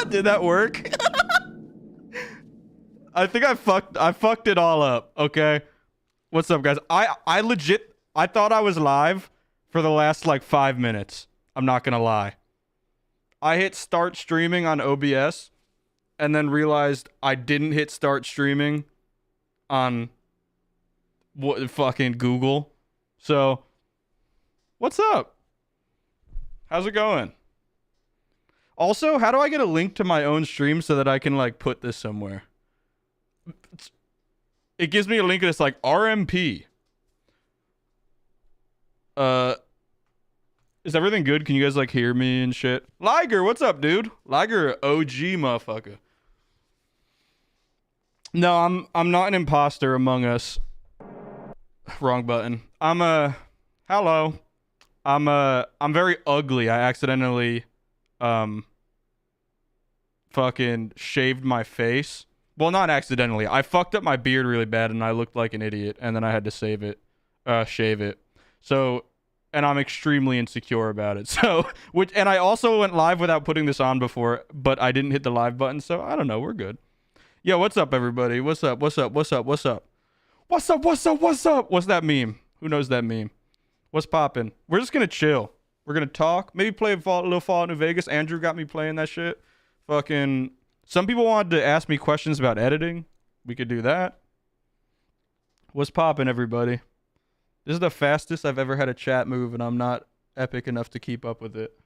Did that work? I think I fucked it all up, okay? What's up, guys? I legit, I thought I was live for the last, like, 5 minutes. I'm not gonna lie. I hit start streaming on OBS and then realized I didn't hit start streaming on what fucking Google. So, what's up? How's it going? Also, how do I get a link to my own stream so that I can, like, put this somewhere? It gives me a link and it's like RMP. Is everything good? Can you guys, like, hear me and shit? Liger, what's up, dude? Liger, OG motherfucker. No, I'm not an imposter among us. Wrong button. Hello. I'm very ugly. I accidentally fucking shaved my face. Well, not accidentally. I fucked up my beard really bad and I looked like an idiot and then I had to shave it. So, and I'm extremely insecure about it. So, and I also went live without putting this on before, but I didn't hit the live button, so I don't know, we're good. Yo, what's up, everybody? What's up? What's up? What's up? What's up? What's up? What's up? What's up? What's that meme? Who knows that meme? What's poppin'? We're just gonna chill. We're gonna talk. Maybe play a little Fallout New Vegas. Andrew got me playing that shit. Fucking. Some people wanted to ask me questions about editing. We could do that. What's poppin', everybody? This is the fastest I've ever had a chat move, and I'm not epic enough to keep up with it.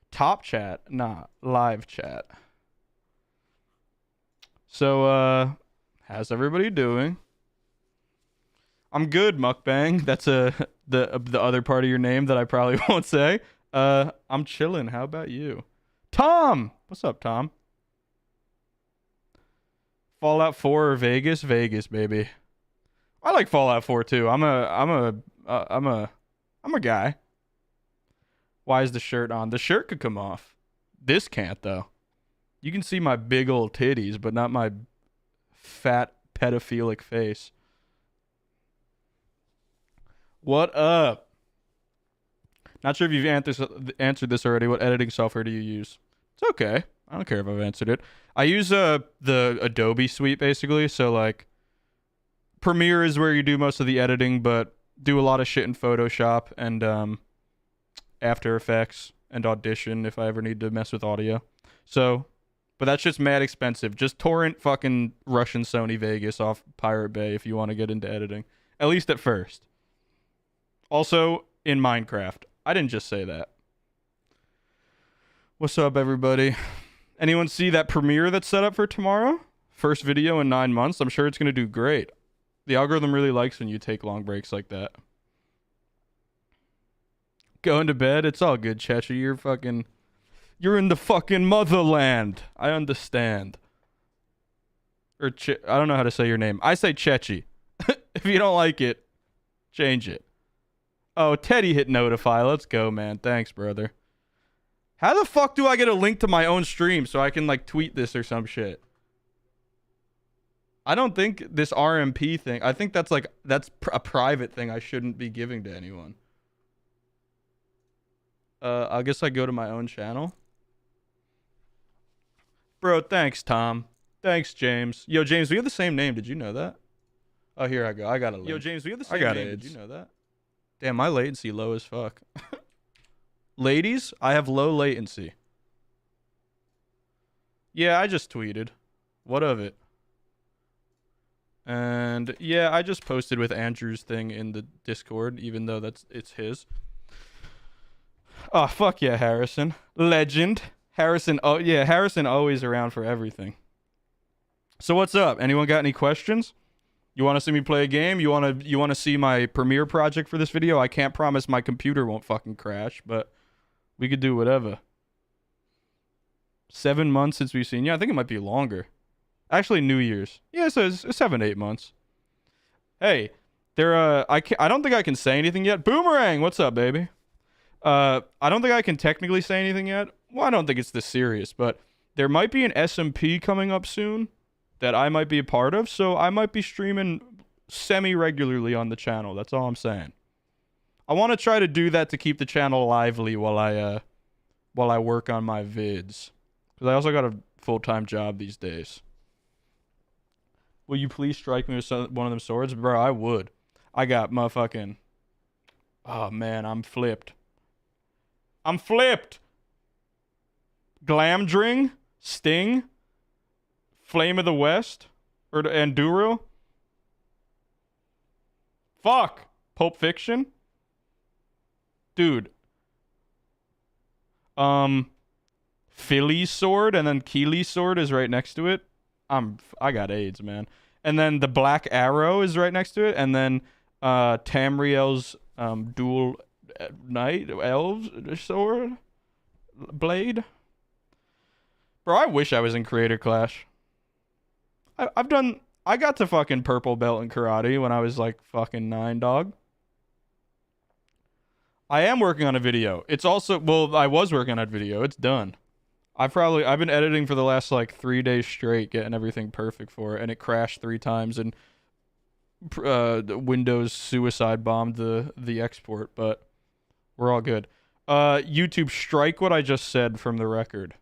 Top chat? Nah, live chat. So, how's everybody doing? I'm good, Mukbang. That's the other part of your name that I probably won't say. I'm chilling. How about you? Tom! What's up, Tom? Fallout 4 or Vegas? Vegas, baby. I like Fallout 4 too. I'm a guy. Why is the shirt on? The shirt could come off. This can't though. You can see my big old titties, but not my fat pedophilic face. What up? Not sure if you've answered this already. What editing software do you use? It's okay. I don't care if I've answered it. I use the Adobe suite basically. So like Premiere is where you do most of the editing, but do a lot of shit in Photoshop and After Effects and Audition if I ever need to mess with audio. So, but that's just mad expensive. Just torrent fucking Russian Sony Vegas off Pirate Bay if you want to get into editing. At least at first. Also, in Minecraft. I didn't just say that. What's up, everybody? Anyone see that premiere that's set up for tomorrow? First video in 9 months. I'm sure it's going to do great. The algorithm really likes when you take long breaks like that. Going to bed? It's all good, Chechi. You're in the fucking motherland. I understand. Or I don't know how to say your name. I say Chechi. If you don't like it, change it. Oh, Teddy hit notify. Let's go, man. Thanks, brother. How the fuck do I get a link to my own stream so I can, like, tweet this or some shit? I don't think this RMP thing... I think that's, like... That's a private thing I shouldn't be giving to anyone. I guess I go to my own channel. Bro, thanks, Tom. Thanks, James. Yo, James, we have the same name. Did you know that? Oh, here I go. I got a link. Yo, James, we have the same name. Did you know that? Damn, my latency low as fuck. Ladies, I have low latency. Yeah, I just tweeted. What of it? And yeah, I just posted with Andrew's thing in the Discord, even though it's his. Oh, fuck yeah, Harrison. Legend. Harrison, oh yeah, Harrison always around for everything. So what's up? Anyone got any questions? You want to see me play a game? You want to see my Premiere project for this video? I can't promise my computer won't fucking crash, but we could do whatever. 7 months since we've seen you. I think it might be longer. Actually, New Year's. Yeah, so it's 7, 8 months. Hey, I don't think I can say anything yet. Boomerang, what's up, baby? I don't think I can technically say anything yet. Well, I don't think it's this serious, but there might be an SMP coming up soon that I might be a part of, so I might be streaming semi-regularly on the channel. That's all I'm saying. I want to try to do that to keep the channel lively while I work on my vids. Because I also got a full-time job these days. Will you please strike me with one of them swords? Bro, I would. I got motherfucking... Oh, man, I'm flipped. I'm flipped! Glamdring, Sting, Flame of the West, or Enduro. Fuck! Pulp Fiction? Dude. Philly's sword, and then Keely's sword is right next to it. I got AIDS, man. And then the Black Arrow is right next to it, and then Tamriel's dual knight elves sword blade. Bro, I wish I was in Creator Clash. I got to fucking purple belt in karate when I was like fucking 9, dog. I am working on a video. It's also, well, I was working on a video. It's done. I've been editing for the last like 3 days straight, getting everything perfect for it, and it crashed 3 times, and Windows suicide bombed the export, but we're all good. YouTube, strike what I just said from the record.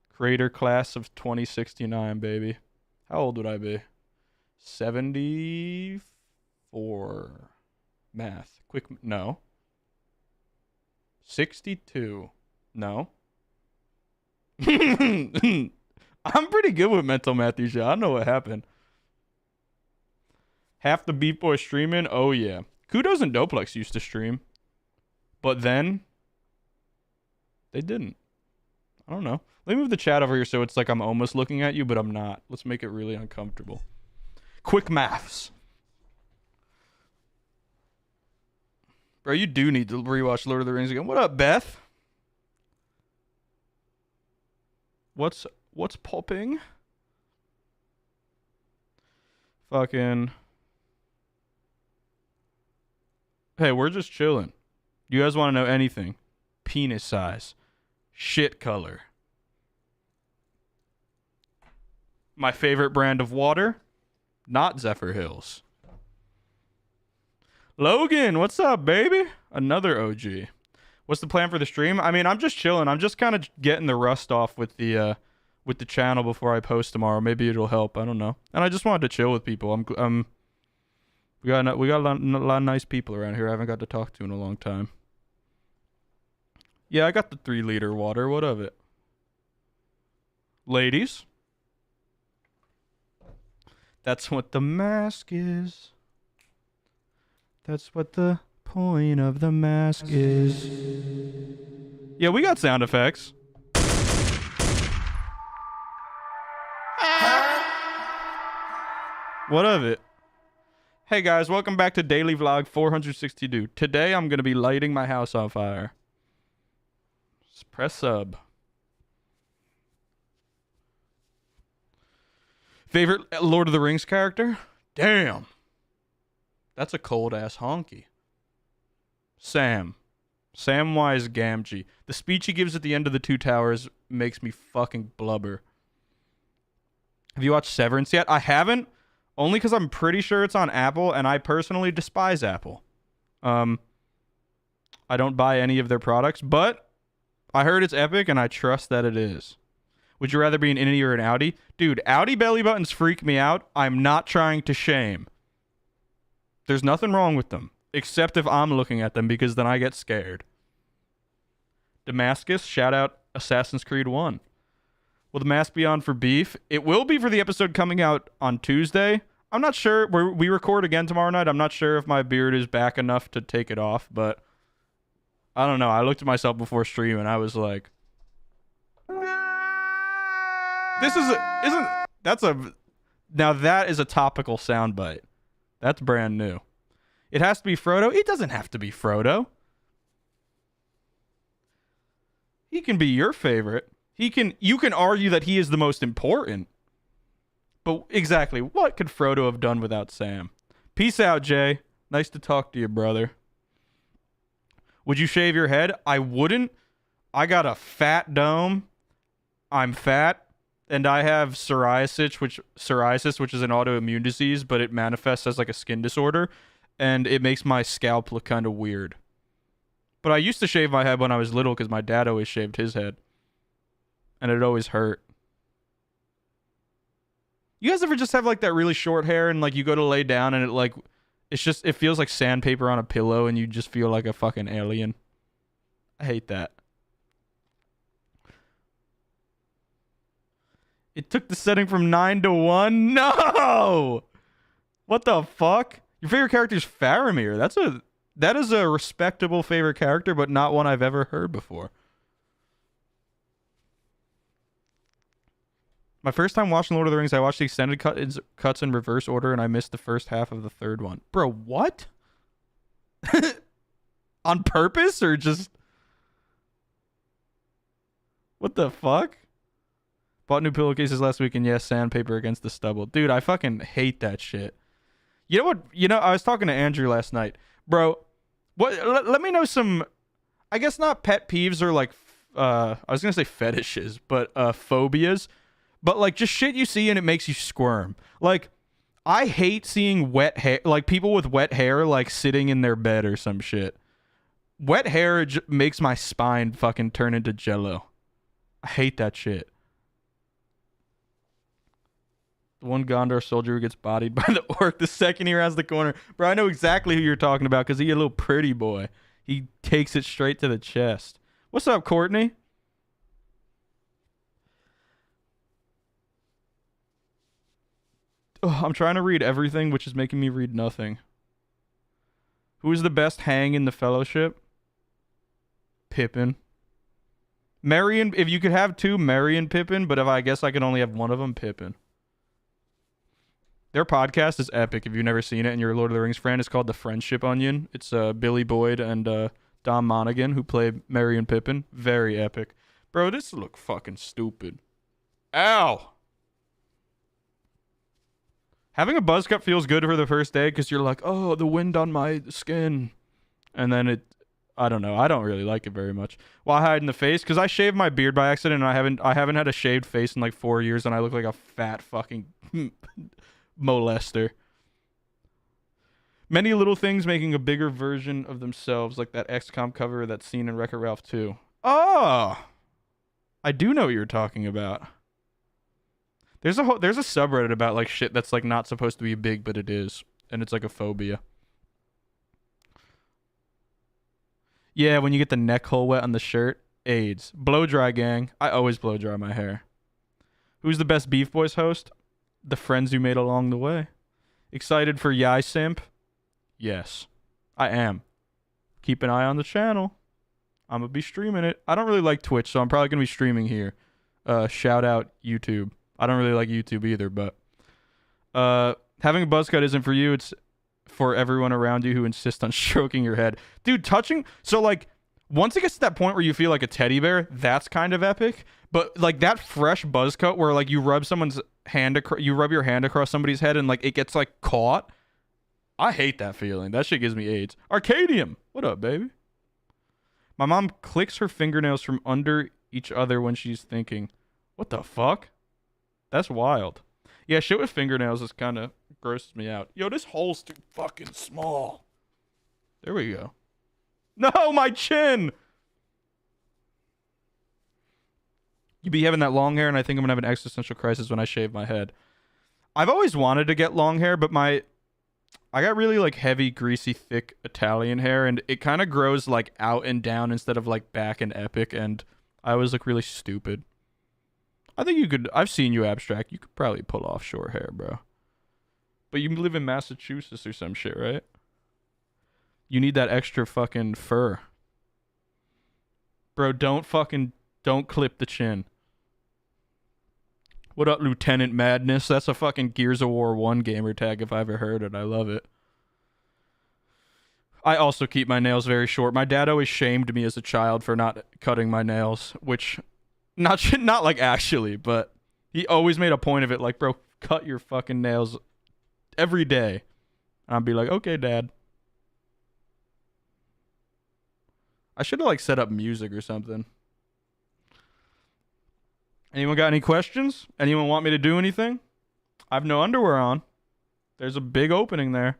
Creator class of 2069, baby. How old would I be? 74. Math. Quick, no. 62. No. I'm pretty good with mental math, these shit. I don't know what happened. Half the Beat Boys streaming? Oh, yeah. Kudos and Doplex used to stream. But then, they didn't. I don't know. Let me move the chat over here so it's like I'm almost looking at you, but I'm not. Let's make it really uncomfortable. Quick maths. Bro, you do need to rewatch Lord of the Rings again. What up, Beth? What's popping? Fucking. Hey, we're just chilling. You guys want to know anything? Penis size. Shit color. My favorite brand of water? Not Zephyr Hills. Logan, what's up, baby? Another OG. What's the plan for the stream? I mean, I'm just chilling. I'm just kind of getting the rust off with the channel before I post tomorrow. Maybe it'll help. I don't know. And I just wanted to chill with people. We got a lot of nice people around here I haven't got to talk to in a long time. Yeah, I got the 3-liter water. What of it? Ladies. That's what the mask is. That's what the point of the mask is. Yeah, we got sound effects. What of it? Hey guys, welcome back to Daily Vlog 462. Today I'm going to be lighting my house on fire. Just press sub. Favorite Lord of the Rings character? Damn. That's a cold-ass honky. Sam. Samwise Gamgee. The speech he gives at the end of The Two Towers makes me fucking blubber. Have you watched Severance yet? I haven't, only because I'm pretty sure it's on Apple, and I personally despise Apple. I don't buy any of their products, but I heard it's epic, and I trust that it is. Would you rather be an innie or an outie? Dude, outie belly buttons freak me out. I'm not trying to shame. There's nothing wrong with them, except if I'm looking at them, because then I get scared. Damascus, shout out Assassin's Creed 1. Will the mask be on for beef? It will be for the episode coming out on Tuesday. I'm not sure. We record again tomorrow night. I'm not sure if my beard is back enough to take it off, but I don't know. I looked at myself before stream and I was like, now that is a topical soundbite. That's brand new. It has to be Frodo. It doesn't have to be Frodo. He can be your favorite. You can argue that he is the most important. But exactly, what could Frodo have done without Sam? Peace out, Jay. Nice to talk to you, brother. Would you shave your head? I wouldn't. I got a fat dome. I'm fat. And I have psoriasis, which is an autoimmune disease, but it manifests as like a skin disorder. And it makes my scalp look kind of weird. But I used to shave my head when I was little because my dad always shaved his head. And it always hurt. You guys ever just have like that really short hair and like you go to lay down and it feels like sandpaper on a pillow and you just feel like a fucking alien? I hate that. It took the setting from 9 to 1? No! What the fuck? Your favorite character is Faramir. That is a respectable favorite character, but not one I've ever heard before. My first time watching Lord of the Rings, I watched the extended cuts in reverse order, and I missed the first half of the third one. Bro, what? On purpose, or just... What the fuck? Bought new pillowcases last week, and yes, sandpaper against the stubble. Dude, I fucking hate that shit. You know what? I was talking to Andrew last night. Bro, let me know some... I guess not pet peeves or like... I was going to say fetishes, but phobias. But, like, just shit you see and it makes you squirm. Like, I hate seeing wet hair, like, people with wet hair, like, sitting in their bed or some shit. Wet hair makes my spine fucking turn into jello. I hate that shit. The one Gondor soldier who gets bodied by the orc the second he rounds the corner. Bro, I know exactly who you're talking about because he's a little pretty boy. He takes it straight to the chest. What's up, Courtney? Oh, I'm trying to read everything, which is making me read nothing. Who is the best hang in the Fellowship? Pippin. Merry, if you could have two, Merry and Pippin, but if I guess I can only have one of them, Pippin. Their podcast is epic. If you've never seen it and you're a Lord of the Rings fan, it's called The Friendship Onion. It's Billy Boyd and Dom Monaghan who play Merry and Pippin. Very epic. Bro, this look fucking stupid. Ow! Having a buzz cut feels good for the first day because you're like, oh, the wind on my skin. And then I don't know. I don't really like it very much. Why hide in the face? Because I shaved my beard by accident and I haven't had a shaved face in like 4 years and I look like a fat fucking molester. Many little things making a bigger version of themselves, like that XCOM cover or that scene in Wreck-It Ralph 2. Oh! I do know what you're talking about. There's a subreddit about like shit that's like not supposed to be big, but it is, and it's like a phobia. Yeah, when you get the neck hole wet on the shirt, AIDS. Blow dry, gang. I always blow dry my hair. Who's the best Beef Boys host? The friends you made along the way. Excited for Yai Simp? Yes, I am. Keep an eye on the channel. I'm gonna be streaming it. I don't really like Twitch, so I'm probably gonna be streaming here. Shout out YouTube. I don't really like YouTube either, but having a buzz cut isn't for you. It's for everyone around you who insists on stroking your head. Dude, so like once it gets to that point where you feel like a teddy bear, that's kind of epic. But like that fresh buzz cut where like you rub your hand across somebody's head and like it gets like caught. I hate that feeling. That shit gives me AIDS. Arcadium, what up, baby? My mom clicks her fingernails from under each other when she's thinking. What the fuck? That's wild. Yeah, shit with fingernails is kind of grosses me out. Yo, this hole's too fucking small. There we go. No, my chin! You be having that long hair, and I think I'm gonna have an existential crisis when I shave my head. I've always wanted to get long hair, but I got really like heavy, greasy, thick Italian hair, and it kind of grows like out and down instead of like back and epic, and I always look really stupid. I think you could... I've seen you abstract. You could probably pull off short hair, bro. But you live in Massachusetts or some shit, right? You need that extra fucking fur. Bro, don't clip the chin. What up, Lieutenant Madness? That's a fucking Gears of War 1 gamer tag if I ever heard it. I love it. I also keep my nails very short. My dad always shamed me as a child for not cutting my nails, which... Not like actually, but he always made a point of it. Like, bro, cut your fucking nails every day. And I'd be like, okay, Dad. I should have like set up music or something. Anyone got any questions? Anyone want me to do anything? I have no underwear on. There's a big opening there.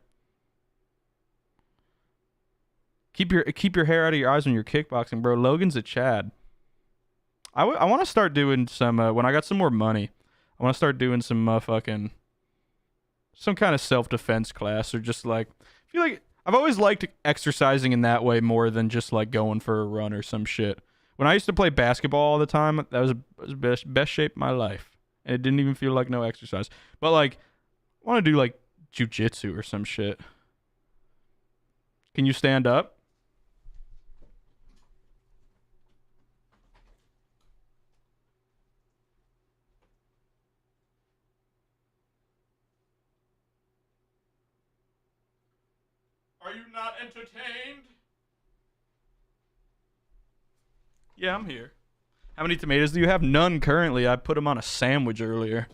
Keep your hair out of your eyes when you're kickboxing, bro. Logan's a Chad. I want to start doing some when I got some more money. I want to start doing some fucking some kind of self-defense class, or just like, I feel like I've always liked exercising in that way more than just like going for a run or some shit. When I used to play basketball all the time, that was the best shape of my life, and it didn't even feel like no exercise. But like, I want to do like jujitsu or some shit. Can you stand up? Are you not entertained? Yeah, I'm here. How many tomatoes do you have? None currently. I put them on a sandwich earlier.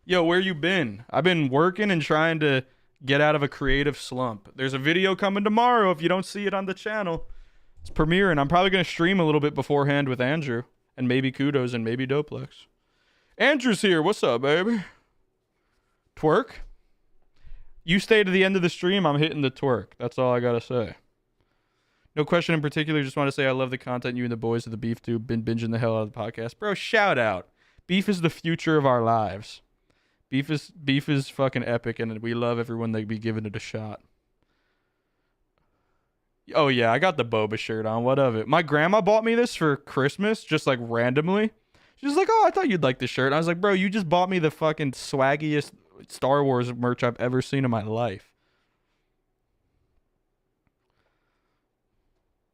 Yo, where you been? I've been working and trying to get out of a creative slump. There's a video coming tomorrow if you don't see it on the channel. It's premiering. I'm probably going to stream a little bit beforehand with Andrew and maybe Kudos and maybe Doplex. Andrew's here. What's up, baby? Twerk? You stay to the end of the stream. I'm hitting the twerk. That's all I got to say. No question in particular. Just want to say I love the content you and the boys of the Beef do. Been binging the hell out of the podcast. Bro, shout out. Beef is the future of our lives. Beef is fucking epic, and we love everyone that be giving it a shot. Oh yeah, I got the Boba shirt on. What of it? My grandma bought me this for Christmas, just like randomly. She's like, "Oh, I thought you'd like this shirt." And I was like, "Bro, you just bought me the fucking swaggiest Star Wars merch I've ever seen in my life."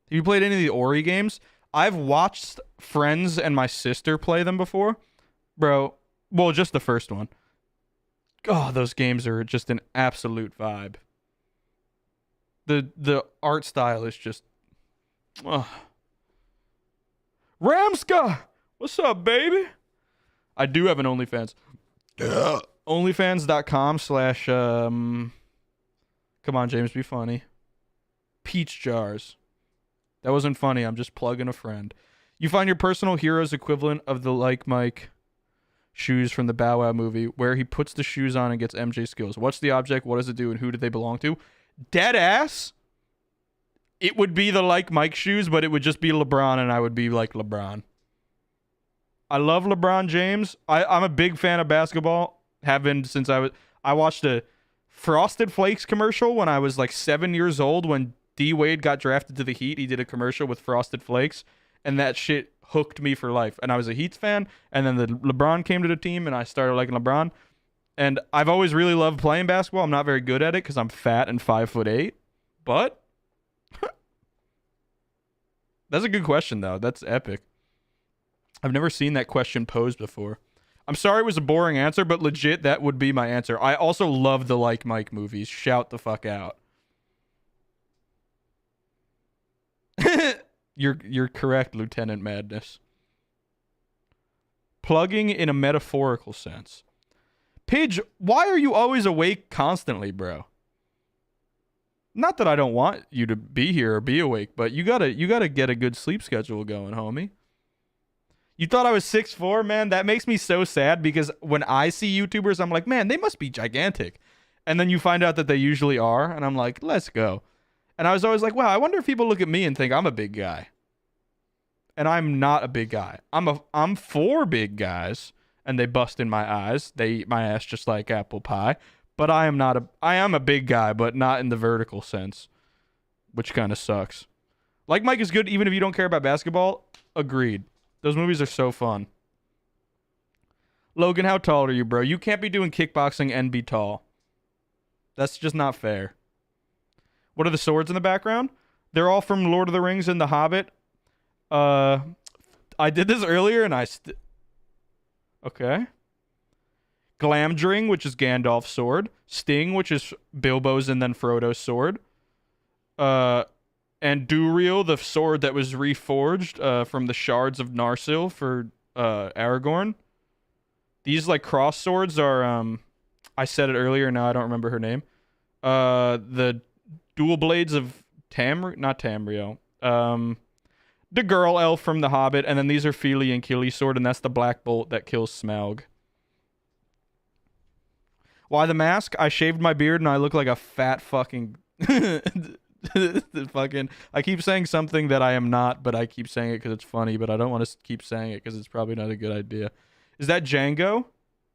Have you played any of the Ori games? I've watched friends and my sister play them before. Bro, well, just the first one. Oh, those games are just an absolute vibe. The art style is just... Ramska! What's up, baby? I do have an OnlyFans. OnlyFans.com / come on, James, be funny. Peach jars. That wasn't funny. I'm just plugging a friend. You find your personal hero's equivalent of the Like Mike shoes from the Bow Wow movie, where he puts the shoes on and gets MJ skills. What's the object? What does it do? And who do they belong to? Dead ass. It would be the Like Mike shoes, but it would just be LeBron, and I would be like LeBron. I love LeBron James. I'm a big fan of basketball. Have been since I watched a Frosted Flakes commercial when I was like 7 years old. When D Wade got drafted to the Heat, he did a commercial with Frosted Flakes, and that shit hooked me for life. And I was a Heats fan, and then the LeBron came to the team, and I started liking LeBron. And I've always really loved playing basketball. I'm not very good at it because I'm fat and 5'8", but that's a good question though. That's epic. I've never seen that question posed before. I'm sorry it was a boring answer, but legit, that would be my answer. I also love the Like Mike movies. Shout the fuck out. You're correct, Lieutenant Madness. Plugging in a metaphorical sense. Pidge, why are you always awake constantly, bro? Not that I don't want you to be here or be awake, but you gotta get a good sleep schedule going, homie. You thought I was 6'4", man? That makes me so sad because when I see YouTubers, I'm like, man, they must be gigantic. And then you find out that they usually are, and I'm like, let's go. And I was always like, wow, I wonder if people look at me and think I'm a big guy. And I'm not a big guy. I'm for big guys, and they bust in my eyes. They eat my ass just like apple pie. But I am a big guy, but not in the vertical sense, which kind of sucks. Like Mike is good even if you don't care about basketball. Agreed. Those movies are so fun. Logan, how tall are you, bro? You can't be doing kickboxing and be tall. That's just not fair. What are the swords in the background? They're all from Lord of the Rings and The Hobbit. I did this earlier and okay. Glamdring, which is Gandalf's sword. Sting, which is Bilbo's and then Frodo's sword. And Duriel, the sword that was reforged from the shards of Narsil for Aragorn. These like cross swords are I said it earlier, now I don't remember her name. The dual blades of not Tamriel. The girl elf from The Hobbit, and then these are Fili and Kili's sword, and that's the black bolt that kills Smaug. Why the mask? I shaved my beard and I look like a fat fucking I keep saying something that I am not, but I keep saying it because it's funny, but I don't want to keep saying it because it's probably not a good idea. Is that Django?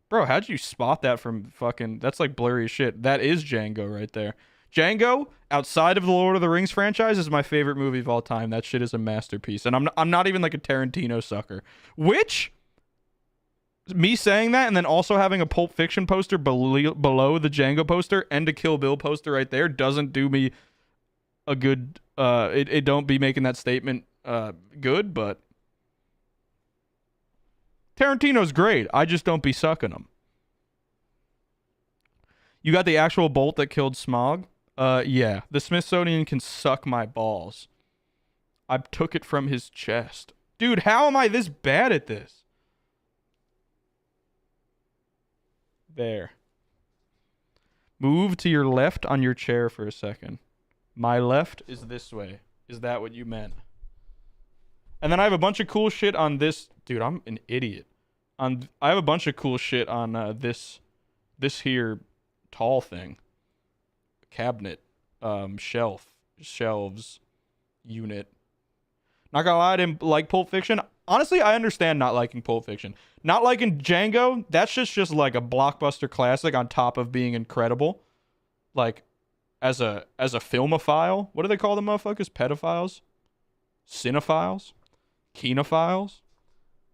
Bro, how'd you spot that from fucking... That's like blurry as shit. That is Django right there. Django, outside of the Lord of the Rings franchise, is my favorite movie of all time. That shit is a masterpiece. And I'm not even like a Tarantino sucker. Which, me saying that and then also having a Pulp Fiction poster below the Django poster and a Kill Bill poster right there doesn't do me a good... It don't be making that statement good, but... Tarantino's great. I just don't be sucking him. You got the actual bolt that killed Smaug? Yeah. The Smithsonian can suck my balls. I took it from his chest. Dude, how am I this bad at this? There. Move to your left on your chair for a second. My left is this way. Is that what you meant? And then I have a bunch of cool shit on this. Dude, I'm an idiot. I have a bunch of cool shit on this here tall thing. Cabinet, shelves, unit. Not gonna lie, I didn't like Pulp Fiction. Honestly, I understand not liking Pulp Fiction. Not liking Django, that's just like a blockbuster classic on top of being incredible. Like, as a filmophile, what do they call the motherfuckers? Pedophiles? Cinephiles? Kinophiles?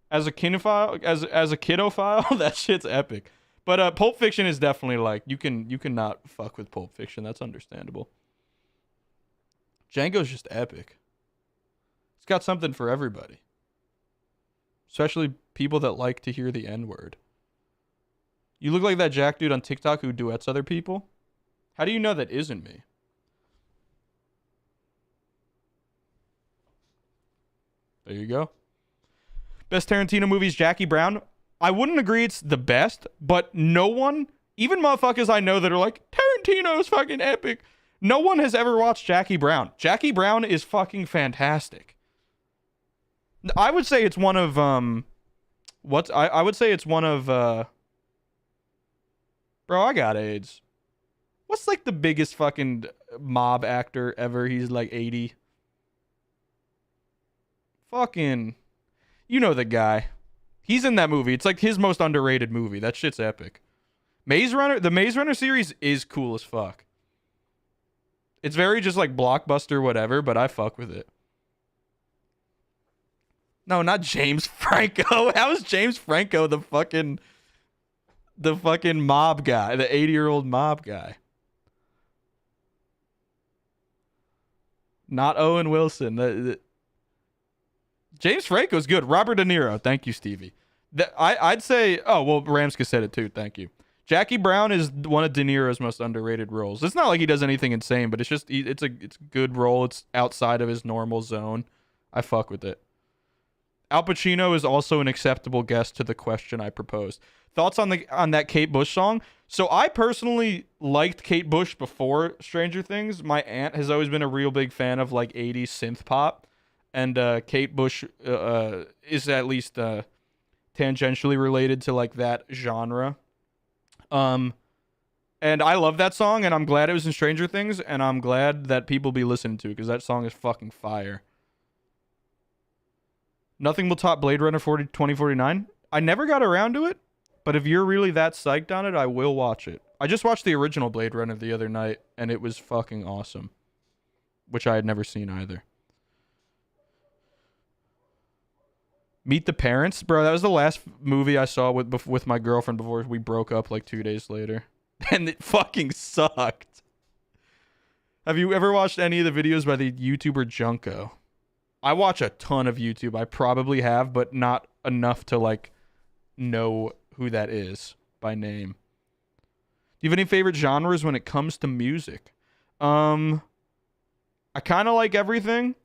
As a kinophile, as a kidophile, that shit's epic. But Pulp Fiction is definitely like you can not fuck with Pulp Fiction. That's understandable. Django's just epic. It's got something for everybody. Especially people that like to hear the N-word. You look like that Jack dude on TikTok who duets other people. How do you know that isn't me? There you go. Best Tarantino movies, Jackie Brown. I wouldn't agree it's the best, but no one, even motherfuckers I know that are like, Tarantino's fucking epic. No one has ever watched Jackie Brown. Jackie Brown is fucking fantastic. I would say it's one of, I would say it's one of, bro, I got AIDS. What's like the biggest fucking mob actor ever? He's like 80. Fucking... You know the guy. He's in that movie. It's like his most underrated movie. That shit's epic. Maze Runner, the Maze Runner series is cool as fuck. It's very just like blockbuster whatever, but I fuck with it. No, not James Franco. How is James Franco the fucking mob guy, the 80-year-old mob guy? Not Owen Wilson. James Franco's good. Robert De Niro. Thank you, Stevie. I'd say... Oh, well, Ramska said it too. Thank you. Jackie Brown is one of De Niro's most underrated roles. It's not like he does anything insane, but it's just... It's a good role. It's outside of his normal zone. I fuck with it. Al Pacino is also an acceptable guest to the question I proposed. Thoughts on that Kate Bush song? So I personally liked Kate Bush before Stranger Things. My aunt has always been a real big fan of like 80s synth pop. And Kate Bush is at least tangentially related to like that genre. And I love that song, and I'm glad it was in Stranger Things, and I'm glad that people be listening to it, because that song is fucking fire. Nothing will top Blade Runner 2049. I never got around to it, but if you're really that psyched on it, I will watch it. I just watched the original Blade Runner the other night, and it was fucking awesome, which I had never seen either. Meet the Parents, bro. That was the last movie I saw with my girlfriend before we broke up like 2 days later, and it fucking sucked. Have you ever watched any of the videos by the YouTuber Junko? I watch a ton of YouTube. I probably have, but not enough to like know who that is by name. Do you have any favorite genres when it comes to music? I kind of like everything.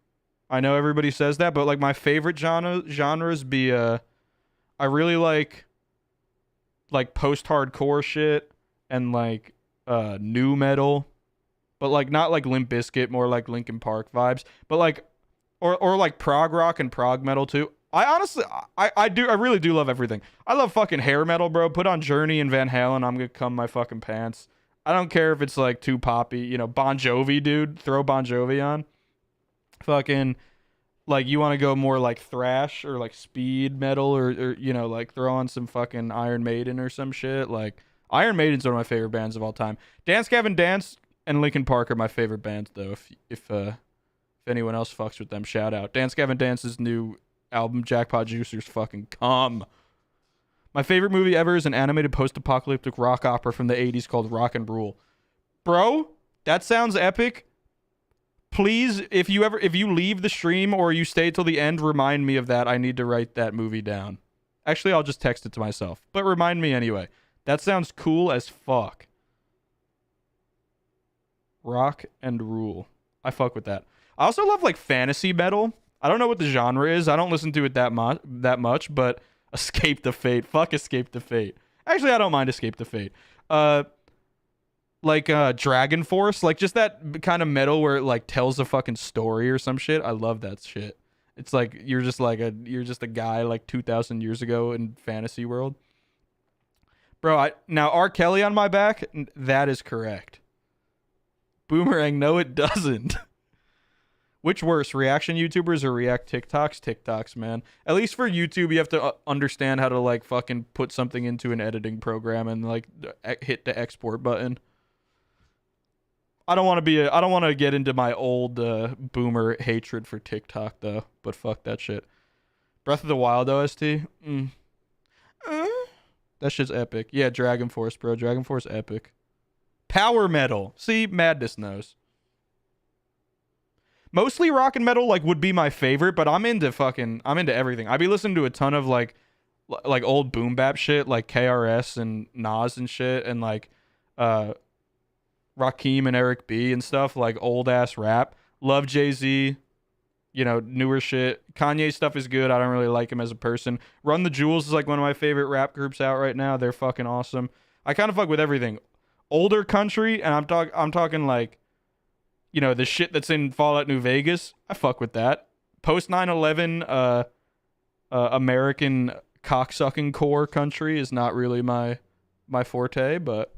I know everybody says that, but like my favorite genres be I really like post-hardcore shit and like new metal, but like not like Limp Bizkit, more like Linkin Park vibes, but like or like prog rock and prog metal too. I honestly I really do love everything. I love fucking hair metal, bro. Put on Journey and Van Halen, I'm gonna cum my fucking pants. I don't care if it's like too poppy. You know, Bon Jovi, dude. Throw Bon Jovi on. Fucking like you want to go more like thrash or like speed metal or you know like throw on some fucking Iron Maiden or some shit. Like Iron Maiden's one of my favorite bands of all time. Dance Gavin Dance and Linkin Park are my favorite bands though. If anyone else fucks with them, shout out. Dance Gavin Dance's new album Jackpot Juicers fucking come. My favorite movie ever is an animated post-apocalyptic rock opera from the 80s called Rock and Rule. Bro, that sounds epic. Please, if you leave the stream or you stay till the end, remind me of that. I need to write that movie down. Actually, I'll just text it to myself. But remind me anyway. That sounds cool as fuck. Rock and Rule. I fuck with that. I also love like fantasy metal. I don't know what the genre is. I don't listen to it that much, but Escape the Fate. Fuck Escape the Fate. Actually, I don't mind Escape the Fate. Like Dragon Force, like just that kind of metal where it like tells a fucking story or some shit. I love that shit. It's like you're just a guy like 2,000 years ago in fantasy world. Bro, now R. Kelly on my back, that is correct. Boomerang, no it doesn't. Which worse, reaction YouTubers or react TikToks? TikToks, man. At least for YouTube, you have to understand how to like fucking put something into an editing program and like hit the export button. I don't want to get into my old boomer hatred for TikTok though, but fuck that shit. Breath of the Wild OST? That shit's epic. Yeah, Dragon Force, bro. Dragon Force epic. Power metal. See, Madness knows. Mostly rock and metal like would be my favorite, but I'm into everything. I be listening to a ton of like old boom bap shit like KRS and Nas and shit and like Rakim and Eric B and stuff, like old ass rap. Love Jay-Z, you know, newer shit. Kanye stuff is good. I don't really like him as a person. Run the Jewels is like one of my favorite rap groups out right now. They're fucking awesome. I kind of fuck with everything. Older country, and I'm talking like, you know, the shit that's in Fallout New Vegas. I fuck with that. Post 9/11 American cocksucking core country is not really my forte, but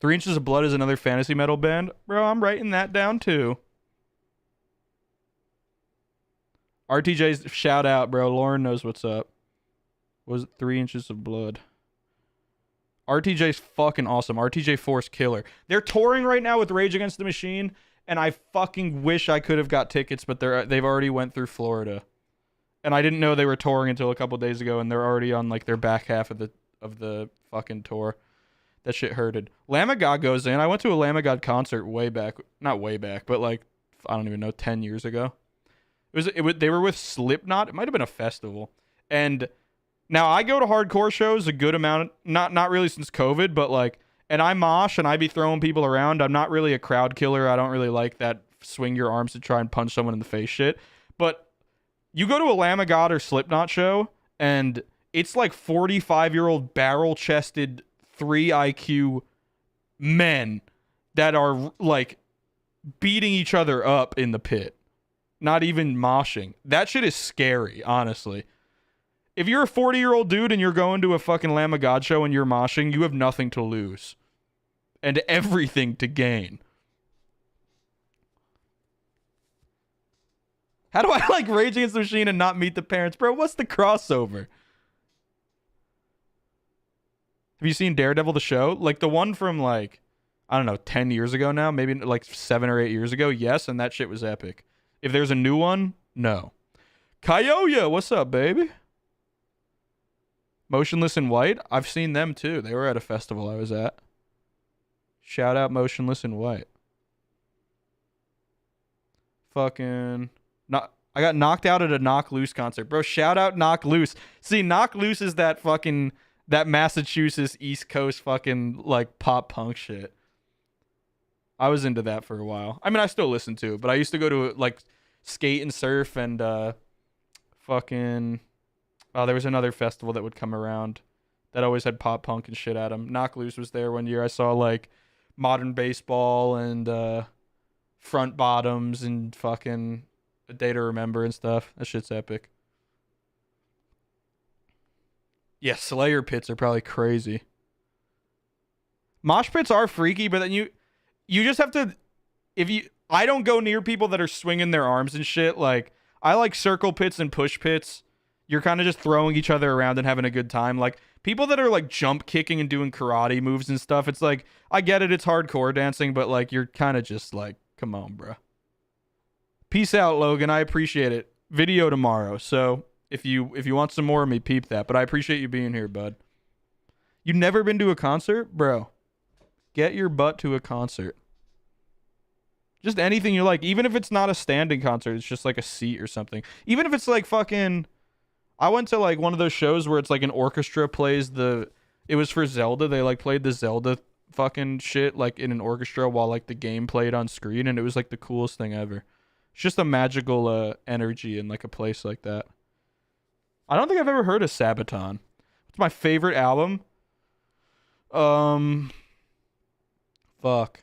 3 Inches of Blood is another fantasy metal band. Bro, I'm writing that down too. RTJ's shout out, bro. Lauren knows what's up. Was it 3 Inches of Blood? RTJ's fucking awesome. RTJ Force killer. They're touring right now with Rage Against the Machine, and I fucking wish I could have got tickets, but they've already went through Florida. And I didn't know they were touring until a couple days ago, and they're already on like their back half of the fucking tour. That shit hurted. Lamb of God goes in. I went to a Lamb of God concert not way back, but like I don't even know, 10 years ago. They were with Slipknot. It might have been a festival. And now I go to hardcore shows a good amount, not really since COVID, but like, and I mosh and I be throwing people around. I'm not really a crowd killer. I don't really like that swing your arms to try and punch someone in the face shit. But you go to a Lamb of God or Slipknot show, and it's like 45-year-old barrel-chested 3 IQ men that are like beating each other up in the pit. Not even moshing. That shit is scary, honestly. If you're a 40-year-old dude and you're going to a fucking Lamb of God show and you're moshing, you have nothing to lose. And everything to gain. How do I like Rage Against the Machine and not Meet the Parents? Bro, what's the crossover? Have you seen Daredevil the show? Like the one from like, I don't know, 10 years ago now? Maybe like 7 or 8 years ago? Yes, and that shit was epic. If there's a new one, no. Kyoya, what's up, baby? Motionless in White? I've seen them too. They were at a festival I was at. Shout out Motionless in White. Fucking... I got knocked out at a Knock Loose concert. Bro, shout out Knock Loose. See, Knock Loose is that fucking... that Massachusetts East Coast fucking, like, pop punk shit. I was into that for a while. I mean, I still listen to it, but I used to go to, like, skate and surf and, fucking... Oh, there was another festival that would come around that always had pop punk and shit at them. Knock Loose was there one year. I saw, like, Modern Baseball and, Front Bottoms and fucking A Day to Remember and stuff. That shit's epic. Yeah, Slayer pits are probably crazy. Mosh pits are freaky, but then you just have to, I don't go near people that are swinging their arms and shit. Like, I like circle pits and push pits. You're kind of just throwing each other around and having a good time. Like, people that are like jump kicking and doing karate moves and stuff, it's like, I get it, it's hardcore dancing, but like, you're kind of just like, come on, bro. Peace out, Logan. I appreciate it. Video tomorrow. So if you want some more of me, peep that. But I appreciate you being here, bud. You never been to a concert? Bro, get your butt to a concert. Just anything you like. Even if it's not a standing concert, it's just like a seat or something. Even if it's like fucking... I went to like one of those shows where it's like an orchestra plays the... It was for Zelda. They like played the Zelda fucking shit like in an orchestra while like the game played on screen. And it was like the coolest thing ever. It's just a magical energy in like a place like that. I don't think I've ever heard of Sabaton. It's my favorite album. Fuck.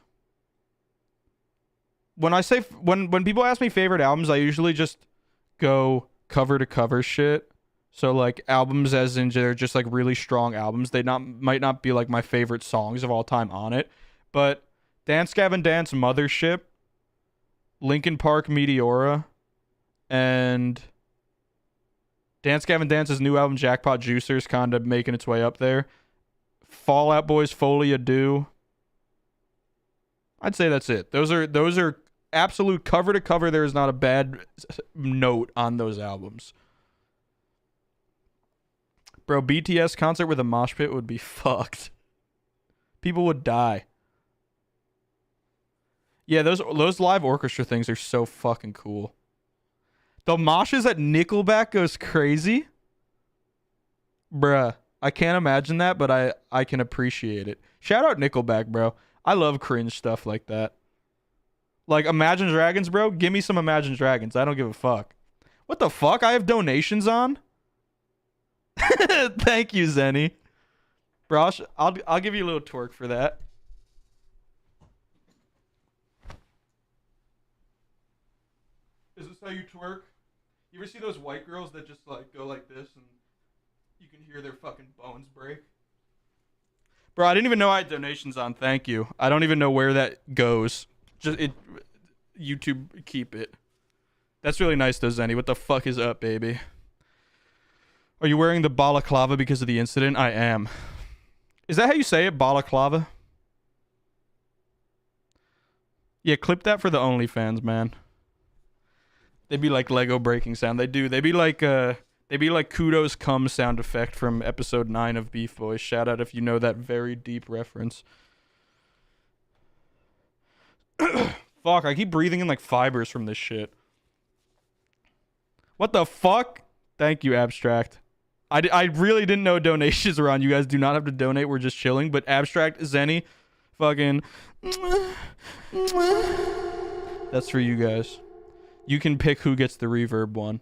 When I say when people ask me favorite albums, I usually just go cover to cover shit. So like albums as in they're just like really strong albums. They might not be like my favorite songs of all time on it, but Dance Gavin Dance Mothership, Linkin Park Meteora, and Dance Gavin Dance's new album Jackpot Juicers kind of making its way up there. Fall Out Boy's Folie à Deux. I'd say that's it. Those are absolute cover to cover. There is not a bad note on those albums. Bro, BTS concert with a mosh pit would be fucked. People would die. Yeah, those live orchestra things are so fucking cool. The moshes at Nickelback goes crazy. Bruh, I can't imagine that, but I can appreciate it. Shout out Nickelback, bro. I love cringe stuff like that. Like Imagine Dragons, bro. Give me some Imagine Dragons. I don't give a fuck. What the fuck? I have donations on? Thank you, Zenny. Bro, I'll give you a little twerk for that. Is this how you twerk? You ever see those white girls that just like go like this and you can hear their fucking bones break? Bro, I didn't even know I had donations on. Thank you. I don't even know where that goes. YouTube keep it. That's really nice though, Zenny. What the fuck is up, baby? Are you wearing the balaclava because of the incident? I am. Is that how you say it? Balaclava? Yeah, clip that for the OnlyFans, man. They'd be like Lego breaking sound. They do. They'd be like Kudos cum sound effect from episode 9 of Beef Boys. Shout out if you know that very deep reference. Fuck, I keep breathing in like fibers from this shit. What the fuck? Thank you, Abstract. I really didn't know donations were on. You guys do not have to donate. We're just chilling. But Abstract, Zenny, fucking... That's for you guys. You can pick who gets the reverb one.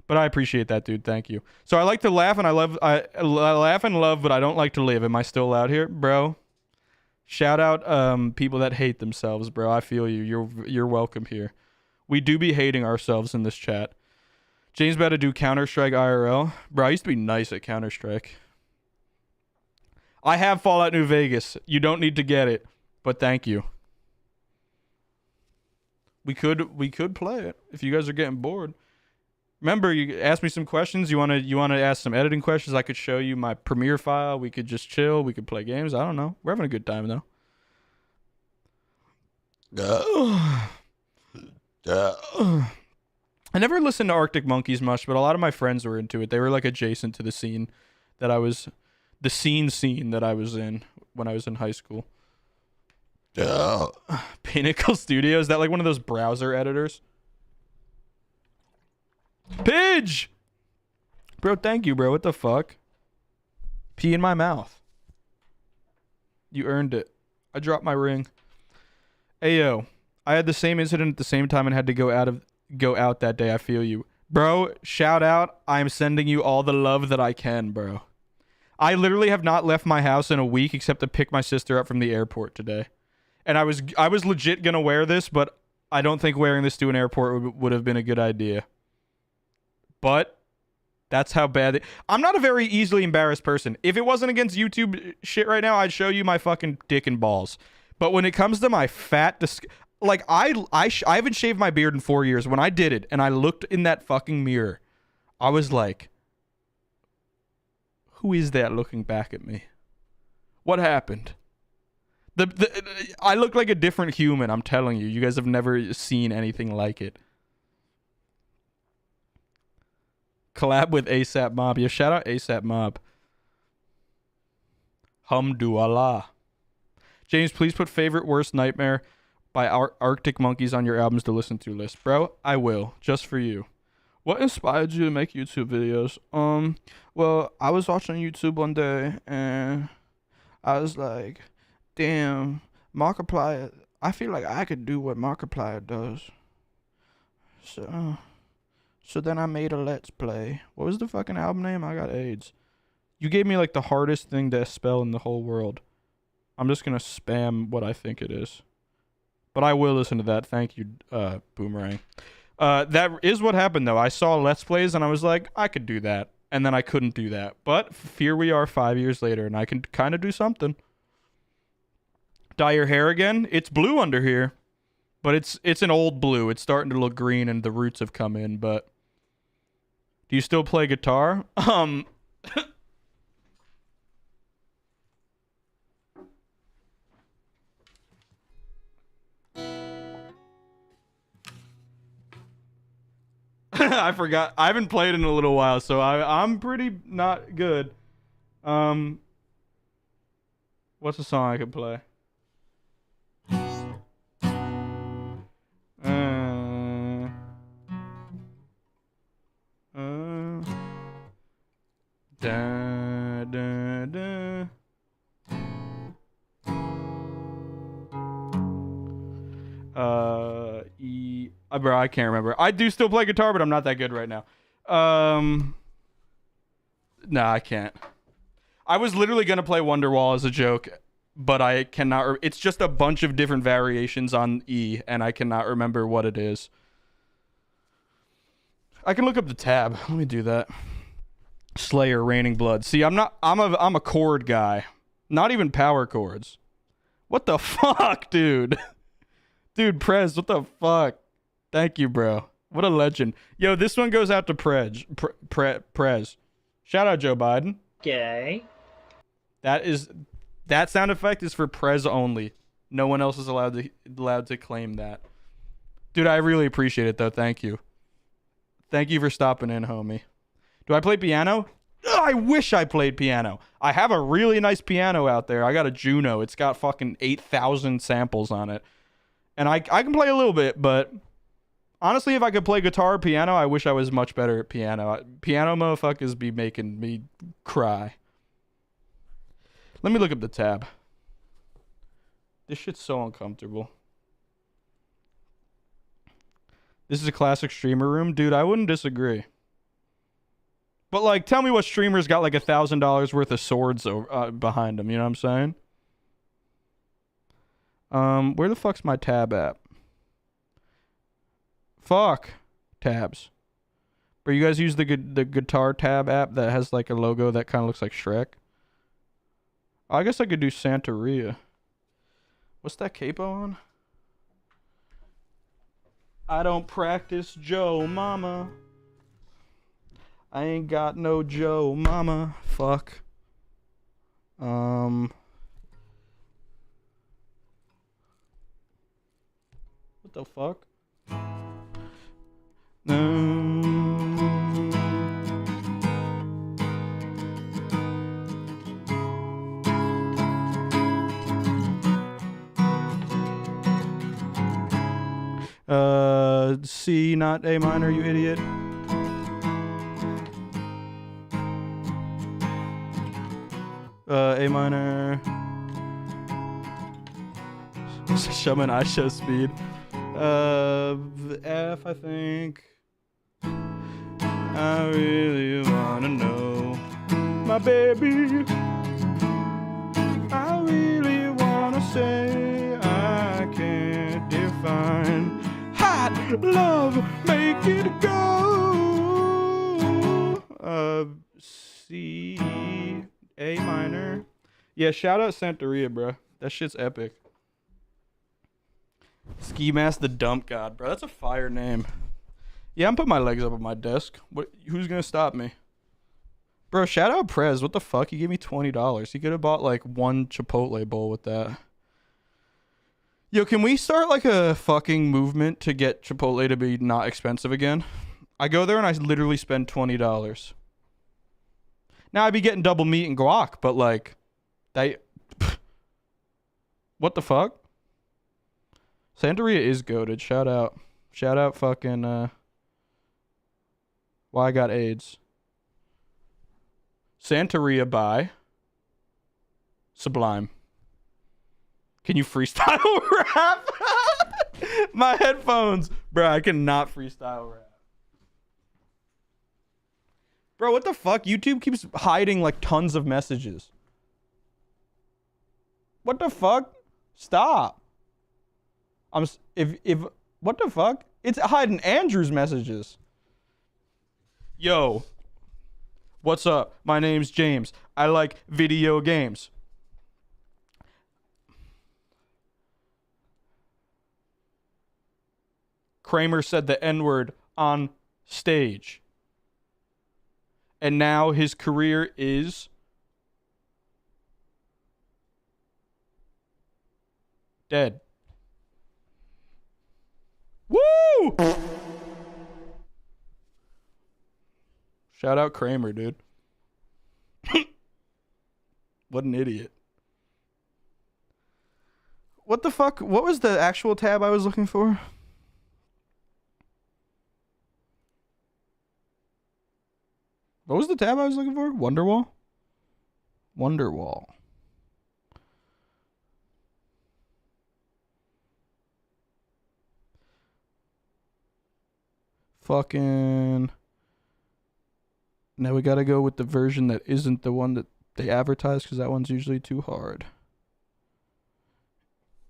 But I appreciate that, dude. Thank you. So I like to laugh and I laugh and love, but I don't like to live. Am I still allowed here, bro? Shout out people that hate themselves, bro. I feel you. You're welcome here. We do be hating ourselves in this chat. James about to do Counter-Strike IRL. Bro, I used to be nice at Counter-Strike. I have Fallout New Vegas. You don't need to get it, but thank you. We could play it if you guys are getting bored. Remember, you asked me some questions. You wanna ask some editing questions? I could show you my Premiere file. We could just chill. We could play games. I don't know. We're having a good time though. I never listened to Arctic Monkeys much, but a lot of my friends were into it. They were like adjacent to the scene that I was, the scene that I was in when I was in high school. Pinnacle Studio, is that like one of those browser editors? Pidge! Bro, thank you, bro. What the fuck? Pee in my mouth. You earned it. I dropped my ring. Ayo, I had the same incident at the same time and had to go out that day. I feel you. Bro, shout out. I'm sending you all the love that I can, bro. I literally have not left my house in a week except to pick my sister up from the airport today. And I was legit gonna wear this, but I don't think wearing this to an airport would have been a good idea. But That's how bad I'm not a very easily embarrassed person. If it wasn't against YouTube shit right now, I'd show you my fucking dick and balls. But when it comes to my fat, like I haven't shaved my beard in 4 years. When I did it and I looked in that fucking mirror, I was like, who is that looking back at me? What happened? I look like a different human, I'm telling you. You guys have never seen anything like it. Collab with ASAP Mob. Yeah, shout out ASAP Mob. Hamdulillah. James, please put favorite worst nightmare by Arctic Monkeys on your albums to listen to list. Bro, I will. Just for you. What inspired you to make YouTube videos? Well, I was watching YouTube one day and I was like, damn, Markiplier, I feel like I could do what Markiplier does. So then I made a Let's Play. What was the fucking album name? I got AIDS. You gave me like the hardest thing to spell in the whole world. I'm just gonna spam what I think it is. But I will listen to that. Thank you, Boomerang. That is what happened though. I saw Let's Plays and I was like, I could do that. And then I couldn't do that. But here we are 5 years later and I can kind of do something. Dye your hair again? It's blue under here. But it's an old blue. It's starting to look green and the roots have come in, but do you still play guitar? I forgot. I haven't played in a little while, so I'm pretty not good. What's a song I could play? Da, da, da. Bro, I can't remember. I do still play guitar, but I'm not that good right now. Nah, I can't. I was literally gonna play Wonderwall as a joke, but I cannot. It's just a bunch of different variations on E, and I cannot remember what it is. I can look up the tab. Let me do that. Slayer, Raining Blood. See, I'm a chord guy. Not even power chords. What the fuck, dude? Dude, Prez, what the fuck? Thank you, bro. What a legend. Yo, this one goes out to Prez. Shout out Joe Biden. Gay. That sound effect is for Prez only. No one else is allowed to claim that. Dude, I really appreciate it though. Thank you. Thank you for stopping in, homie. Do I play piano? Ugh, I wish I played piano. I have a really nice piano out there. I got a Juno. It's got fucking 8,000 samples on it. And I can play a little bit, but honestly, if I could play guitar or piano, I wish I was much better at piano. Piano motherfuckers be making me cry. Let me look up the tab. This shit's so uncomfortable. This is a classic streamer room. Dude, I wouldn't disagree. But, like, tell me what streamer's got, like, $1,000 worth of swords behind them. You know what I'm saying? Where the fuck's my tab app? Fuck. Tabs. But you guys use the guitar tab app that has, like, a logo that kind of looks like Shrek? I guess I could do Santeria. What's that capo on? I don't practice Joe Mama. I ain't got no Joe Mama. Fuck. What the fuck? C, not A minor, you idiot. A minor. Shaman Aisha speed. F, I think. I really wanna know my baby. I really wanna say I can't define. Hot love, make it go. C, A minor. Yeah, shout out Santeria, bro. That shit's epic. Ski Mask the Dump God, bro. That's a fire name. Yeah, I'm putting my legs up on my desk. Who's gonna stop me? Bro, shout out Prez. What the fuck? He gave me $20. He could have bought like one Chipotle bowl with that. Yo, can we start like a fucking movement to get Chipotle to be not expensive again? I go there and I literally spend $20. Now I'd be getting double meat and guac, but like, what the fuck? Santeria is goated. Shout out. Shout out fucking, why I got AIDS. Santeria by Sublime. Can you freestyle rap? My headphones. Bro, I cannot freestyle rap. Bro, what the fuck? YouTube keeps hiding like tons of messages. What the fuck? Stop. If what the fuck? It's hiding Andrew's messages. Yo. What's up? My name's James. I like video games. Kramer said the N-word on stage. And now his career is dead. Woo! Shout out Kramer, dude. What an idiot. What the fuck? What was the actual tab I was looking for? What was the tab I was looking for? Wonderwall? Wonderwall. Fucking... Now we gotta go with the version that isn't the one that they advertise, because that one's usually too hard.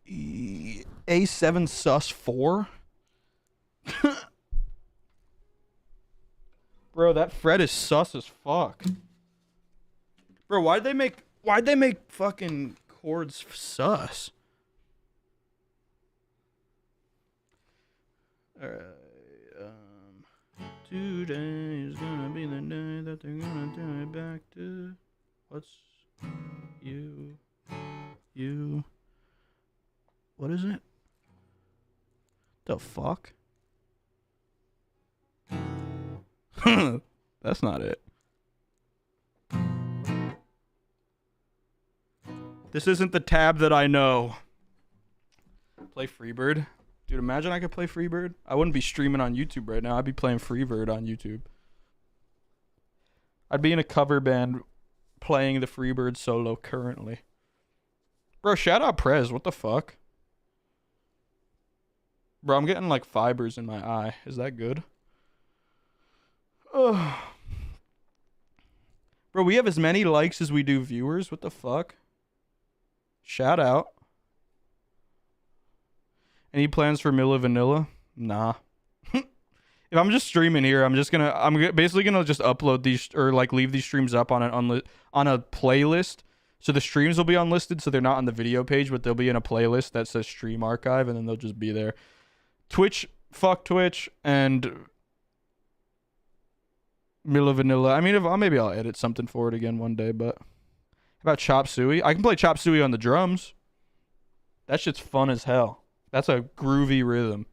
A7 Sus 4? Bro, that Fred is sus as fuck. Bro, why'd they make fucking chords sus? Alright, today is gonna be the day that they're gonna turn it back to what's you. What is it? The fuck? That's not it. This isn't the tab that I know. Play Freebird. Dude, imagine I could play Freebird. I wouldn't be streaming on YouTube right now. I'd be playing Freebird on YouTube. I'd be in a cover band playing the Freebird solo currently. Bro, shout out Prez. What the fuck? Bro, I'm getting like fibers in my eye. Is that good? Ugh. Bro, we have as many likes as we do viewers. What the fuck? Shout out. Any plans for Milla Vanilla? Nah. If I'm just streaming here, I'm basically gonna just upload these, or like leave these streams up on a playlist. So the streams will be unlisted, so they're not on the video page, but they'll be in a playlist that says stream archive, and then they'll just be there. Twitch, fuck Twitch, and Milla Vanilla. I mean, maybe I'll edit something for it again one day, but how about Chop Suey? I can play Chop Suey on the drums. That shit's fun as hell. That's a groovy rhythm.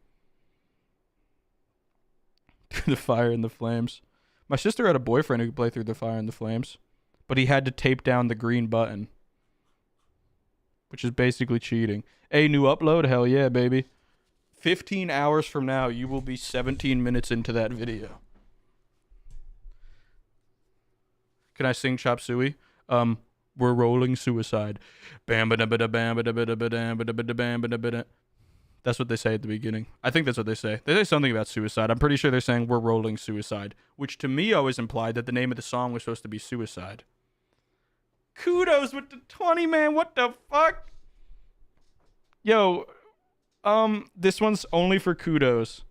Through the Fire and the Flames. My sister had a boyfriend who could play Through the Fire and the Flames, but he had to tape down the green button, which is basically cheating. A new upload? Hell yeah, baby. 15 hours from now, you will be 17 minutes into that video. Can I sing Chop Suey? We're rolling suicide. Bam ba da ba da bam ba da ba da ba da ba da ba da bam ba da ba da. That's what they say at the beginning. I think that's what they say. They say something about suicide. I'm pretty sure they're saying we're rolling suicide, which to me always implied that the name of the song was supposed to be Suicide. Kudos with the 20, man. What the fuck? Yo, this one's only for kudos.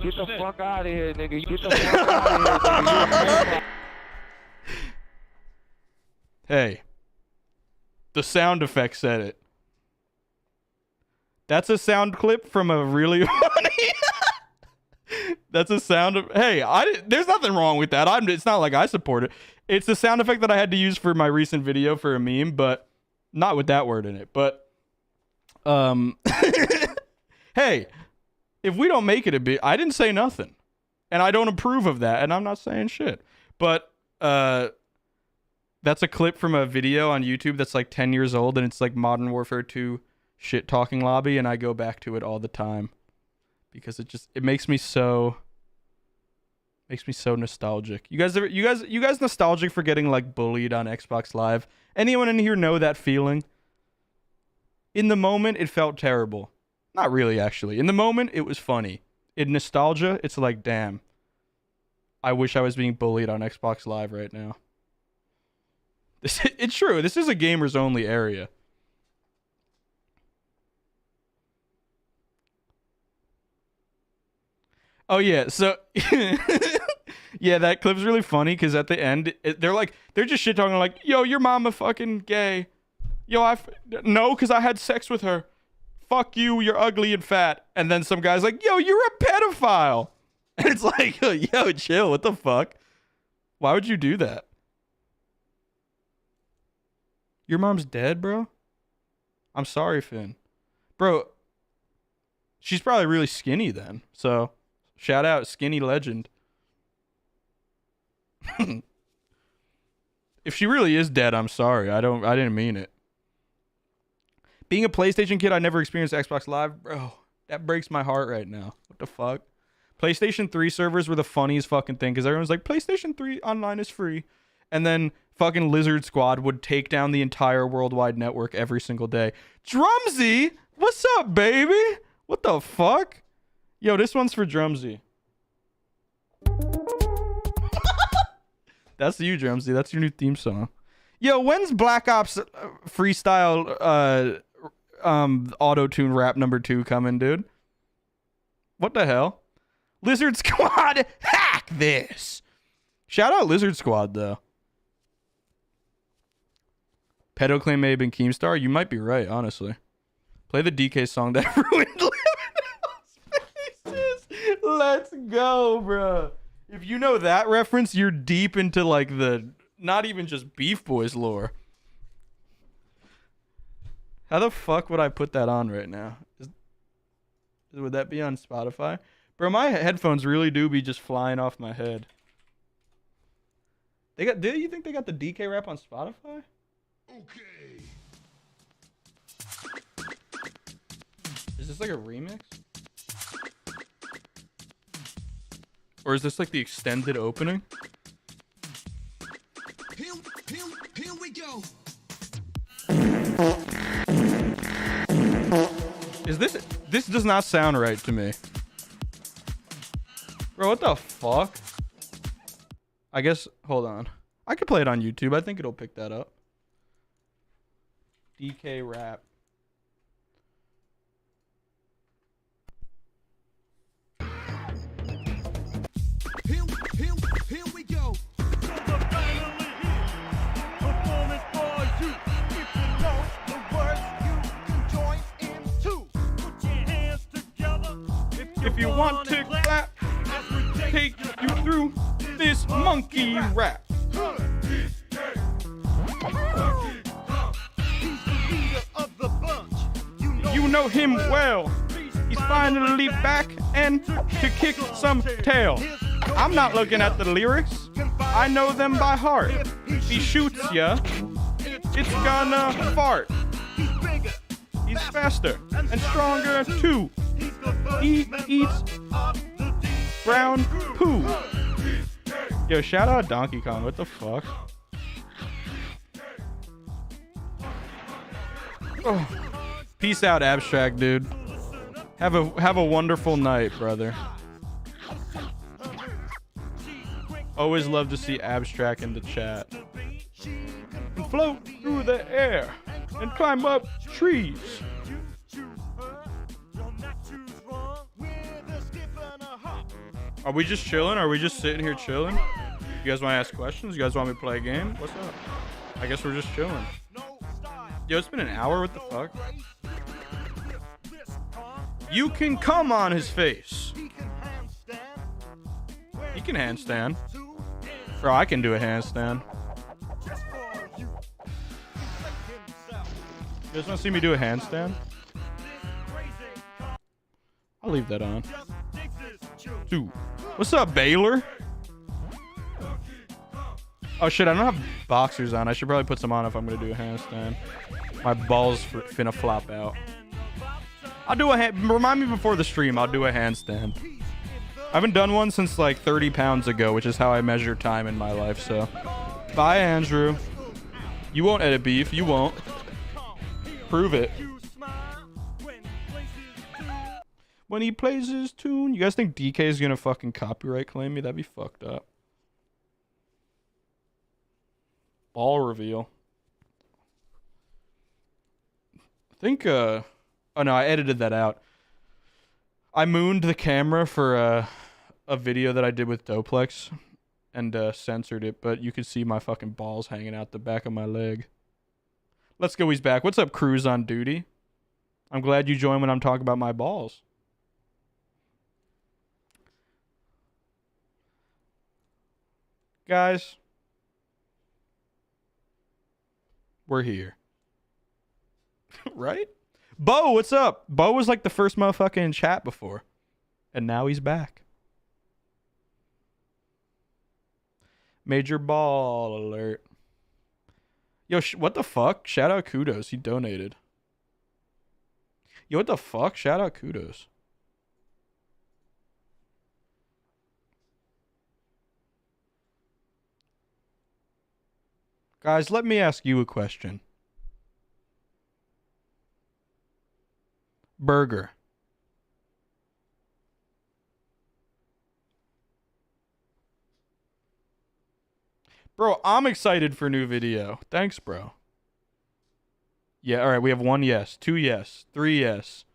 Get the fuck out of here, nigga. Get the fuck out of here, nigga. Hey, the sound effect said it. That's a sound clip from a really funny. That's a sound of. Hey, there's nothing wrong with that. It's not like I support it. It's the sound effect that I had to use for my recent video for a meme, but not with that word in it. But, hey, if we don't make it a bit, I didn't say nothing, and I don't approve of that, and I'm not saying shit. But, that's a clip from a video on YouTube that's like 10 years old, and it's like Modern Warfare 2 shit talking lobby, and I go back to it all the time because it makes me so nostalgic. You guys nostalgic for getting like bullied on Xbox Live? Anyone in here know that feeling? In the moment, it felt terrible. Not really, actually. In the moment, it was funny. In nostalgia, it's like, damn, I wish I was being bullied on Xbox Live right now. It's true. This is a gamers only area. Oh yeah, so yeah, that clip's really funny because at the end they're just shit talking like, yo, your mama fucking gay. Yo, no, because I had sex with her. Fuck you, you're ugly and fat. And then some guy's like, yo, you're a pedophile. And it's like, yo, chill, what the fuck? Why would you do that? Your mom's dead, bro? I'm sorry, Finn. Bro, she's probably really skinny then. So, shout out, skinny legend. If she really is dead, I'm sorry. I didn't mean it. Being a PlayStation kid, I never experienced Xbox Live. Bro, that breaks my heart right now. What the fuck? PlayStation 3 servers were the funniest fucking thing because everyone's like, PlayStation 3 online is free. And then fucking Lizard Squad would take down the entire worldwide network every single day. Drumsy, what's up, baby? What the fuck? Yo, this one's for Drumsy. That's you, Drumsy. That's your new theme song. Yo, when's Black Ops freestyle auto-tune rap number 2 coming, dude? What the hell? Lizard Squad, hack this. Shout out Lizard Squad, though. Pedoclaim may have been Keemstar. You might be right, honestly. Play the DK song that ruined Faces. Let's go, bro. If you know that reference, you're deep into like the not even just Beef Boys lore. How the fuck would I put that on right now? Would that be on Spotify? Bro, my headphones really do be just flying off my head. Do you think they got the DK rap on Spotify? Okay. Is this like a remix? Or is this like the extended opening? Here we go. Is this does not sound right to me. Bro, what the fuck? I guess, hold on. I could play it on YouTube. I think it'll pick that up. DK rap. Here we go. Performance for you. If you know the words, you can join in too. Put your hands together. If you want to clap, take you through this monkey rap. You know him well. He's finally back and to kick some tail. I'm not looking at the lyrics. I know them by heart. He shoots ya. It's gonna fart. He's faster and stronger too. He eats brown poo. Yo, shout out Donkey Kong. What the fuck? Oh. Peace out, Abstract, dude. Have a wonderful night, brother. Always love to see Abstract in the chat. And float through the air and climb up trees. Are we just chilling? Are we just sitting here chilling? You guys want to ask questions? You guys want me to play a game? What's up? I guess we're just chilling. Yo, it's been an hour. What the fuck? You can come on his face. He can handstand. Bro, I can do a handstand. You guys want to see me do a handstand? I'll leave that on. 2. What's up, Baylor? Oh shit, I don't have boxers on. I should probably put some on if I'm gonna do a handstand. My balls finna flop out. I'll do a remind me before the stream. I'll do a handstand. I haven't done one since like 30 pounds ago, which is how I measure time in my life. So, bye, Andrew. You won't edit beef. You won't. Prove it. When he plays his tune, you guys think DK is gonna fucking copyright claim me? That'd be fucked up. Ball reveal. I think oh no, I edited that out. I mooned the camera for a video that I did with Doplex and censored it, but you could see my fucking balls hanging out the back of my leg. Let's go, he's back. What's up, Cruz on duty? I'm glad you joined when I'm talking about my balls. Guys, we're here. Right? Bo, what's up? Bo was like the first motherfucker in chat before. And now he's back. Major ball alert. Yo, what the fuck? Shout out Kudos. He donated. Yo, what the fuck? Shout out Kudos. Guys, let me ask you a question. Burger. Bro, I'm excited for new video. Thanks, bro. Yeah, all right, we have 1 yes, 2 yes, 3 yes.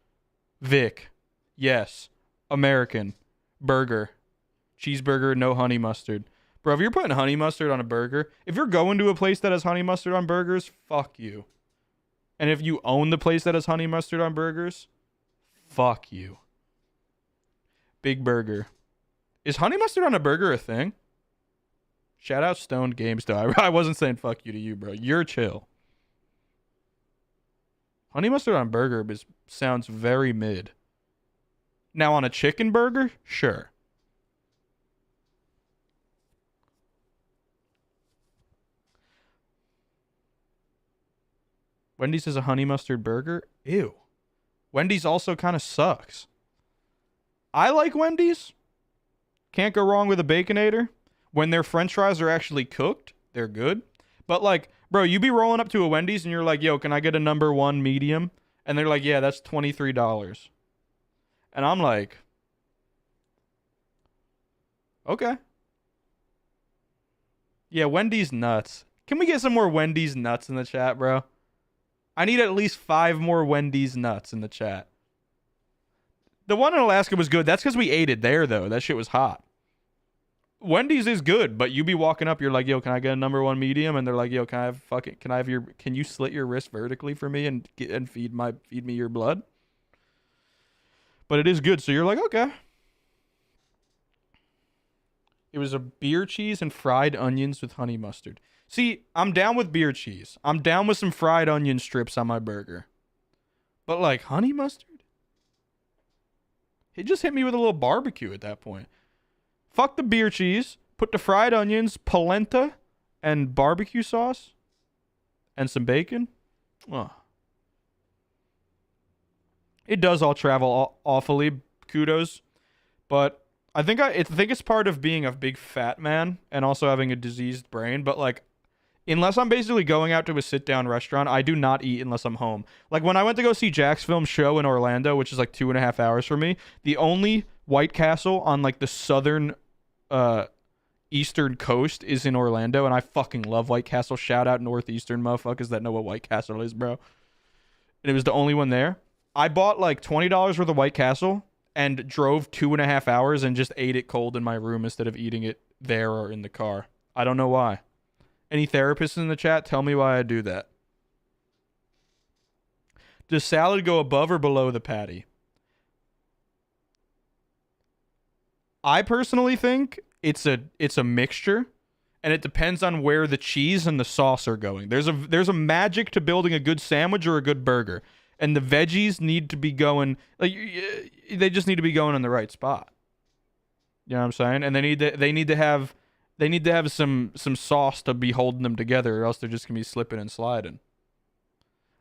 Vic. Yes. American. Burger. Cheeseburger, no honey mustard. Bro, if you're putting honey mustard on a burger, if you're going to a place that has honey mustard on burgers, fuck you. And if you own the place that has honey mustard on burgers, fuck you. Big Burger. Is honey mustard on a burger a thing? Shout out Stoned Games, though. I wasn't saying fuck you to you, bro. You're chill. Honey mustard on burger sounds very mid. Now on a chicken burger? Sure. Wendy's is a honey mustard burger? Ew. Wendy's also kind of sucks. I like Wendy's. Can't go wrong with a Baconator. When their french fries are actually cooked, they're good. But like, bro, you be rolling up to a Wendy's and you're like, yo, can I get a #1 medium? And they're like, yeah, that's $23. And I'm like, okay. Yeah, Wendy's nuts. Can we get some more Wendy's nuts in the chat, bro? I need at least 5 more Wendy's nuts in the chat. The one in Alaska was good. That's because we ate it there, though. That shit was hot. Wendy's is good, but you be walking up, you're like, yo, can I get a #1 medium? And they're like, yo, can you slit your wrist vertically for me and feed me your blood? But it is good, so you're like, okay. It was a beer cheese and fried onions with honey mustard. See, I'm down with beer cheese. I'm down with some fried onion strips on my burger. But like honey mustard? It just hit me with a little barbecue at that point. Fuck the beer cheese. Put the fried onions, polenta, and barbecue sauce. And some bacon. Oh. It does all travel awfully. Kudos. But I think it's part of being a big fat man and also having a diseased brain. But like, unless I'm basically going out to a sit-down restaurant, I do not eat unless I'm home. Like, when I went to go see Jack's Film Show in Orlando, which is like 2.5 hours for me, the only White Castle on like the southern eastern coast is in Orlando, and I fucking love White Castle. Shout out northeastern motherfuckers that know what White Castle is, bro. And it was the only one there. I bought like $20 worth of White Castle, and drove 2.5 hours and just ate it cold in my room instead of eating it there or in the car. I don't know why. Any therapists in the chat, tell me why I do that. Does salad go above or below the patty? I personally think it's a mixture, and it depends on where the cheese and the sauce are going. There's a magic to building a good sandwich or a good burger, and the veggies need to be going like they just need to be going in the right spot. You know what I'm saying? And they need to have some sauce to be holding them together, or else they're just gonna be slipping and sliding.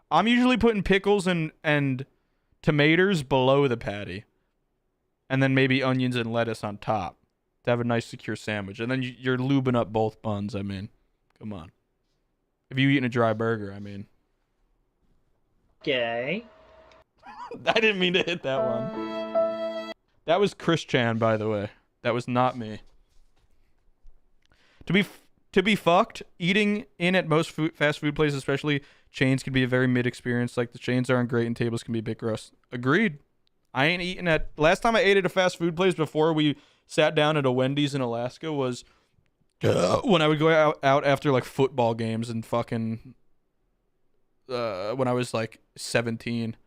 I'm usually putting pickles and tomatoes below the patty, and then maybe onions and lettuce on top to have a nice secure sandwich. And then you're lubing up both buns. I mean, come on. If you eating a dry burger, I mean. Okay. I didn't mean to hit that one. That was Chris Chan, by the way. That was not me. To be fucked, eating in at most fast food places, especially chains, can be a very mid experience. Like, the chains aren't great and tables can be a bit gross. Agreed. I ain't eating at... Last time I ate at a fast food place before we sat down at a Wendy's in Alaska was when I would go out after, like, football games and fucking... when I was, like, 17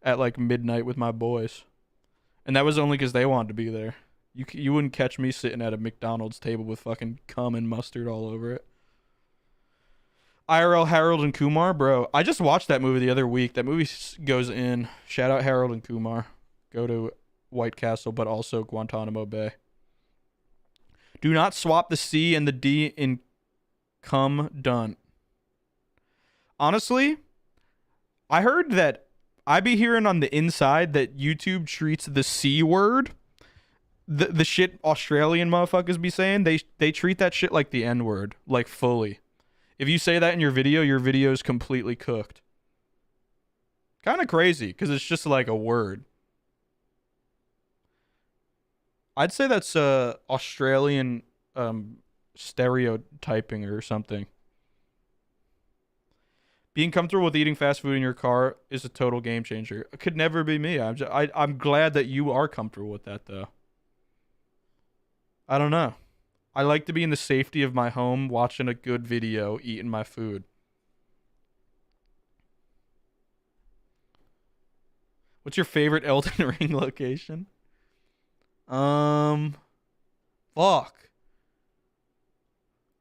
at, like, midnight with my boys. And that was only because they wanted to be there. You wouldn't catch me sitting at a McDonald's table with fucking cum and mustard all over it. IRL Harold and Kumar, bro. I just watched that movie the other week. That movie goes in. Shout out Harold and Kumar. Go to White Castle, but also Guantanamo Bay. Do not swap the C and the D in cum done. Honestly, I heard that I be hearing on the inside that YouTube treats the C word, the shit Australian motherfuckers be saying, they treat that shit like the N word, like fully. If you say that in your video is completely cooked. Kind of crazy, because it's just like a word. I'd say that's Australian stereotyping or something. Being comfortable with eating fast food in your car is a total game changer. It could never be me. I'm glad that you are comfortable with that, though. I don't know. I like to be in the safety of my home, watching a good video, eating my food. What's your favorite Elden Ring location? Fuck.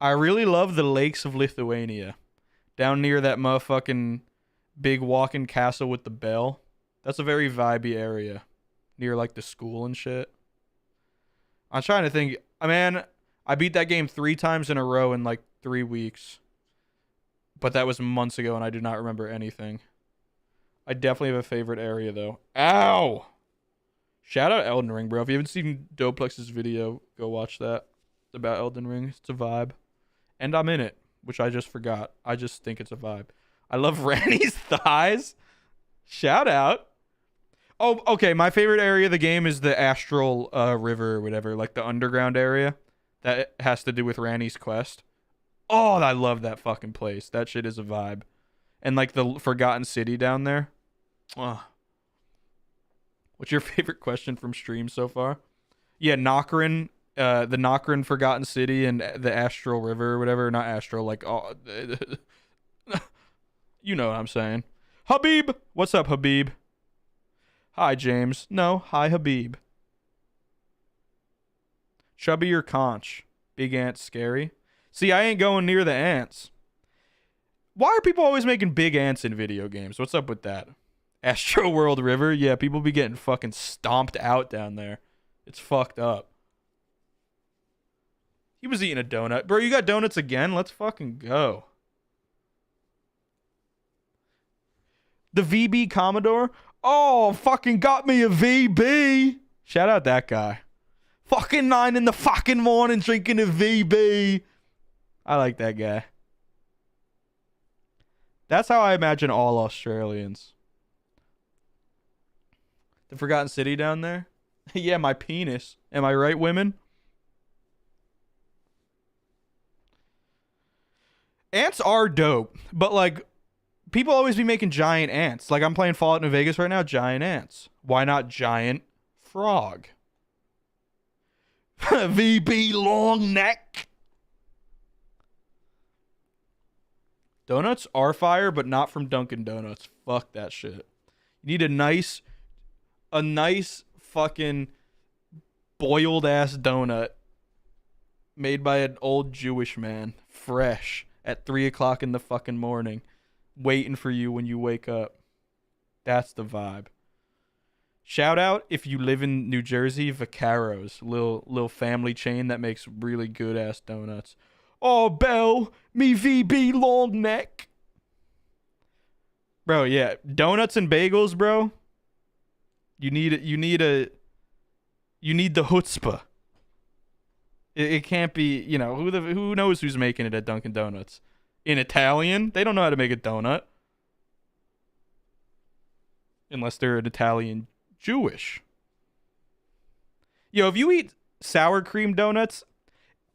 I really love the lakes of Lithuania. Down near that motherfucking big walking castle with the bell. That's a very vibey area. Near like the school and shit. I'm trying to think. Man, I beat that game 3 times in a row in like 3 weeks. But that was months ago and I do not remember anything. I definitely have a favorite area though. Ow! Shout out Elden Ring, bro. If you haven't seen Doplex's video, go watch that. It's about Elden Ring. It's a vibe. And I'm in it, which I just forgot. I just think it's a vibe. I love Ranny's thighs. Shout out. Oh, okay. My favorite area of the game is the Astral River or whatever, like the underground area that has to do with Ranny's quest. Oh, I love that fucking place. That shit is a vibe. And like the Forgotten City down there. Oh. What's your favorite question from stream so far? Yeah, Nokrin, the Nokrin Forgotten City and the Astral River or whatever. Not Astral, like, oh, you know what I'm saying. Habib, what's up, Habib? Hi, James. No, hi, Habib. Chubby or conch? Big ants scary? See, I ain't going near the ants. Why are people always making big ants in video games? What's up with that? Astro World River? Yeah, people be getting fucking stomped out down there. It's fucked up. He was eating a donut. Bro, you got donuts again? Let's fucking go. The VB Commodore? Oh, fucking got me a VB. Shout out that guy. Fucking 9 in the fucking morning drinking a VB. I like that guy. That's how I imagine all Australians. The Forgotten City down there? Yeah, my penis. Am I right, women? Ants are dope, but like, people always be making giant ants. Like, I'm playing Fallout New Vegas right now, giant ants. Why not giant frog. VB long neck. Donuts are fire, but not from Dunkin' Donuts. Fuck that shit. You need a nice fucking boiled ass donut made by an old Jewish man, fresh at 3:00 in the fucking morning, waiting for you when you wake up. That's the vibe. Shout out if you live in New Jersey, Vacaro's, little family chain that makes really good ass donuts. Oh, Belle, me VB long neck. Bro, yeah, donuts and bagels, bro. You need the chutzpah. It can't be, who knows who's making it at Dunkin' Donuts? In Italian, they don't know how to make a donut. Unless they're an Italian Jewish. Yo, if you eat sour cream donuts,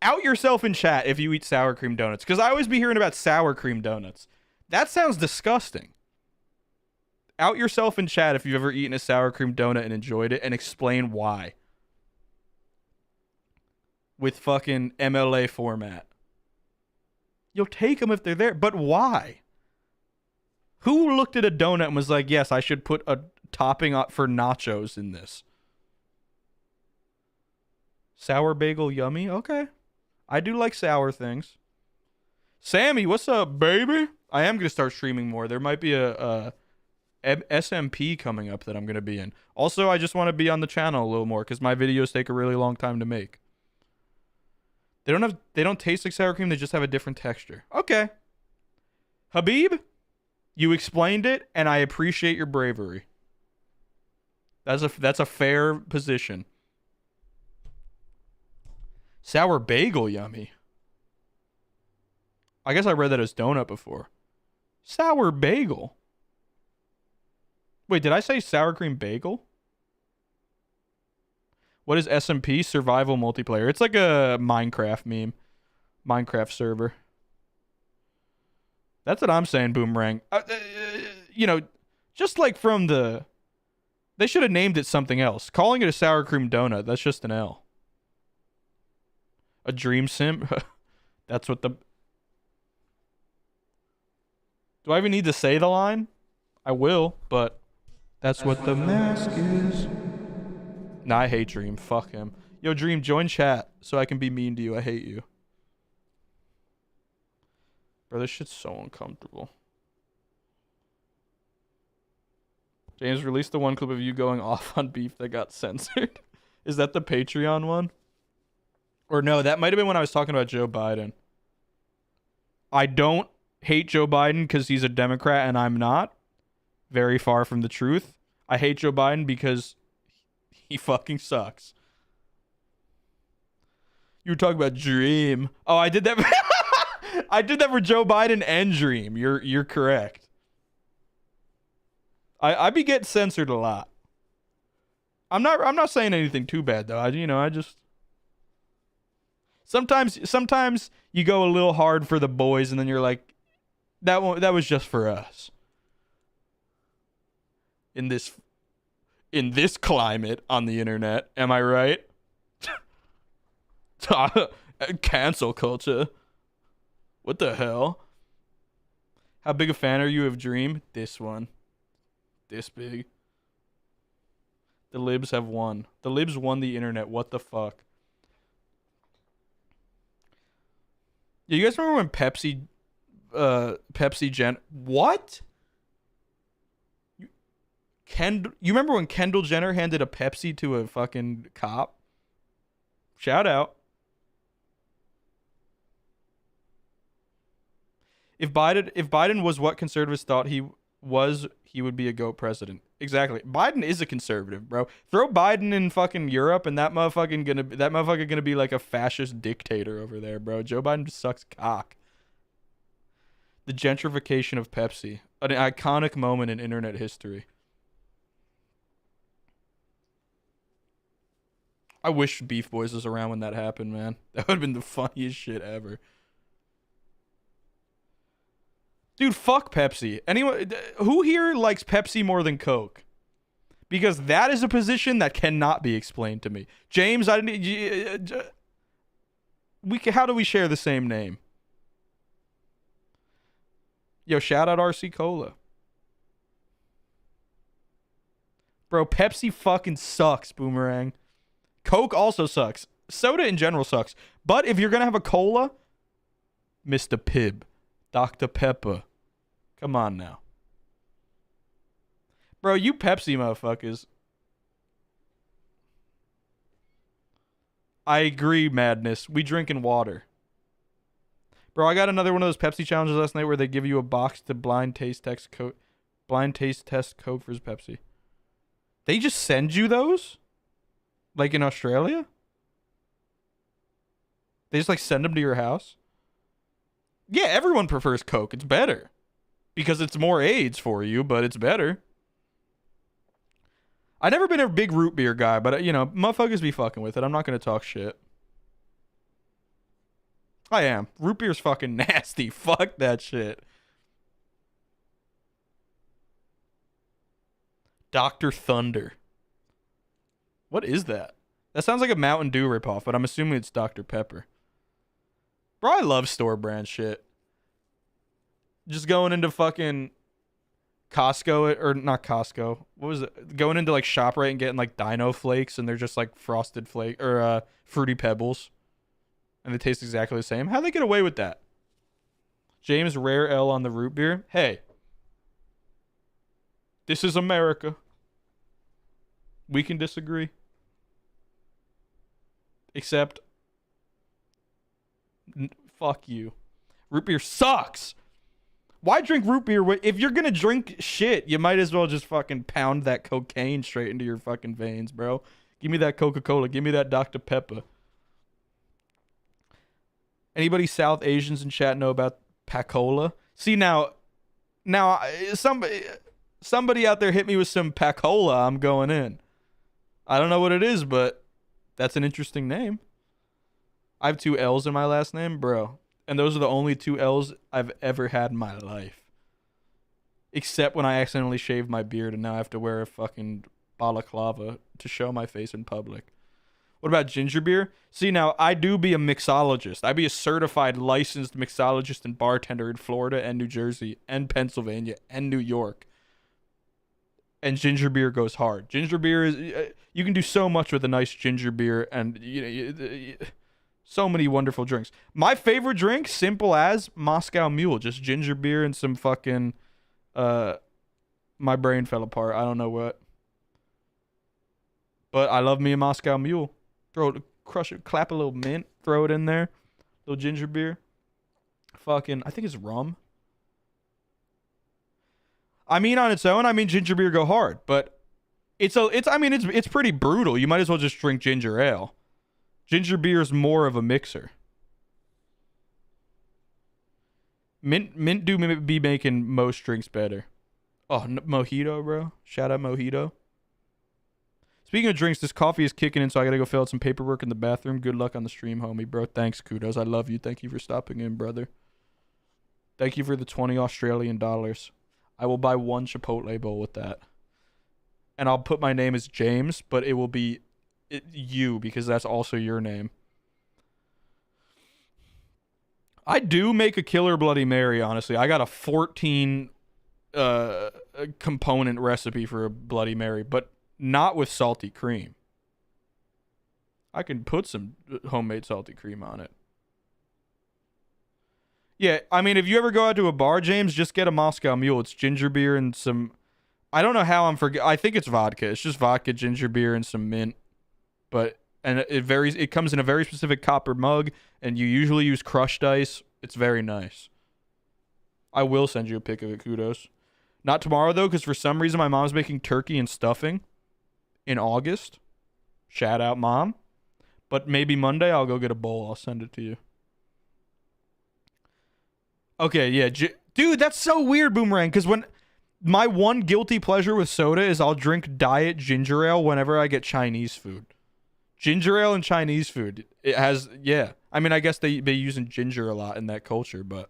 out yourself in chat if you eat sour cream donuts. Because I always be hearing about sour cream donuts. That sounds disgusting. Out yourself in chat if you've ever eaten a sour cream donut and enjoyed it, and explain why. With fucking MLA format. You'll take them if they're there, but why? Who looked at a donut and was like, yes, I should put a topping up for nachos in this? Sour bagel yummy? Okay. I do like sour things. Sammy, what's up, baby? I am going to start streaming more. There might be a SMP coming up that I'm going to be in. Also, I just want to be on the channel a little more because my videos take a really long time to make. They don't taste like sour cream, they just have a different texture. Okay. Habib, you explained it, and I appreciate your bravery. That's a fair position. Sour bagel yummy. I guess I read that as donut before. Sour bagel. Wait, did I say sour cream bagel? What is SMP? Survival multiplayer. It's like a Minecraft meme. Minecraft server. That's what I'm saying, Boomerang. Just like from the... They should have named it something else. Calling it a sour cream donut, that's just an L. A dream sim? That's what the... Do I even need to say the line? I will, but... That's what the mask is. Nah, I hate Dream. Fuck him. Yo, Dream, join chat so I can be mean to you. I hate you. Bro, this shit's so uncomfortable. James, released the one clip of you going off on beef that got censored. Is that the Patreon one? Or no, that might have been when I was talking about Joe Biden. I don't hate Joe Biden because he's a Democrat and I'm not. Very far from the truth. I hate Joe Biden because he fucking sucks. You were talking about Dream. Oh, I did that. I did that for Joe Biden and Dream. You're correct. I be getting censored a lot. I'm not saying anything too bad though. I just sometimes you go a little hard for the boys and then you're like, that was just for us. In this climate on the internet, am I right? Cancel culture. What the hell? How big a fan are you of Dream? This one. This big. The libs have won. The libs won the internet. What the fuck? Yeah, you guys remember when Pepsi what? You remember when Kendall Jenner handed a Pepsi to a fucking cop? Shout out. If Biden was what conservatives thought he was, he would be a GOAT president. Exactly. Biden is a conservative, bro. Throw Biden in fucking Europe and that motherfucker gonna be like a fascist dictator over there, bro. Joe Biden just sucks cock. The gentrification of Pepsi. An iconic moment in internet history. I wish Beef Boys was around when that happened, man. That would have been the funniest shit ever. Dude, fuck Pepsi. Anyone who here likes Pepsi more than Coke? Because that is a position that cannot be explained to me. James, I didn't. How do we share the same name? Yo, shout out RC Cola. Bro, Pepsi fucking sucks, Boomerang. Coke also sucks. Soda in general sucks. But if you're going to have a cola, Mr. Pibb, Dr. Pepper. Come on now. Bro, you Pepsi motherfuckers. I agree, Madness. We drinking water. Bro, I got another one of those Pepsi challenges last night where they give you a box to blind taste test Coke versus Pepsi. They just send you those? Like in Australia? They just like send them to your house? Yeah, everyone prefers Coke. It's better. Because it's more AIDS for you, but it's better. I've never been a big root beer guy, but motherfuckers be fucking with it. I'm not going to talk shit. I am. Root beer's fucking nasty. Fuck that shit. Dr. Thunder. What is that? That sounds like a Mountain Dew ripoff, but I'm assuming it's Dr. Pepper. Bro, I love store brand shit. Just going into fucking Costco, or not Costco. What was it? Going into like ShopRite and getting like Dino Flakes, and they're just like frosted flake or Fruity Pebbles, and they taste exactly the same. How'd they get away with that? James, rare L on the root beer. Hey, this is America. We can disagree. Except, fuck you. Root beer sucks. Why drink root beer? If you're gonna drink shit, you might as well just fucking pound that cocaine straight into your fucking veins, bro. Give me that Coca-Cola. Give me that Dr. Pepper. Anybody South Asians in chat know about Pacola? See, now somebody out there hit me with some Pacola. I'm going in. I don't know what it is, but that's an interesting name. I have 2 L's in my last name, bro. And those are the only 2 L's I've ever had in my life. Except when I accidentally shaved my beard and now I have to wear a fucking balaclava to show my face in public. What about ginger beer? See, now, I do be a mixologist. I be a certified licensed mixologist and bartender in Florida and New Jersey and Pennsylvania and New York. And ginger beer goes hard. Ginger beer is... you can do so much with a nice ginger beer and... so many wonderful drinks. My favorite drink, simple as Moscow Mule. Just ginger beer and some fucking... my brain fell apart. I don't know what. But I love me a Moscow Mule. Crush it, clap a little mint, throw it in there. Little ginger beer. Fucking, I think it's rum. I mean, on its own, ginger beer go hard, but it's pretty brutal. You might as well just drink ginger ale. Ginger beer is more of a mixer. Mint do be making most drinks better. Oh, Mojito, bro. Shout out Mojito. Speaking of drinks, this coffee is kicking in, so I gotta go fill out some paperwork in the bathroom. Good luck on the stream, homie, bro. Thanks, kudos. I love you. Thank you for stopping in, brother. Thank you for the 20 Australian dollars. I will buy 1 Chipotle bowl with that. And I'll put my name as James, but it will be you, because that's also your name. I do make a killer Bloody Mary, honestly. I got a 14 component recipe for a Bloody Mary, but not with salty cream. I can put some homemade salty cream on it. Yeah, I mean, if you ever go out to a bar, James, just get a Moscow Mule. It's ginger beer and some... I don't know how I think it's vodka. It's just vodka, ginger beer, and some mint. And it varies. It comes in a very specific copper mug, and you usually use crushed ice. It's very nice. I will send you a pic of it, kudos. Not tomorrow, though, because for some reason my mom's making turkey and stuffing in August. Shout out, Mom. But maybe Monday I'll go get a bowl. I'll send it to you. Okay, yeah. Dude, that's so weird, Boomerang, because when... my one guilty pleasure with soda is I'll drink diet ginger ale whenever I get Chinese food. Ginger ale and Chinese food. It has... yeah. I mean, I guess they using ginger a lot in that culture, but...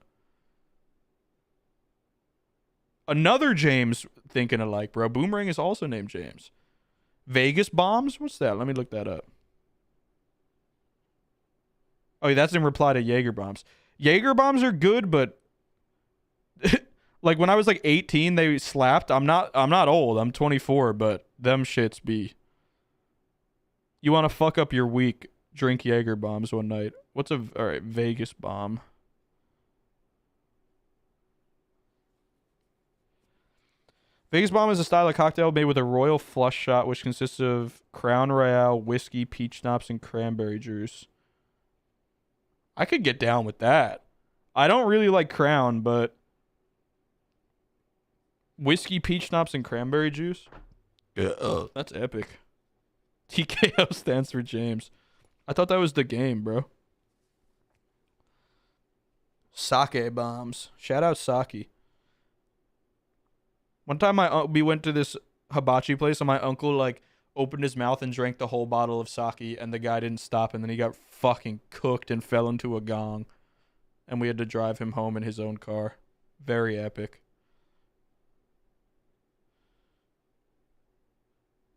another James thinking alike, bro. Boomerang is also named James. Vegas bombs? What's that? Let me look that up. Oh, yeah, that's in reply to Jaeger bombs. Jaeger bombs are good, but like when I was like 18, they slapped. I'm not old. I'm 24, but them shits be. You want to fuck up your week? Drink Jaeger bombs one night. What's a all right Vegas bomb? Vegas bomb is a style of cocktail made with a royal flush shot, which consists of Crown Royale, whiskey, peach schnapps, and cranberry juice. I could get down with that. I don't really like Crown, but whiskey, peach schnapps, and cranberry juice. That's epic. TKO stands for James. I thought that was the game, bro. Sake bombs. Shout out Sake. One time we went to this hibachi place and my uncle like opened his mouth and drank the whole bottle of sake and the guy didn't stop and then he got fucking cooked and fell into a gong. And we had to drive him home in his own car. Very epic.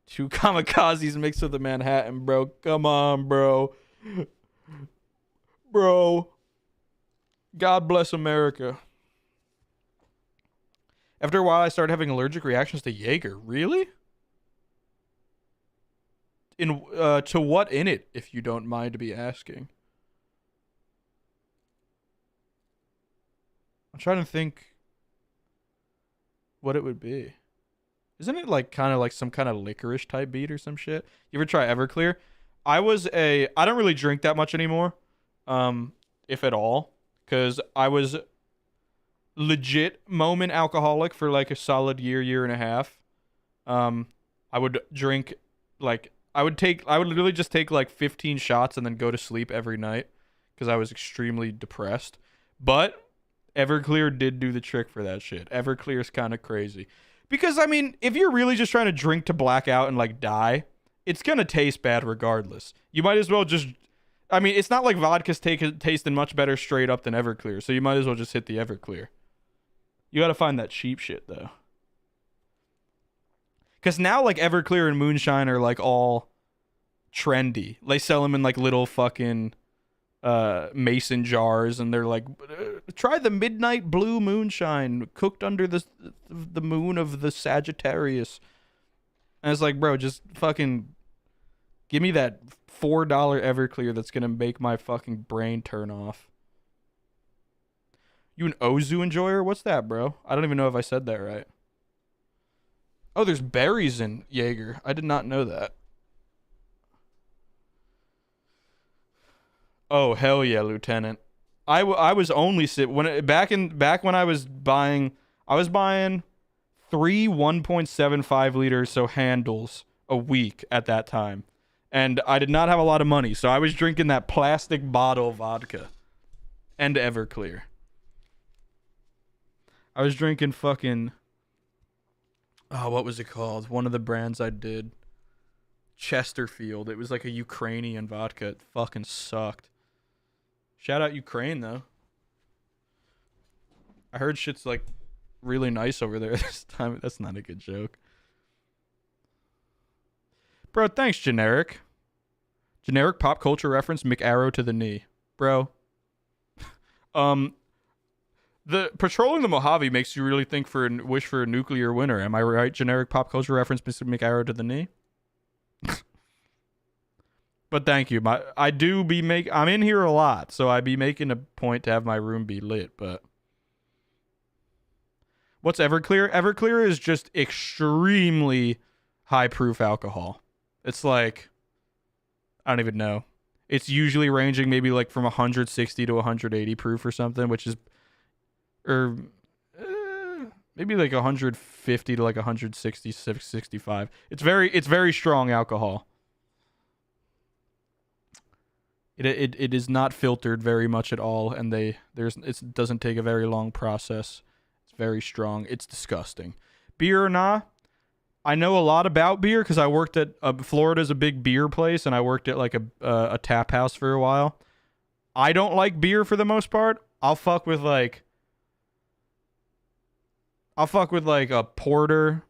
2 kamikazes mixed with a Manhattan, bro. Come on, bro. Bro. God bless America. After a while, I started having allergic reactions to Jaeger. Really? To what in it, if you don't mind me asking? I'm trying to think what it would be. Isn't it like kind of like some kind of licorice type beat or some shit? You ever try Everclear? I don't really drink that much anymore, if at all, because I was legit moment alcoholic for like a solid year and a half. I would drink like I would literally just take like 15 shots and then go to sleep every night because I was extremely depressed. But Everclear did do the trick for that shit. Everclear is kind of crazy. Because, I mean, if you're really just trying to drink to black out and, like, die, it's going to taste bad regardless. You might as well just... I mean, it's not like vodka's tasting much better straight up than Everclear, so you might as well just hit the Everclear. You got to find that cheap shit, though. Because now, like, Everclear and Moonshine are, like, all trendy. They sell them in, like, little fucking... mason jars, and they're like, try the midnight blue moonshine cooked under the moon of the Sagittarius. And it's like, bro, just fucking give me that $4 Everclear that's gonna make my fucking brain turn off. You an Ozu enjoyer? What's that, bro? I don't even know if I said that right. Oh, there's berries in Jaeger. I did not know that. Oh, hell yeah, Lieutenant. I was only back when I was buying 3 1.75 liters, so handles, a week at that time. And I did not have a lot of money, so I was drinking that plastic bottle vodka and Everclear. I was drinking fucking what was it called? One of the brands I did. Chesterfield. It was like a Ukrainian vodka. It fucking sucked. Shout out Ukraine, though. I heard shit's like really nice over there this time. That's not a good joke. Bro, thanks, Generic. Generic pop culture reference, McArrow to the knee. Bro. The patrolling the Mojave makes you really think wish for a nuclear winter. Am I right? Generic pop culture reference, Mr. McArrow to the knee. But thank you. I'm in here a lot, so I be making a point to have my room be lit, but what's Everclear? Everclear is just extremely high proof alcohol. It's like I don't even know. It's usually ranging maybe like from 160 to 180 proof or something, which is maybe like 150 to like 160, 65. It's very strong alcohol. It is not filtered very much at all, and it doesn't take a very long process. It's very strong. It's disgusting. Beer or nah? I know a lot about beer because I worked at Florida's a big beer place, and I worked at like a tap house for a while. I don't like beer for the most part. I'll fuck with like a porter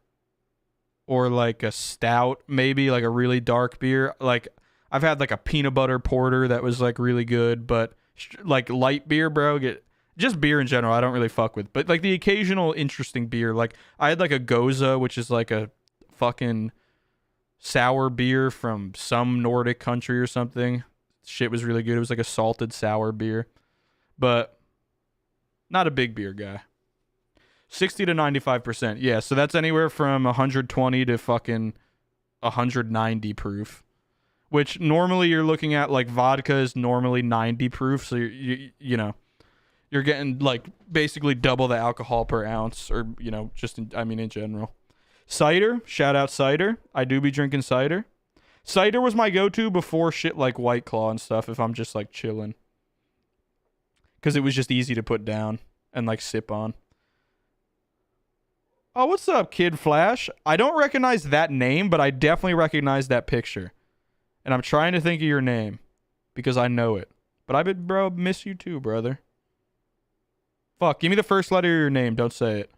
or like a stout, maybe like a really dark beer. Like I've had like a peanut butter porter that was like really good, but like light beer, bro, get just beer in general I don't really fuck with. But like the occasional interesting beer, like I had like a Goza, which is like a fucking sour beer from some Nordic country or something. Shit was really good. It was like a salted sour beer. But not a big beer guy. 60 to 95%. Yeah, so that's anywhere from 120 to fucking 190 proof. Which normally you're looking at, like, vodka is normally 90 proof, so you know, you're getting like basically double the alcohol per ounce, or you know, just in general. Cider, shout out cider. I do be drinking cider. Cider was my go-to before shit like White Claw and stuff, if I'm just like chilling, because it was just easy to put down and like sip on. Oh, what's up, Kid Flash? I don't recognize that name, but I definitely recognize that picture. And I'm trying to think of your name because I know it. But I bet, bro, miss you too, brother. Fuck, give me the first letter of your name. Don't say it.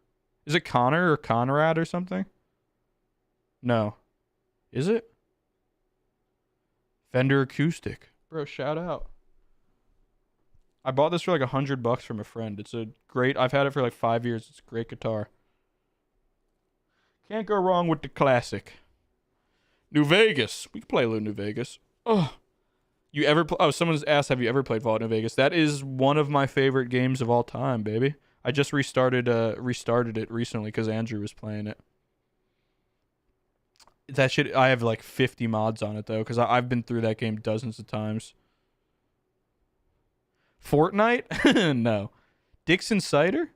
Is it Connor or Conrad or something? No. Is it? Fender Acoustic. Bro, shout out. I bought this for like $100 from a friend. It's a great, I've had it for like 5 years. It's a great guitar. Can't go wrong with the classic. New Vegas. We can play a little New Vegas. Oh. You ever someone's asked, have you ever played Fallout New Vegas? That is one of my favorite games of all time, baby. I just restarted it recently because Andrew was playing it. That shit, I have like 50 mods on it though, because I've been through that game dozens of times. Fortnite? No. Dixon Cider?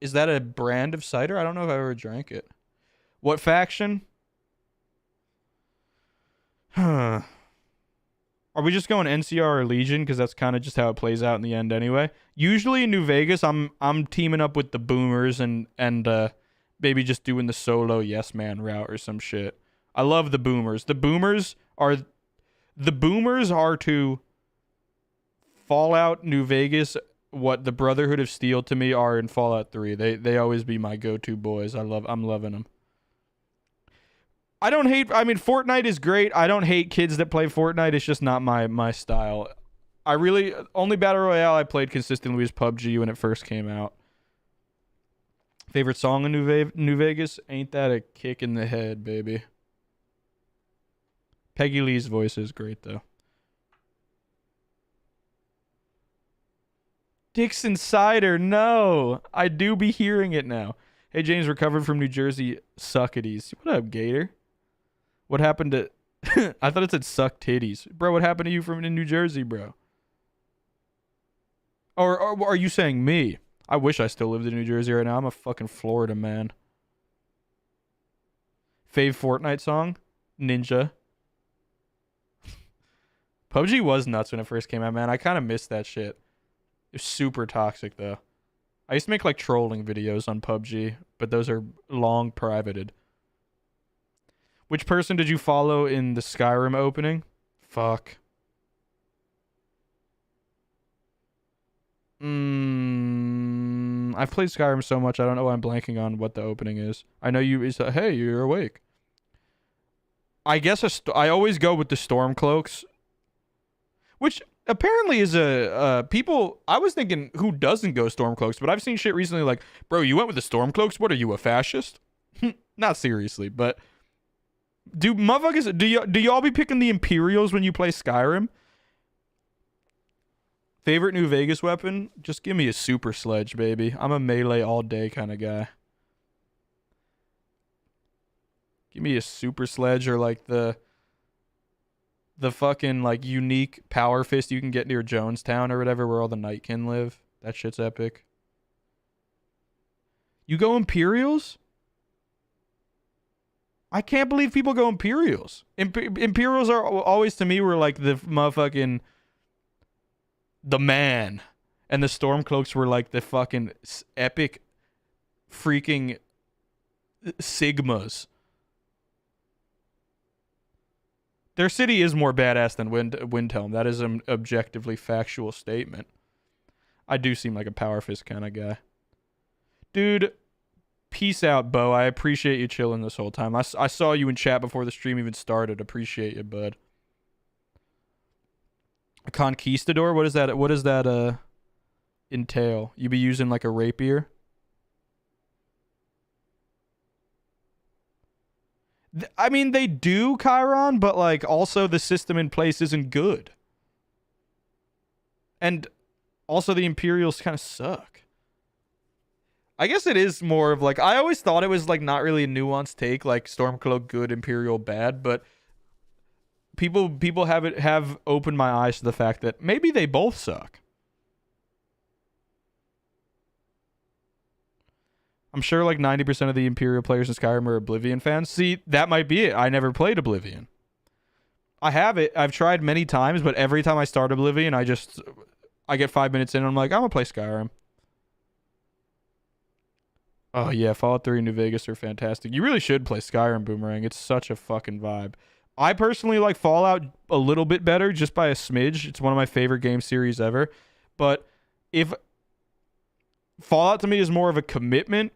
Is that a brand of cider? I don't know if I ever drank it. What faction? Huh. Are we just going NCR or Legion? Because that's kind of just how it plays out in the end anyway. Usually in New Vegas, I'm teaming up with the Boomers and maybe just doing the solo Yes Man route or some shit. I love the Boomers. The Boomers are to Fallout New Vegas what the Brotherhood of Steel to me are in Fallout 3. They always be my go-to boys. I'm loving them. Fortnite is great. I don't hate kids that play Fortnite. It's just not my style. Only Battle Royale I played consistently was PUBG when it first came out. Favorite song in New Vegas? Ain't That a Kick in the Head, baby. Peggy Lee's voice is great, though. Dixon Cider, no. I do be hearing it now. Hey, James, recovered from New Jersey suckities. What up, Gator? What happened to... I thought it said suck titties. Bro, what happened to you from in New Jersey, bro? Or are you saying me? I wish I still lived in New Jersey right now. I'm a fucking Florida man. Fave Fortnite song? Ninja. PUBG was nuts when it first came out, man. I kind of missed that shit. It was super toxic, though. I used to make, like, trolling videos on PUBG, but those are long privated. Which person did you follow in the Skyrim opening? Fuck. I've played Skyrim so much, I don't know why I'm blanking on what the opening is. I know hey, you're awake. I guess I always go with the Stormcloaks, which apparently is people. I was thinking who doesn't go Stormcloaks, but I've seen shit recently like, bro, you went with the Stormcloaks? What are you, a fascist? Not seriously, but do motherfuckers, do y'all be picking the Imperials when you play Skyrim? Favorite New Vegas weapon? Just give me a super sledge, baby. I'm a melee all day kind of guy. Give me a super sledge or like the fucking like unique power fist you can get near Jonestown or whatever where all the Nightkin live. That shit's epic. You go Imperials? I can't believe people go Imperials. Imperials are always to me were like the motherfucking the man, and the Stormcloaks were like the fucking epic freaking Sigmas. Their city is more badass than Windhelm. That is an objectively factual statement. I do seem like a power fist kind of guy. Dude, Peace out, Bo. I appreciate you chilling this whole time. I saw you in chat before the stream even started. Appreciate you, bud. A conquistador? What is that? What does that entail? You be using like a rapier? I mean, they do, Chiron, but like also the system in place isn't good. And also the Imperials kind of suck. I guess it is more of like, I always thought it was like not really a nuanced take, like Stormcloak good, Imperial bad, but people have opened my eyes to the fact that maybe they both suck. I'm sure like 90% of the Imperial players in Skyrim are Oblivion fans. See, that might be it. I never played Oblivion. I have it. I've tried many times, but every time I start Oblivion, I get 5 minutes in and I'm like, I'm gonna play Skyrim. Oh yeah, Fallout 3 and New Vegas are fantastic. You really should play Skyrim, Boomerang. It's such a fucking vibe. I personally like Fallout a little bit better, just by a smidge. It's one of my favorite game series ever. But if Fallout to me is more of a commitment,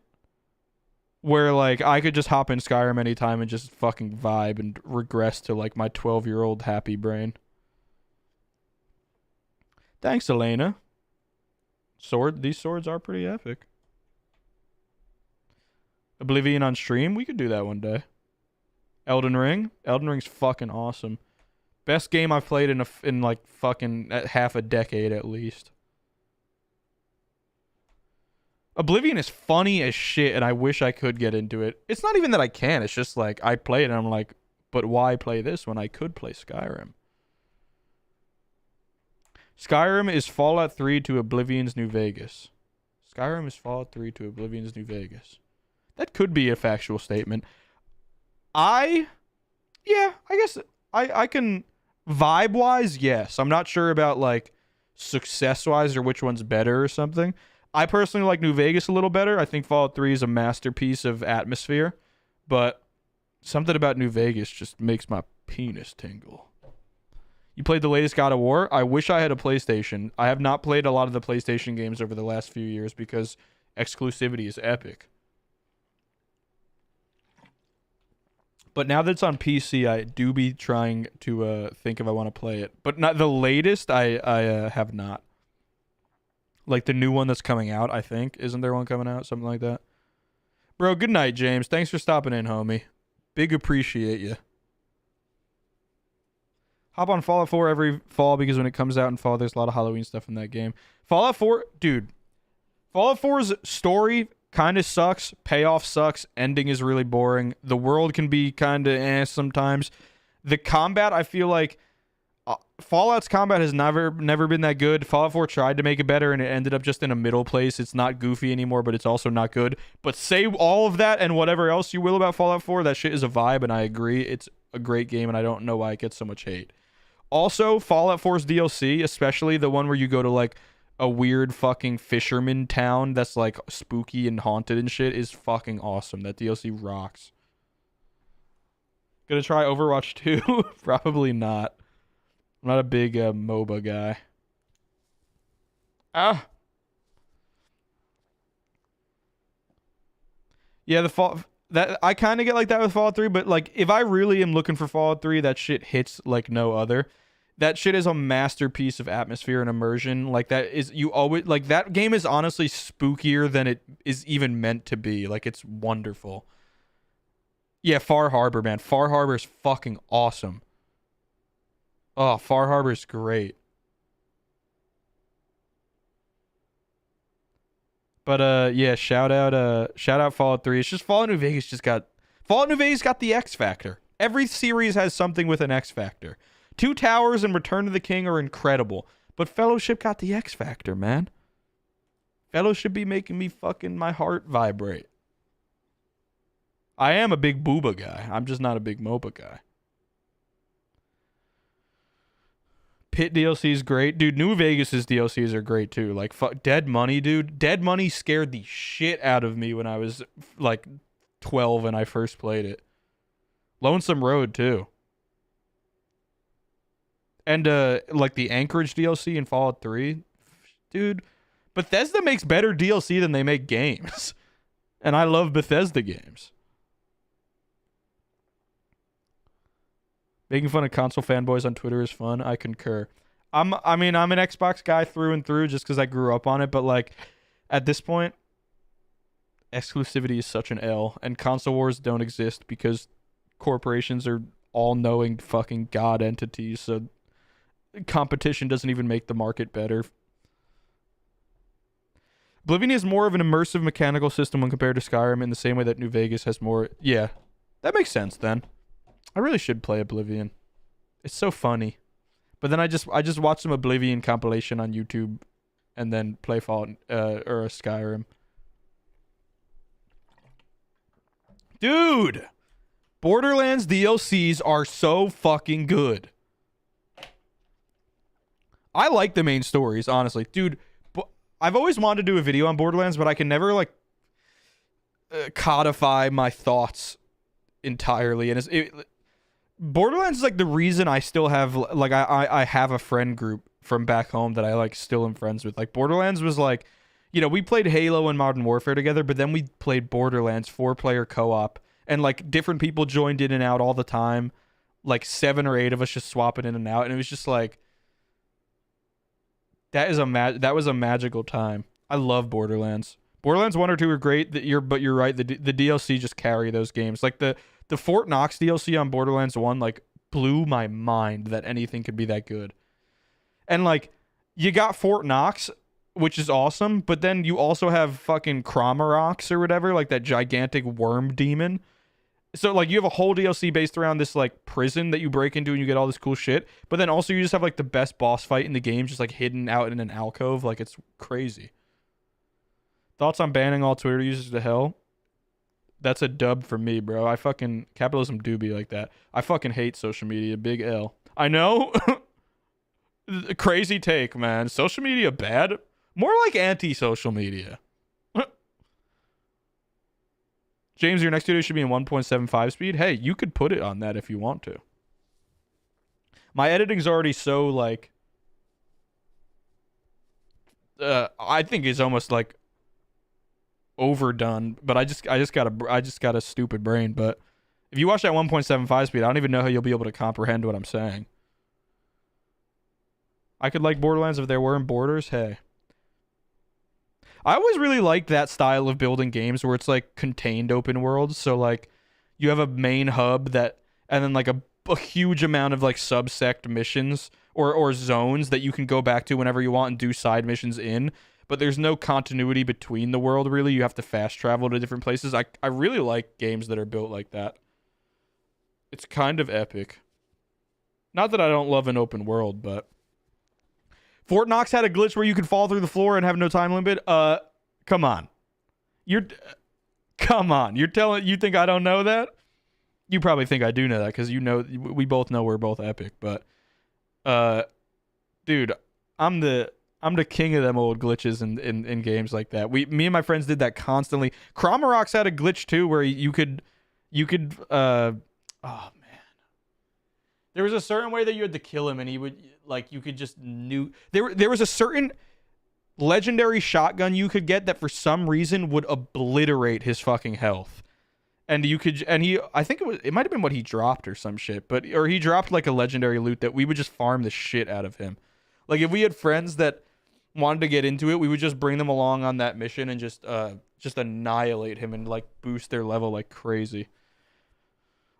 where like I could just hop in Skyrim anytime and just fucking vibe and regress to like my 12-year-old happy brain. Thanks, Elena. These swords are pretty epic. Oblivion on stream? We could do that one day. Elden Ring? Elden Ring's fucking awesome. Best game I've played in like fucking half a decade at least. Oblivion is funny as shit, and I wish I could get into it. It's not even that I can. It's just like I play it, and I'm like, but why play this when I could play Skyrim? Skyrim is Fallout 3 to Oblivion's New Vegas. Skyrim is Fallout 3 to Oblivion's New Vegas. That could be a factual statement. I guess I can vibe-wise, yes. I'm not sure about like success-wise or which one's better or something. I personally like New Vegas a little better. I think Fallout 3 is a masterpiece of atmosphere, but something about New Vegas just makes my penis tingle. You played the latest God of War? I wish I had a PlayStation. I have not played a lot of the PlayStation games over the last few years because exclusivity is epic. But now that it's on PC, I do be trying to think if I want to play it. But not the latest, I have not. Like the new one that's coming out, I think. Isn't there one coming out? Something like that. Bro, good night, James. Thanks for stopping in, homie. Big appreciate you. Hop on Fallout 4 every fall because when it comes out in fall, there's a lot of Halloween stuff in that game. Fallout 4, dude. Fallout 4's story kind of sucks. Payoff sucks. Ending is really boring. The world can be kind of sometimes. The combat, I feel like Fallout's combat has never been that good. Fallout 4 tried to make it better and it ended up just in a middle place. It's not goofy anymore, but it's also not good. But say all of that and whatever else you will about Fallout 4, that shit is a vibe, and I agree. It's a great game, and I don't know why it gets so much hate. Also, Fallout 4's DLC, especially the one where you go to like a weird fucking fisherman town that's like spooky and haunted and shit, is fucking awesome. That DLC rocks. Gonna try Overwatch 2? Probably not. I'm not a big MOBA guy. Yeah, that I kind of get like that with Fallout 3, but like if I really am looking for Fallout 3, that shit hits like no other. That shit is a masterpiece of atmosphere and immersion. Like that is, you always like, that game is honestly spookier than it is even meant to be. Like it's wonderful. Yeah, Far Harbor, man. Far Harbor is fucking awesome. Oh, Far Harbor's great. But yeah, shout out Fallout 3. It's just Fallout New Vegas got the X factor. Every series has something with an X factor. Two Towers and Return of the King are incredible, but Fellowship got the X factor, man. Fellowship be making me fucking my heart vibrate. I am a big booba guy. I'm just not a big MOBA guy. Pit DLC is great. Dude, New Vegas's DLCs are great too. Like, Dead Money, dude. Dead Money scared the shit out of me when I was like 12 and I first played it. Lonesome Road too. And like the Anchorage DLC in Fallout 3. Dude, Bethesda makes better DLC than they make games. And I love Bethesda games. Making fun of console fanboys on Twitter is fun. I concur. I mean, I'm an Xbox guy through and through just because I grew up on it. But like, at this point, exclusivity is such an L, and console wars don't exist because corporations are all-knowing fucking god entities. So competition doesn't even make the market better. Oblivion is more of an immersive mechanical system when compared to Skyrim, in the same way that New Vegas has more. Yeah, that makes sense then. I really should play Oblivion. It's so funny. But then I just watched some Oblivion compilation on YouTube and then play Fallout or a Skyrim. Dude, Borderlands DLCs are so fucking good. I like the main stories, honestly. Dude, I've always wanted to do a video on Borderlands, but I can never like codify my thoughts entirely. And Borderlands is like the reason I still have like I have a friend group from back home that I like still am friends with. Like Borderlands was like, you know, we played Halo and Modern Warfare together, but then we played Borderlands 4-player co-op, and like different people joined in and out all the time, like 7 or 8 of us just swapping in and out, and it was just like that was a magical time. I love Borderlands. Borderlands 1 or 2 are great. But you're right. The DLC just carry those games. Like the Fort Knox DLC on Borderlands 1 like blew my mind that anything could be that good. And like you got Fort Knox, which is awesome, but then you also have fucking Cramorox or whatever, like that gigantic worm demon. So like you have a whole DLC based around this like prison that you break into and you get all this cool shit, but then also you just have like the best boss fight in the game just like hidden out in an alcove. Like it's crazy. Thoughts on banning all Twitter users to hell? That's a dub for me, bro. I fucking capitalism do be like that. I fucking hate social media. Big L. I know. Crazy take, man. Social media bad? More like anti-social media. James, your next video should be in 1.75 speed. Hey, you could put it on that if you want to. My editing's already so like I think it's almost like overdone, but I just got a stupid brain. But if you watch that 1.75 speed, I don't even know how you'll be able to comprehend what I'm saying. I could like Borderlands if there weren't borders. Hey, I always really liked that style of building games where it's like contained open worlds. So like you have a main hub that, and then like a huge amount of like subsect missions or zones that you can go back to whenever you want and do side missions in. But there's no continuity between the world, really. You have to fast travel to different places. I really like games that are built like that. It's kind of epic. Not that I don't love an open world, but Fort Knox had a glitch where you could fall through the floor and have no time limit. Come on. Come on. You think I don't know that? You probably think I do know that because you know we both know we're both epic, but dude, I'm the king of them old glitches in games like that. Me and my friends did that constantly. Cramorox had a glitch too where you could oh man. There was a certain way that you had to kill him and he would like you could just nuke. There was a certain legendary shotgun you could get that for some reason would obliterate his fucking health. And I think it might have been what he dropped or some shit, or he dropped like a legendary loot that we would just farm the shit out of him. Like if we had friends that wanted to get into it, we would just bring them along on that mission and just annihilate him and like boost their level like crazy.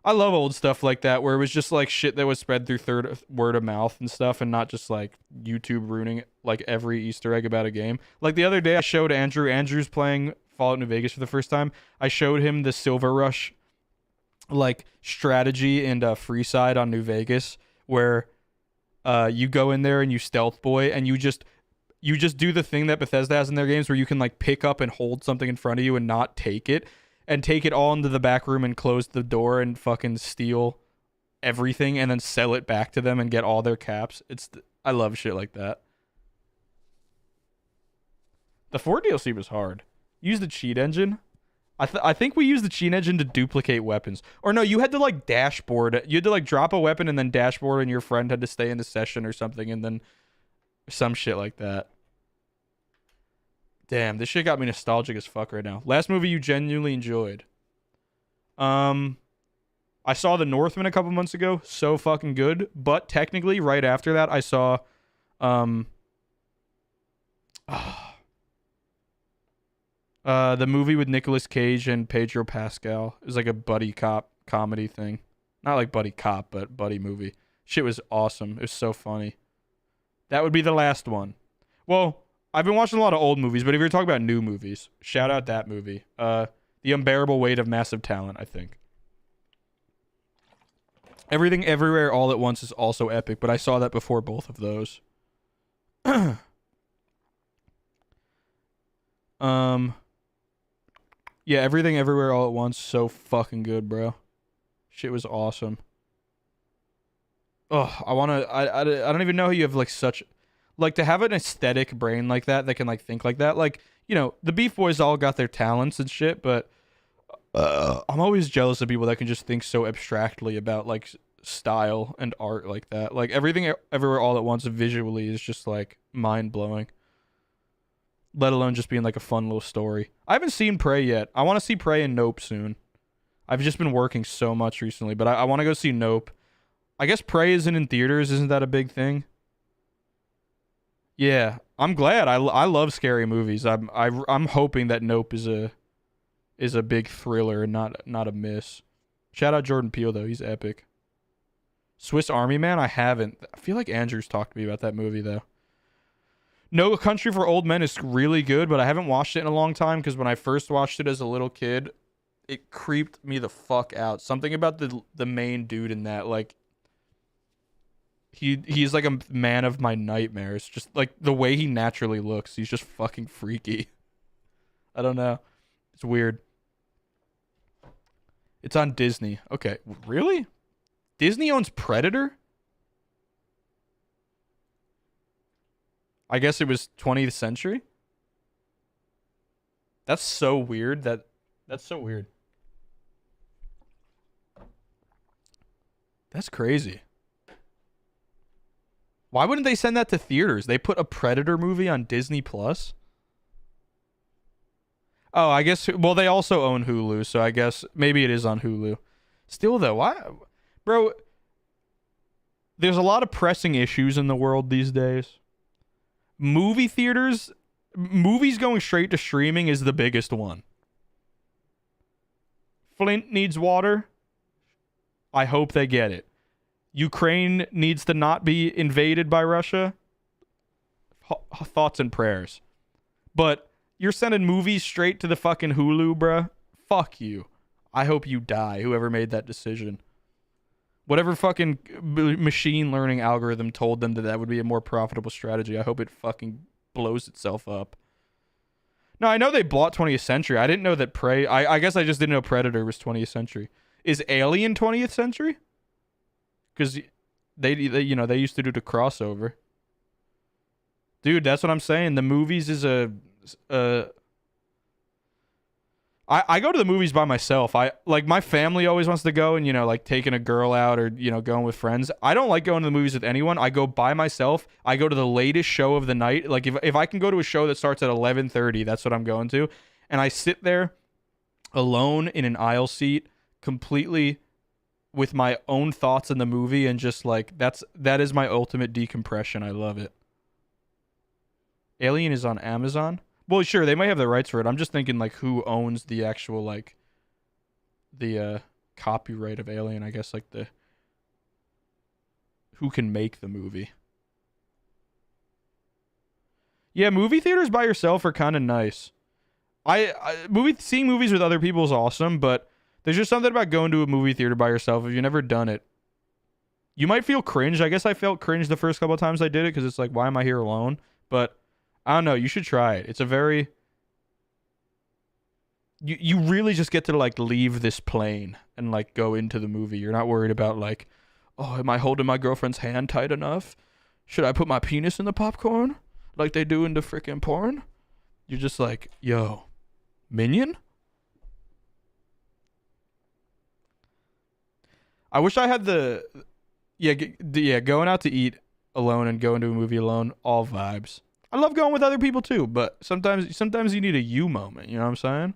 I love old stuff like that where it was just like shit that was spread through word of mouth and stuff and not just like YouTube ruining like every Easter egg about a game. Like the other day I showed Andrew's playing Fallout New Vegas for the first time. I showed him the Silver Rush like strategy and free side on New Vegas where you go in there and you stealth boy and you just do the thing that Bethesda has in their games where you can like pick up and hold something in front of you and not take it. And take it all into the back room and close the door and fucking steal everything and then sell it back to them and get all their caps. I love shit like that. The 4 DLC was hard. Use the cheat engine. I think we used the cheat engine to duplicate weapons. Or no, you had to like dashboard. You had to like drop a weapon and then dashboard and your friend had to stay in the session or something and then some shit like that. Damn, this shit got me nostalgic as fuck right now. Last movie you genuinely enjoyed. I saw The Northman a couple months ago. So fucking good. But technically, right after that, I saw, the movie with Nicolas Cage and Pedro Pascal. It was like a buddy cop comedy thing. Not like buddy cop, but buddy movie. Shit was awesome. It was so funny. That would be the last one. Well, I've been watching a lot of old movies, but if you're talking about new movies, shout out that movie. The Unbearable Weight of Massive Talent, I think. Everything Everywhere All at Once is also epic, but I saw that before both of those. Yeah, Everything Everywhere All at Once, so fucking good, bro. Shit was awesome. Oh, I don't even know how you have like such, like, to have an aesthetic brain like that can like think like that. Like, you know, the Beef Boys all got their talents and shit, but I'm always jealous of people that can just think so abstractly about like style and art like that. Like Everything Everywhere All at Once visually is just like mind blowing. Let alone just being like a fun little story. I haven't seen Prey yet. I want to see Prey and Nope soon. I've just been working so much recently, but I want to go see Nope. I guess Prey isn't in theaters. Isn't that a big thing? Yeah, I'm glad. I love scary movies. I'm hoping that Nope is a big thriller and not a miss. Shout out Jordan Peele though. He's epic. Swiss Army Man. I haven't. I feel like Andrew's talked to me about that movie though. No Country for Old Men is really good, but I haven't watched it in a long time because when I first watched it as a little kid, it creeped me the fuck out. Something about the main dude in that, like, he's like a man of my nightmares. Just like the way he naturally looks, he's just fucking freaky. I don't know. It's weird. It's on Disney. Okay, really? Disney owns Predator? I guess it was 20th century. That's so weird. That's so weird. That's crazy. Why wouldn't they send that to theaters? They put a Predator movie on Disney Plus. Oh, I guess. Well, they also own Hulu, so I guess maybe it is on Hulu. Still though, why, bro? There's a lot of pressing issues in the world these days. Movie theaters, movies going straight to streaming is the biggest one. Flint needs water. I hope they get it. Ukraine needs to not be invaded by Russia. Thoughts and prayers. But you're sending movies straight to the fucking Hulu, bruh. Fuck you. I hope you die, whoever made that decision. Whatever fucking machine learning algorithm told them that would be a more profitable strategy, I hope it fucking blows itself up. No, I know they bought 20th Century. I didn't know that Prey... I guess I just didn't know Predator was 20th Century. Is Alien 20th Century? Because they used to do the crossover. Dude, that's what I'm saying. The movies is I go to the movies by myself. My family always wants to go and, like taking a girl out or, going with friends. I don't like going to the movies with anyone. I go by myself. I go to the latest show of the night. Like if I can go to a show that starts at 11:30, that's what I'm going to. And I sit there alone in an aisle seat completely with my own thoughts in the movie and just like that is my ultimate decompression. I love it. Alien is on Amazon. Well, sure, they might have the rights for it. I'm just thinking, like, who owns the actual, like, the copyright of Alien, I guess, like, who can make the movie. Yeah, movie theaters by yourself are kind of nice. Seeing movies with other people is awesome, but there's just something about going to a movie theater by yourself if you've never done it. You might feel cringe. I guess I felt cringe the first couple of times I did it because it's like, why am I here alone? But I don't know. You should try it. It's a very... You really just get to, like, leave this plane and, like, go into the movie. You're not worried about, like, oh, am I holding my girlfriend's hand tight enough? Should I put my penis in the popcorn? Like they do in the freaking porn? You're just like, yo, Minion? I wish I had going out to eat alone and going to a movie alone, all vibes. I love going with other people too, but sometimes you need a you moment. You know what I'm saying?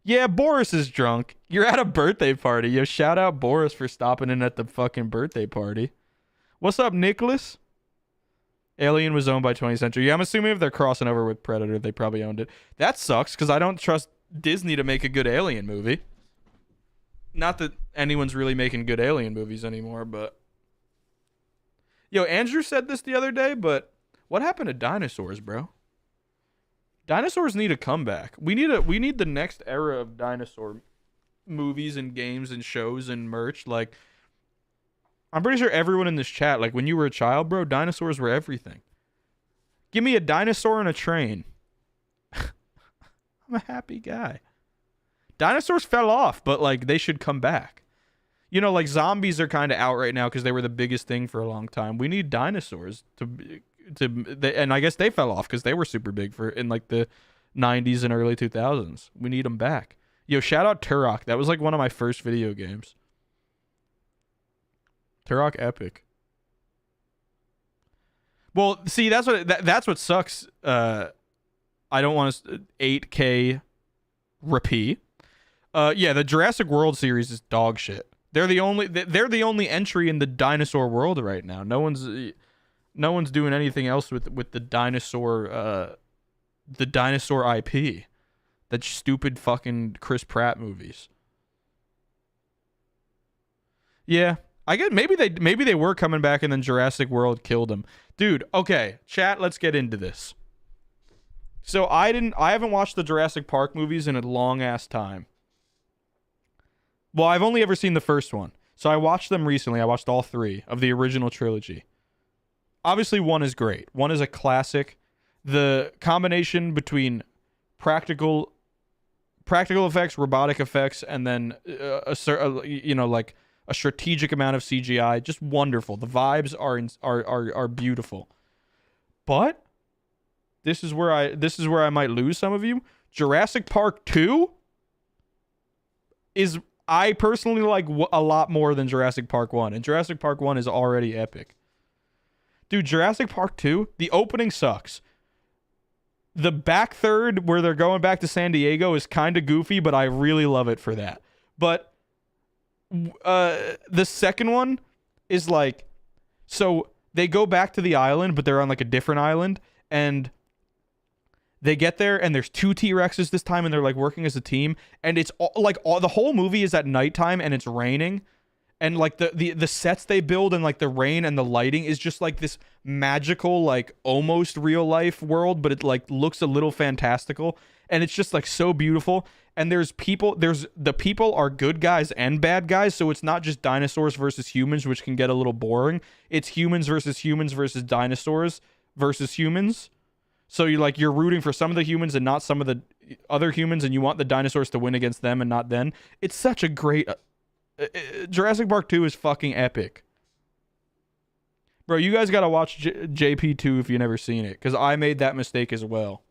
Yeah, Boris is drunk. You're at a birthday party. Yo, shout out Boris for stopping in at the fucking birthday party. What's up, Nicholas? Alien was owned by 20th Century. Yeah, I'm assuming if they're crossing over with Predator, they probably owned it. That sucks because I don't trust Disney to make a good Alien movie. Not that anyone's really making good Alien movies anymore, but... Yo, Andrew said this the other day, but what happened to dinosaurs, bro? Dinosaurs need a comeback. We need the next era of dinosaur movies and games and shows and merch. Like, I'm pretty sure everyone in this chat, like when you were a child, bro, dinosaurs were everything. Give me a dinosaur and a train. I'm a happy guy. Dinosaurs fell off, but like they should come back. You know, like zombies are kind of out right now because they were the biggest thing for a long time. We need dinosaurs and I guess they fell off because they were super big in like the 90s and early 2000s. We need them back. Yo, shout out Turok. That was like one of my first video games. Turok epic. Well, see, that's what sucks. I don't want to 8K repeat. Yeah, the Jurassic World series is dog shit. They're the only entry in the dinosaur world right now. No one's doing anything else with the dinosaur IP. That stupid fucking Chris Pratt movies. Yeah, I get maybe they were coming back and then Jurassic World killed them. Dude, okay, chat, let's get into this. So I haven't watched the Jurassic Park movies in a long ass time. Well, I've only ever seen the first one. So I watched them recently. I watched all 3 of the original trilogy. Obviously, 1 is great. 1 is a classic. The combination between practical effects, robotic effects, and then a strategic amount of CGI, just wonderful. The vibes are beautiful. But this is where I might lose some of you. Jurassic Park 2 is, I personally like a lot more than Jurassic Park 1, and Jurassic Park 1 is already epic. Dude, Jurassic Park 2, the opening sucks. The back third where they're going back to San Diego is kind of goofy, but I really love it for that. But the second one is like, so they go back to the island, but they're on like a different island, and they get there and there's 2 T-Rexes this time, and they're like working as a team, and it's the whole movie is at nighttime and it's raining, and like the sets they build and like the rain and the lighting is just like this magical, like almost real life world, but it like looks a little fantastical, and it's just like so beautiful. And the people are good guys and bad guys, so it's not just dinosaurs versus humans, which can get a little boring. It's humans versus dinosaurs versus humans. So you're rooting for some of the humans and not some of the other humans, and you want the dinosaurs to win against them and not them. It's such a great... Jurassic Park 2 is fucking epic. Bro, you guys gotta watch JP2 if you've never seen it, because I made that mistake as well.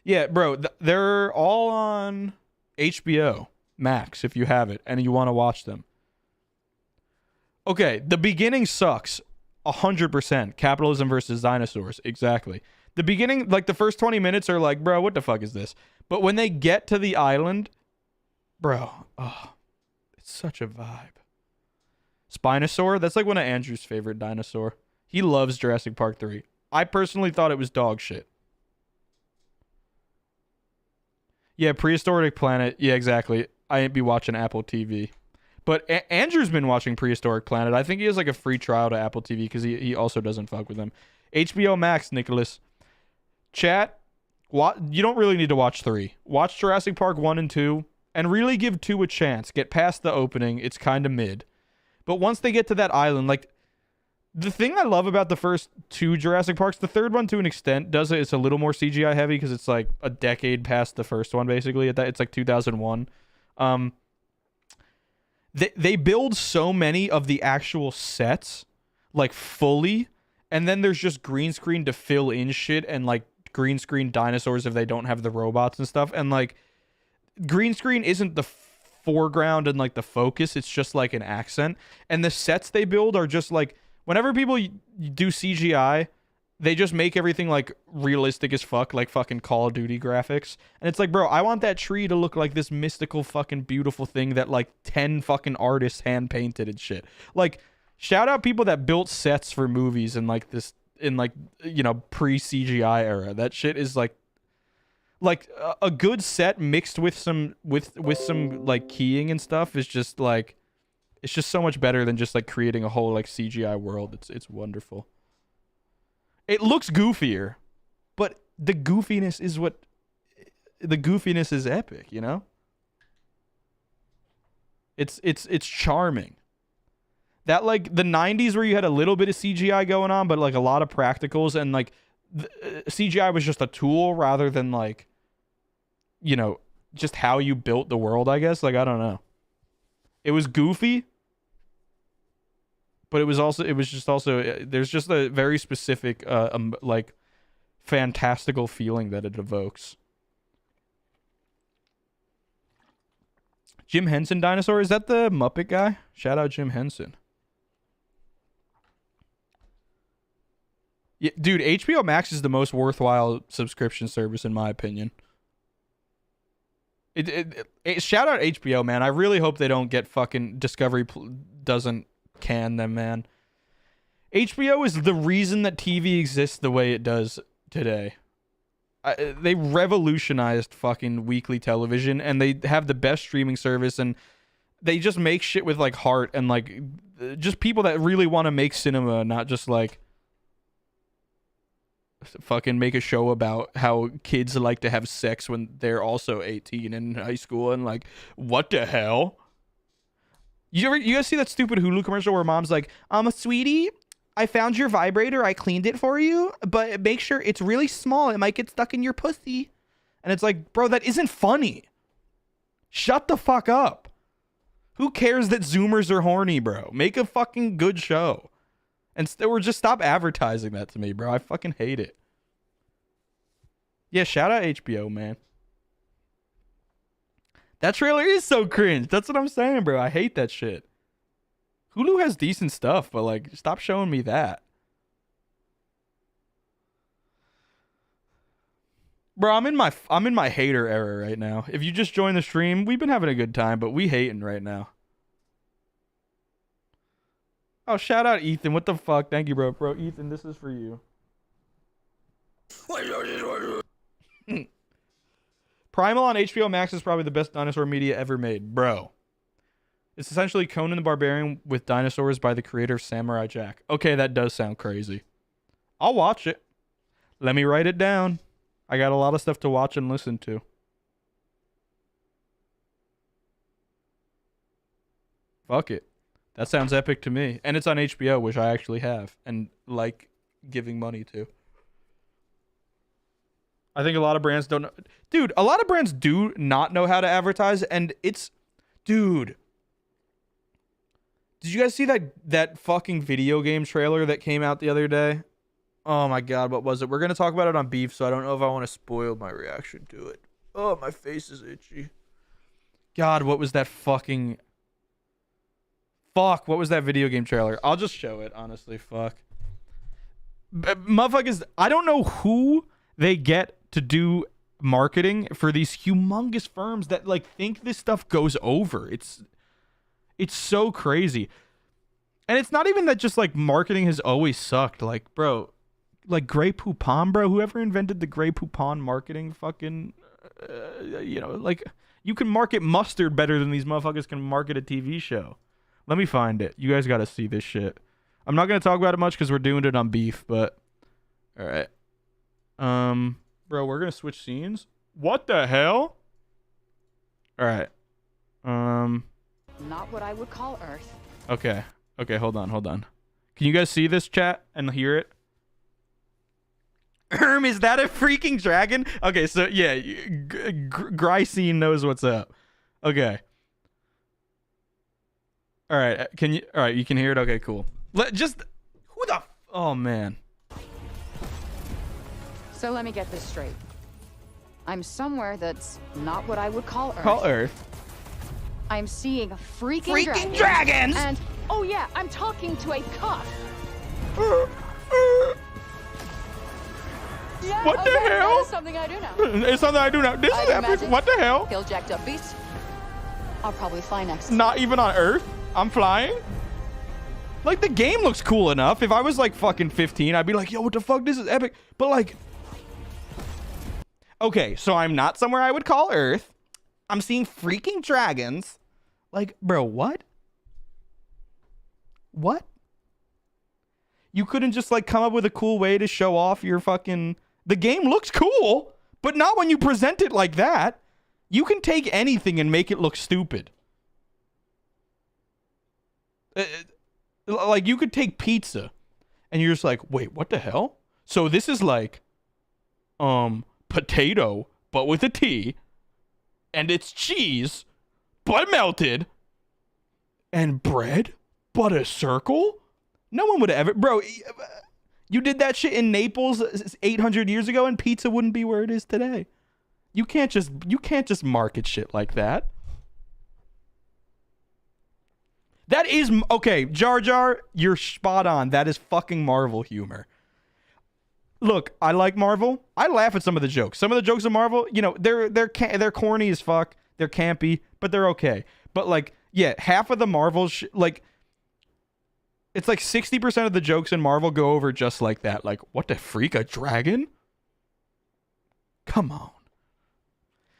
Yeah, bro, they're all on HBO Max if you have it and you want to watch them. Okay, the beginning sucks. 100%. Capitalism versus dinosaurs. Exactly. The beginning, like the first 20 minutes are like, bro, what the fuck is this? But when they get to the island, bro, oh, it's such a vibe. Spinosaur, that's like one of Andrew's favorite dinosaur. He loves Jurassic Park 3. I personally thought it was dog shit. Yeah, Prehistoric Planet. Yeah, exactly. I ain't be watching Apple TV. But Andrew's been watching Prehistoric Planet. I think he has like a free trial to Apple TV because he also doesn't fuck with them. HBO Max, Nicholas. Chat, you don't really need to watch 3. Watch Jurassic Park 1 and 2 and really give 2 a chance. Get past the opening. It's kind of mid. But once they get to that island, like, the thing I love about the first 2 Jurassic Parks, the third one to an extent does it. It's a little more CGI heavy because it's like a decade past the first one, basically. It's like 2001. They build so many of the actual sets, like fully, and then there's just green screen to fill in shit and like green screen dinosaurs if they don't have the robots and stuff. And like green screen isn't the foreground and like the focus, it's just like an accent. And the sets they build are just like Whenever people do CGI, they just make everything like realistic as fuck, like fucking Call of Duty graphics. And it's like, bro, I want that tree to look like this mystical fucking beautiful thing that like 10 fucking artists hand painted and shit. Like, shout out people that built sets for movies in like this, in like, you know, pre CGI era. That shit is like a good set mixed with some like keying and stuff is just like, it's just so much better than just like creating a whole like CGI world. It's wonderful. It looks goofier, but the goofiness is epic, you know? It's charming. That like the 90s where you had a little bit of CGI going on, but like a lot of practicals, and like CGI was just a tool rather than like, you know, just how you built the world, I guess. Like, I don't know. It was goofy, but it was just also there's just a very specific like fantastical feeling that it evokes. Jim Henson Dinosaur, is that the Muppet guy? Shout out Jim Henson. Yeah, dude, HBO Max is the most worthwhile subscription service in my opinion. Shout out HBO, man. I really hope they don't get fucking Discovery doesn't can them, man. HBO is the reason that TV exists the way it does today. They revolutionized fucking weekly television, and they have the best streaming service, and they just make shit with like heart and like just people that really want to make cinema, not just like fucking make a show about how kids like to have sex when they're also 18 in high school, and like, what the hell? You guys see that stupid Hulu commercial where mom's like, sweetie, I found your vibrator, I cleaned it for you, but make sure it's really small, it might get stuck in your pussy. And it's like, bro, that isn't funny. Shut the fuck up. Who cares that Zoomers are horny, bro? Make a fucking good show. Or just stop advertising that to me, bro. I fucking hate it. Yeah, shout out HBO, man. That trailer is so cringe. That's what I'm saying, bro. I hate that shit. Hulu has decent stuff, but like, stop showing me that. Bro, I'm in my hater era right now. If you just joined the stream, we've been having a good time, but we hating right now. Oh, shout out Ethan. What the fuck? Thank you, bro. Bro, Ethan, this is for you. Primal on HBO Max is probably the best dinosaur media ever made. Bro. It's essentially Conan the Barbarian with dinosaurs by the creator of Samurai Jack. Okay, that does sound crazy. I'll watch it. Let me write it down. I got a lot of stuff to watch and listen to. Fuck it. That sounds epic to me. And it's on HBO, which I actually have and like giving money to. I think a lot of brands don't know. Dude, a lot of brands do not know how to advertise, and it's... Dude. Did you guys see that fucking video game trailer that came out the other day? Oh my god, what was it? We're going to talk about it on Beef, so I don't know if I want to spoil my reaction to it. Oh, my face is itchy. God, what was that fucking... Fuck, what was that video game trailer? I'll just show it, honestly. Fuck. Motherfuckers, I don't know who they get to do marketing for these humongous firms that like think this stuff goes over. It's so crazy. And it's not even that just like marketing has always sucked. Like, bro, like Grey Poupon, bro, whoever invented the Grey Poupon marketing fucking, you know, like you can market mustard better than these motherfuckers can market a TV show. Let me find it. You guys got to see this shit. I'm not going to talk about it much because we're doing it on Beef, but all right. Bro, we're going to switch scenes. What the hell? All right. Not what I would call Earth. Okay. Okay, hold on. Can you guys see this, chat, and hear it? Is that a freaking dragon? Okay, so yeah, Grycine knows what's up. Okay. All right, you can hear it? Okay, cool. Oh, man. So let me get this straight. I'm somewhere that's not what I would call Earth. Call Earth. I'm seeing freaking dragons. And, oh yeah, I'm talking to a cuff. Yeah, What the okay, hell? That is something I do now. It's something I do now. This I is do epic. magic. What the hell? Kill jacked up beast. I'll probably fly next. Not even on Earth. I'm flying. Like, the game looks cool enough. If I was like fucking 15, I'd be like, yo, what the fuck? This is epic. But like, okay, so I'm not somewhere I would call Earth. I'm seeing freaking dragons. Like, bro, what? What? You couldn't just like come up with a cool way to show off your fucking... The game looks cool, but not when you present it like that. You can take anything and make it look stupid. Like, you could take pizza and you're just like, wait, what the hell? So this is like potato but with a T, and it's cheese but melted, and bread but a circle. No one would ever, bro. You did that shit in Naples 800 years ago and pizza wouldn't be where it is today. You can't just market shit like that. That is, okay, Jar Jar, you're spot on. That is fucking Marvel humor. Look, I like Marvel. I laugh at some of the jokes. Some of the jokes of Marvel, you know, they're corny as fuck. They're campy, but they're okay. But like, yeah, half of the Marvel like, it's like 60% of the jokes in Marvel go over just like that. Like, what the freak, a dragon? Come on.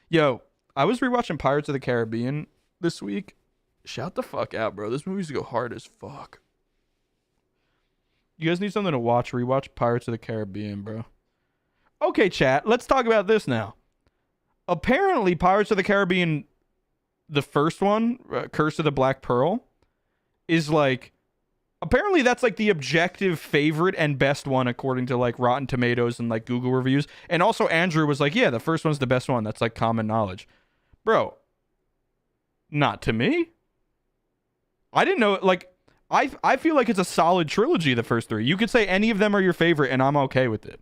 Yo, I was rewatching Pirates of the Caribbean this week. Shout the fuck out, bro. This movie's go hard as fuck. You guys need something to watch. Rewatch Pirates of the Caribbean, bro. Okay, chat. Let's talk about this now. Apparently, Pirates of the Caribbean, the first one, Curse of the Black Pearl, is like... Apparently, that's like the objective favorite and best one according to like Rotten Tomatoes and like Google reviews. And also, Andrew was like, yeah, the first one's the best one. That's like common knowledge. Bro, not to me. I didn't know, like, I feel like it's a solid trilogy, the first three. You could say any of them are your favorite, and I'm okay with it.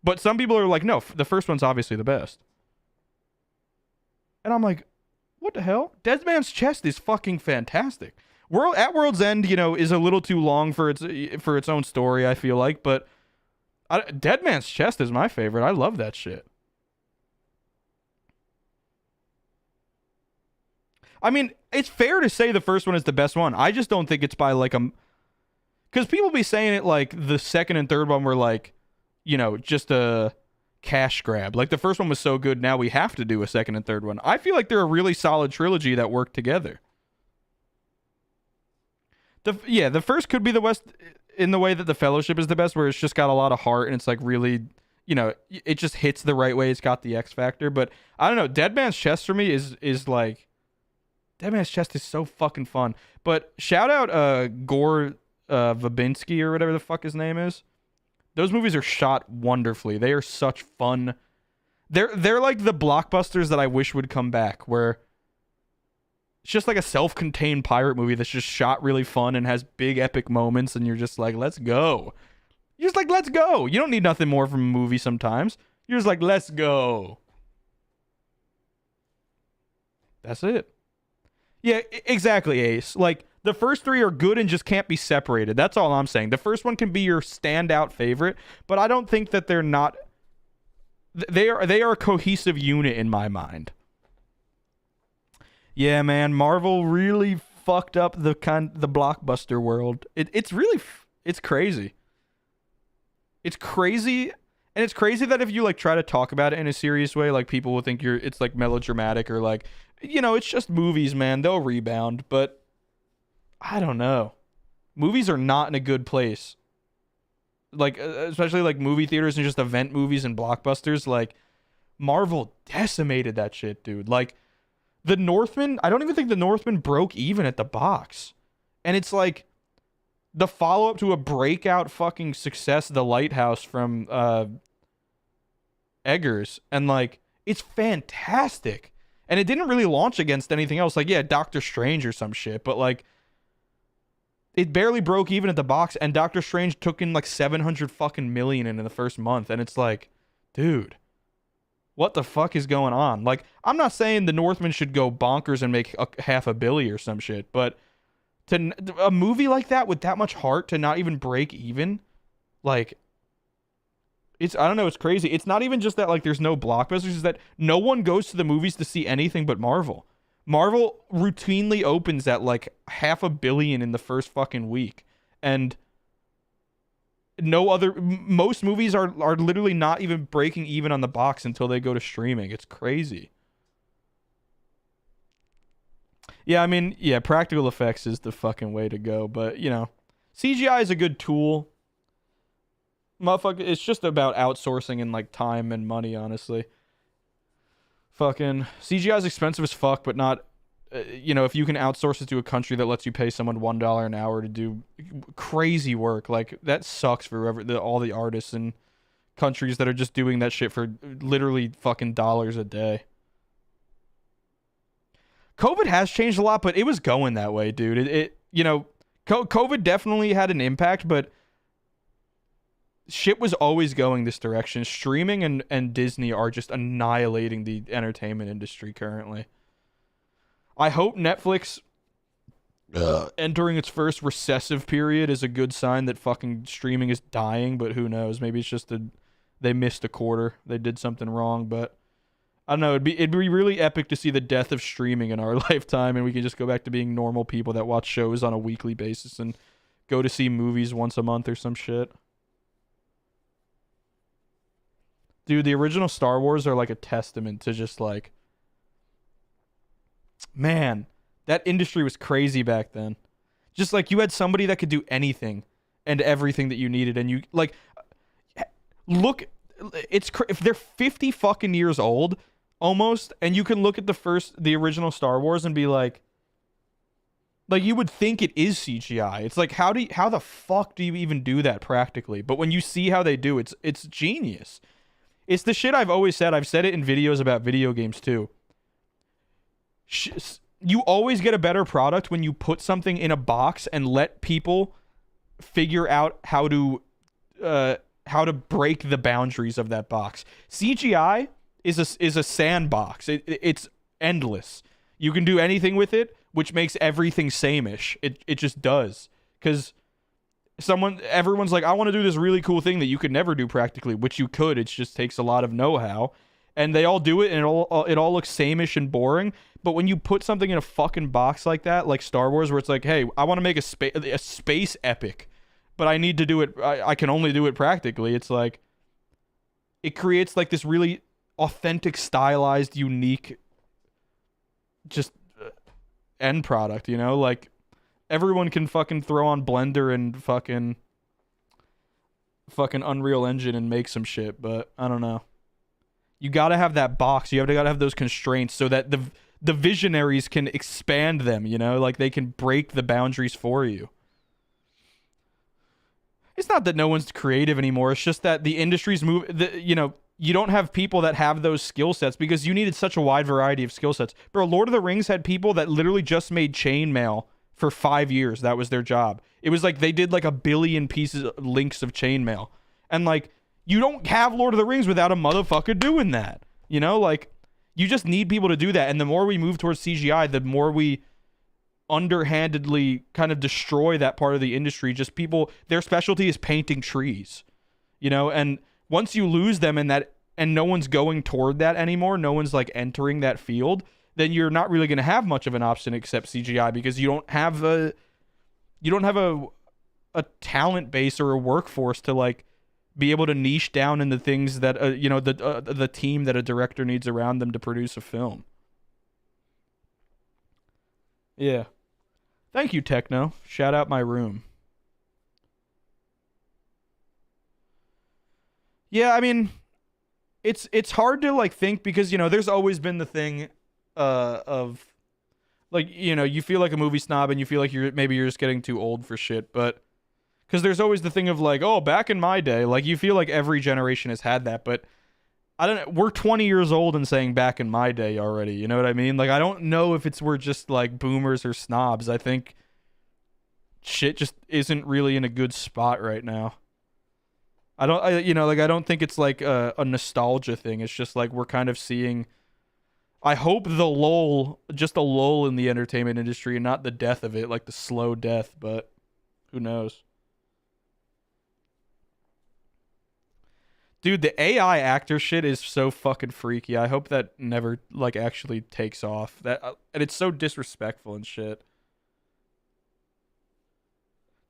But some people are like, no, the first one's obviously the best. And I'm like, what the hell? Dead Man's Chest is fucking fantastic. At World's End, you know, is a little too long for its own story, I feel like. But Dead Man's Chest is my favorite. I love that shit. I mean, it's fair to say the first one is the best one. I just don't think it's by like a... Because people be saying it like the second and third one were like, you know, just a cash grab. Like the first one was so good, now we have to do a second and third one. I feel like they're a really solid trilogy that work together. The first could be the West in the way that the Fellowship is the best, where it's just got a lot of heart and it's like really, you know, it just hits the right way. It's got the X factor. But I don't know. Dead Man's Chest for me is like... Dead Man's Chest is so fucking fun. But shout out Gore Verbinski or whatever the fuck his name is. Those movies are shot wonderfully. They are such fun. They're like the blockbusters that I wish would come back, where it's just like a self-contained pirate movie that's just shot really fun and has big epic moments, and you're just like, let's go. You're just like, let's go. You don't need nothing more from a movie sometimes. You're just like, let's go. That's it. Yeah, exactly, Ace. Like, the first three are good and just can't be separated. That's all I'm saying. The first one can be your standout favorite, but I don't think that they're not... They are a cohesive unit in my mind. Yeah, man, Marvel really fucked up the blockbuster world. It's really... It's crazy. It's crazy... And it's crazy that if you like try to talk about it in a serious way, like people will think it's like melodramatic or like, you know, it's just movies, man. They'll rebound, but I don't know. Movies are not in a good place. Like, especially like movie theaters and just event movies and blockbusters. Like, Marvel decimated that shit, dude. Like, The Northman, I don't even think The Northman broke even at the box. And it's like the follow-up to a breakout fucking success, The Lighthouse from Eggers, and like it's fantastic, and it didn't really launch against anything else. Like, yeah, Doctor Strange or some shit, but like it barely broke even at the box, and Doctor Strange took in like 700 fucking million in the first month, and it's like, dude, what the fuck is going on? Like, I'm not saying The Northman should go bonkers and make $500 million or some shit, but A movie like that with that much heart to not even break even, like, I don't know, it's crazy. It's not even just that like there's no blockbusters, it's that no one goes to the movies to see anything but Marvel. Marvel routinely opens at like $500 million in the first fucking week, and most movies are literally not even breaking even on the box until they go to streaming. It's crazy. Yeah, I mean, yeah, practical effects is the fucking way to go, but you know, CGI is a good tool. Motherfucker, it's just about outsourcing and like time and money, honestly. Fucking CGI is expensive as fuck, but not, you know, if you can outsource it to a country that lets you pay someone $1 an hour to do crazy work, like that sucks for all the artists in countries that are just doing that shit for literally fucking dollars a day. COVID has changed a lot, but it was going that way, dude. It you know, COVID definitely had an impact, but shit was always going this direction. Streaming and Disney are just annihilating the entertainment industry currently. I hope Netflix entering its first recessive period is a good sign that fucking streaming is dying, but who knows? Maybe it's just they missed a quarter. They did something wrong, but I don't know. It'd be really epic to see the death of streaming in our lifetime, and we can just go back to being normal people that watch shows on a weekly basis and go to see movies once a month or some shit. Dude, the original Star Wars are like a testament to just like, man, that industry was crazy back then. Just like you had somebody that could do anything and everything that you needed, and you like look, if they're 50 fucking years old almost, and you can look at the original Star Wars and be like you would think it is CGI. It's like how the fuck do you even do that practically? But when you see how they do, it's genius. It's the shit I've always said. I've said it in videos about video games too. You always get a better product when you put something in a box and let people figure out how to break the boundaries of that box. CGI is a sandbox. It's endless. You can do anything with it, which makes everything same-ish. It just does. Because everyone's like, I want to do this really cool thing that you could never do practically, which you could. It just takes a lot of know-how, and they all do it, and it all looks same-ish and boring. But when you put something in a fucking box like that, like Star Wars, where it's like, hey, I want to make a space epic, but I need to do it. I can only do it practically. It's like it creates like this really authentic, stylized, unique, just end product. You know, like. Everyone can fucking throw on Blender and fucking Unreal Engine and make some shit, but I don't know. You gotta have that box. You gotta have those constraints so that the visionaries can expand them, you know? Like, they can break the boundaries for you. It's not that no one's creative anymore. It's just that the industry's you know, you don't have people that have those skill sets because you needed such a wide variety of skill sets. Bro, Lord of the Rings had people that literally just made chainmail for 5 years. That was their job. It was like they did like 1 billion links of chainmail. And like, you don't have Lord of the Rings without a motherfucker doing that. You know, like, you just need people to do that. And the more we move towards CGI, the more we underhandedly kind of destroy that part of the industry. Just people, their specialty is painting trees. You know, and once you lose them and no one's going toward that anymore, no one's like entering that field, then you're not really going to have much of an option except CGI because you don't have a talent base or a workforce to like be able to niche down in the things that you know, the team that a director needs around them to produce a film. Yeah. Thank you, Techno. Shout out my room. Yeah, I mean, it's hard to like think because, you know, there's always been the thing of like, you know, you feel like a movie snob and you feel like you're just getting too old for shit, but because there's always the thing of like, oh, back in my day, like you feel like every generation has had that, but I don't know, we're 20 years old and saying back in my day already, you know what I mean? Like, I don't know if we're just like boomers or snobs. I think shit just isn't really in a good spot right now. I don't think it's like a nostalgia thing. It's just like we're kind of seeing I hope the lull, just a lull in the entertainment industry and not the death of it, like the slow death, but who knows? Dude, the AI actor shit is so fucking freaky. I hope that never like actually takes off. That and it's so disrespectful and shit.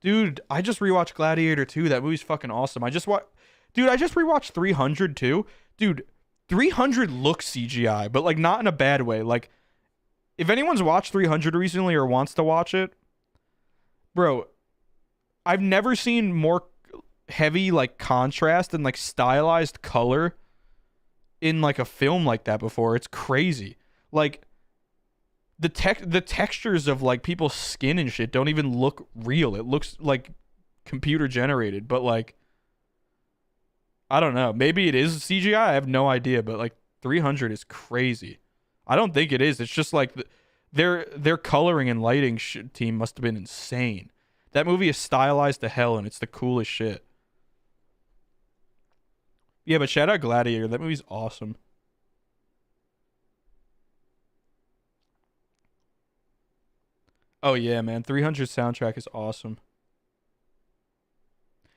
Dude, I just rewatched Gladiator 2. That movie's fucking awesome. I just rewatched 300 too. Dude, 300 looks CGI, but like not in a bad way. Like if anyone's watched 300 recently or wants to watch it, bro, I've never seen more heavy like contrast and like stylized color in like a film like that before. It's crazy. Like the textures of like people's skin and shit don't even look real. It looks like computer generated, but like I don't know. Maybe it is CGI. I have no idea, but like 300 is crazy. I don't think it is. It's just like their coloring and lighting team must have been insane. That movie is stylized to hell and it's the coolest shit. Yeah, but shout out Gladiator. That movie's awesome. Oh yeah, man. 300 soundtrack is awesome.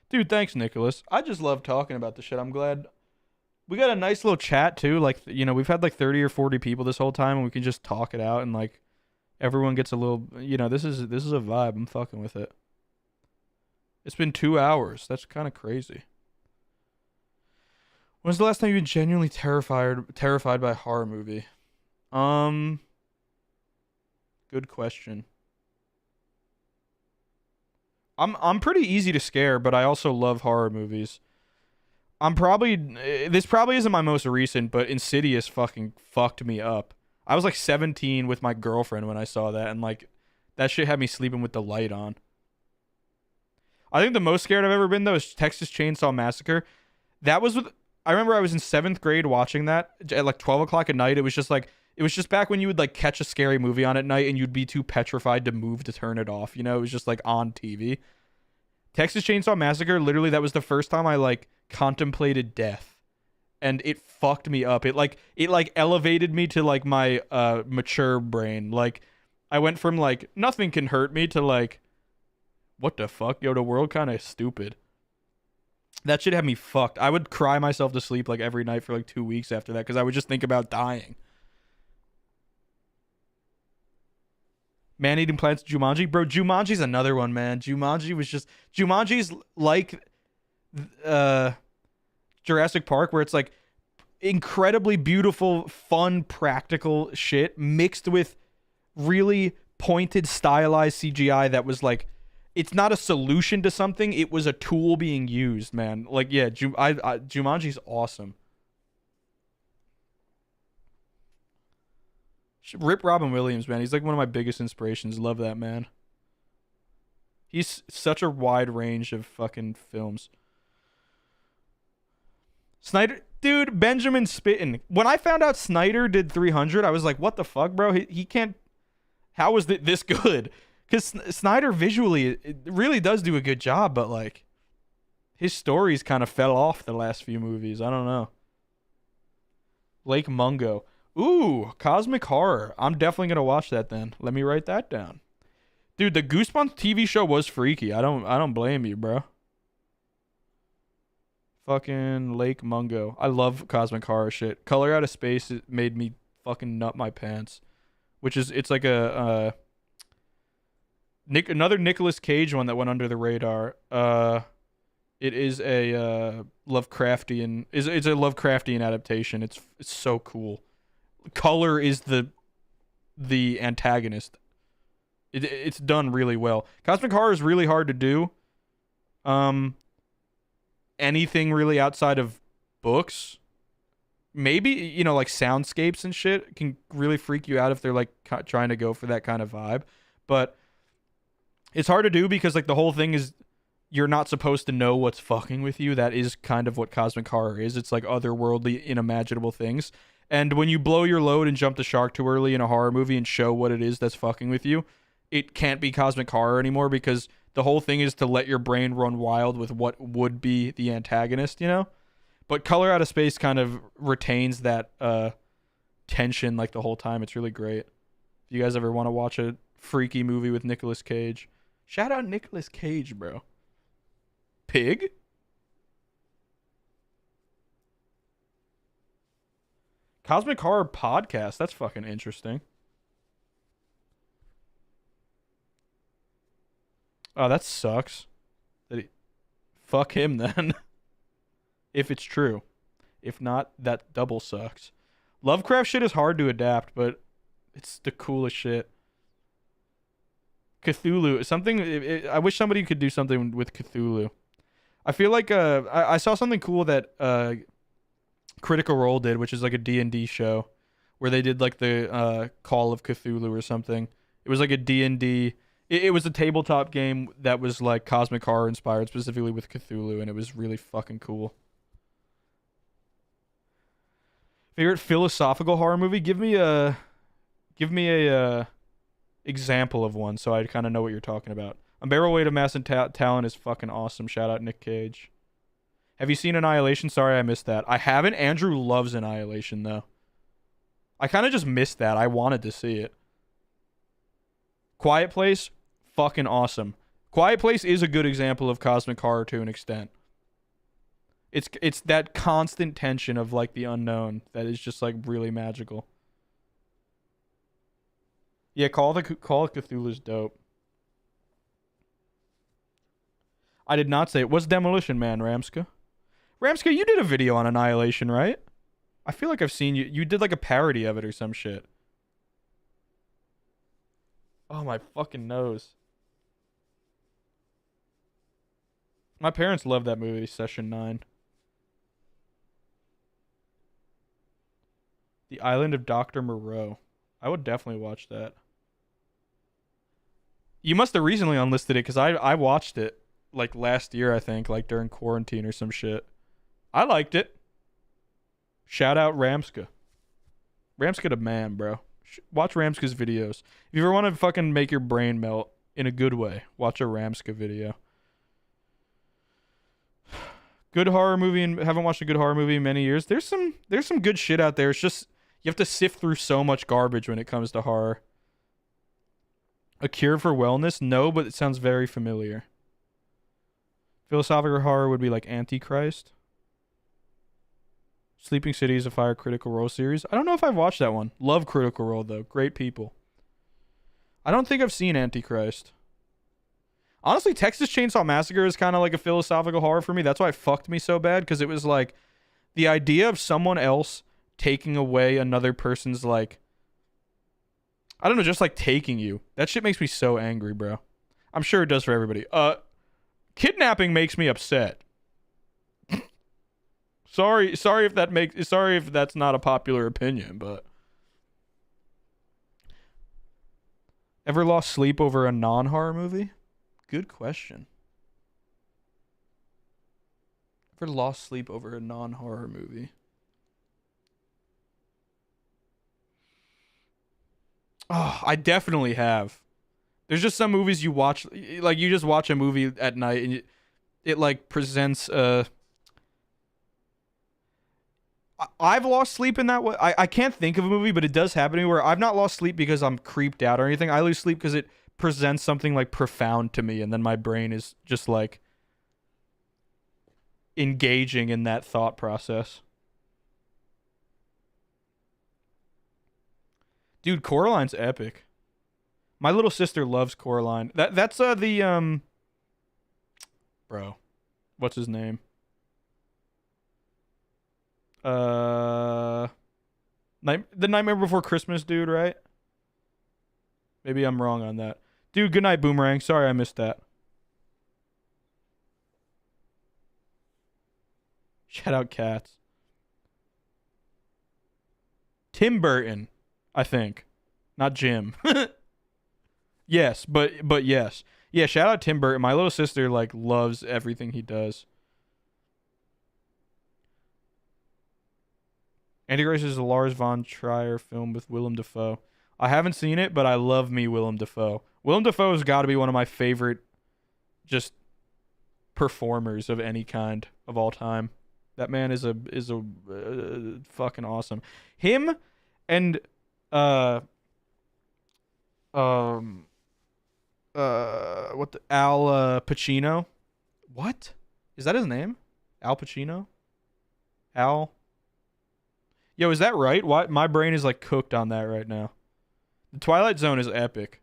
Dude, thanks, Nicholas. I just love talking about the shit. I'm glad we got a nice little chat too. Like, you know, we've had like 30 or 40 people this whole time and we can just talk it out and like everyone gets a little, you know, this is a vibe. I'm fucking with it. It's been 2 hours. That's kind of crazy. When's the last time you've been genuinely terrified by a horror movie? Good question. I'm pretty easy to scare, but I also love horror movies. This probably isn't my most recent, but Insidious fucking fucked me up. I was like 17 with my girlfriend when I saw that, and like that shit had me sleeping with the light on. I think the most scared I've ever been though is Texas Chainsaw Massacre. That was with I remember I was in 7th grade watching that at like 12 o'clock at night. It was just back when you would like catch a scary movie on at night and you'd be too petrified to move to turn it off. You know, it was just like on TV. Texas Chainsaw Massacre, literally that was the first time I like contemplated death. And it fucked me up. It elevated me to like my mature brain. Like I went from like nothing can hurt me to like what the fuck? Yo, the world kind of stupid. That shit had me fucked. I would cry myself to sleep like every night for like 2 weeks after that because I would just think about dying. Man-eating plants, Jumanji. Bro, Jumanji's another one, man. Jumanji's like Jurassic Park where it's like incredibly beautiful, fun, practical shit mixed with really pointed, stylized CGI that was like it's not a solution to something. It was a tool being used, man. Like, yeah, Jumanji's awesome. Rip Robin Williams, man. He's like one of my biggest inspirations. Love that man. He's such a wide range of fucking films. Snyder, dude, Benjamin Spittin. When I found out Snyder did 300, I was like, what the fuck, bro? He can't. How was this good? Because Snyder visually it really does do a good job, but like his stories kind of fell off the last few movies. I don't know. Lake Mungo. Ooh, Cosmic Horror. I'm definitely going to watch that then. Let me write that down. Dude, the Goosebumps TV show was freaky. I don't blame you, bro. Fucking Lake Mungo. I love Cosmic Horror shit. Color Out of Space it made me fucking nut my pants. It's like a another Nicolas Cage one that went under the radar. It is a Lovecraftian it's a Lovecraftian adaptation. It's so cool. Color is the antagonist. It's done really well. Cosmic Horror is really hard to do. Anything really outside of books, maybe, you know, like soundscapes and shit can really freak you out if they're like trying to go for that kind of vibe. But it's hard to do because like the whole thing is you're not supposed to know what's fucking with you. That is kind of what Cosmic Horror is. It's like otherworldly, unimaginable things. And when you blow your load and jump the shark too early in a horror movie and show what it is that's fucking with you, it can't be Cosmic Horror anymore because the whole thing is to let your brain run wild with what would be the antagonist, you know? But Color Out of Space kind of retains that tension like the whole time. It's really great. If you guys ever want to watch a freaky movie with Nicolas Cage, shout out Nicolas Cage, bro. Pig? Cosmic Horror Podcast. That's fucking interesting. Oh, that sucks. Fuck him then. If it's true. If not, that double sucks. Lovecraft shit is hard to adapt, but it's the coolest shit. Cthulhu. I wish somebody could do something with Cthulhu. I feel like I saw something cool that Critical Role did, which is like a D&D show where they did like the Call of Cthulhu or something. It was like a D&D. It was a tabletop game that was like Cosmic Horror inspired, specifically with Cthulhu, and it was really fucking cool. Favorite philosophical horror movie? Give me a example of one so I kind of know what you're talking about. Unbearable Weight of Massive Talent is fucking awesome. Shout out Nick Cage. Have you seen Annihilation? Sorry, I missed that. I haven't. Andrew loves Annihilation, though. I kind of just missed that. I wanted to see it. Quiet Place, fucking awesome. Quiet Place is a good example of cosmic horror to an extent. It's that constant tension of like the unknown that is just like really magical. Yeah, Call of Cthulhu's dope. I did not say it. What's Demolition Man, Ramska? Ramska, you did a video on Annihilation, right? I feel like I've seen you. You did like a parody of it or some shit. Oh, my fucking nose. My parents love that movie, Session 9. The Island of Dr. Moreau. I would definitely watch that. You must have recently unlisted it because I watched it like last year, I think, like during quarantine or some shit. I liked it. Shout out Ramska. Ramska the man, bro. Watch Ramska's videos. If you ever want to fucking make your brain melt in a good way, watch a Ramska video. Good horror movie, and haven't watched a good horror movie in many years. There's some good shit out there. It's just you have to sift through so much garbage when it comes to horror. A Cure for Wellness? No, but it sounds very familiar. Philosophical horror would be like Antichrist. Sleeping City is a Fire Critical Role series. I don't know if I've watched that one. Love Critical Role, though. Great people. I don't think I've seen Antichrist. Honestly, Texas Chainsaw Massacre is kind of like a philosophical horror for me. That's why it fucked me so bad, because it was like the idea of someone else taking away another person's, like, I don't know, just like taking you. That shit makes me so angry, bro. I'm sure it does for everybody. Kidnapping makes me upset. Sorry if that's not a popular opinion, but ever lost sleep over a non-horror movie? Good question. Ever lost sleep over a non-horror movie? Oh, I definitely have. There's just some movies you watch, like you just watch a movie at night and it like presents I've lost sleep in that way. I can't think of a movie, but it does happen to me where I've not lost sleep because I'm creeped out or anything. I lose sleep because it presents something like profound to me, and then my brain is just like engaging in that thought process. Dude, Coraline's epic. My little sister loves Coraline. That's the bro. What's his name? The Nightmare Before Christmas dude, right? Maybe I'm wrong on that. Dude, good night, Boomerang. Sorry I missed that. Shout out Cats. Tim Burton, I think. Not Jim. Yes, but yes. Yeah, shout out Tim Burton. My little sister like loves everything he does. Antichrist is a Lars von Trier film with Willem Dafoe. I haven't seen it, but I love me Willem Dafoe. Willem Dafoe has got to be one of my favorite just performers of any kind of all time. That man is a fucking awesome. Him And what the Al Pacino? What? Is that his name? Al Pacino? Al? Yo, is that right? Why my brain is like cooked on that right now. The Twilight Zone is epic.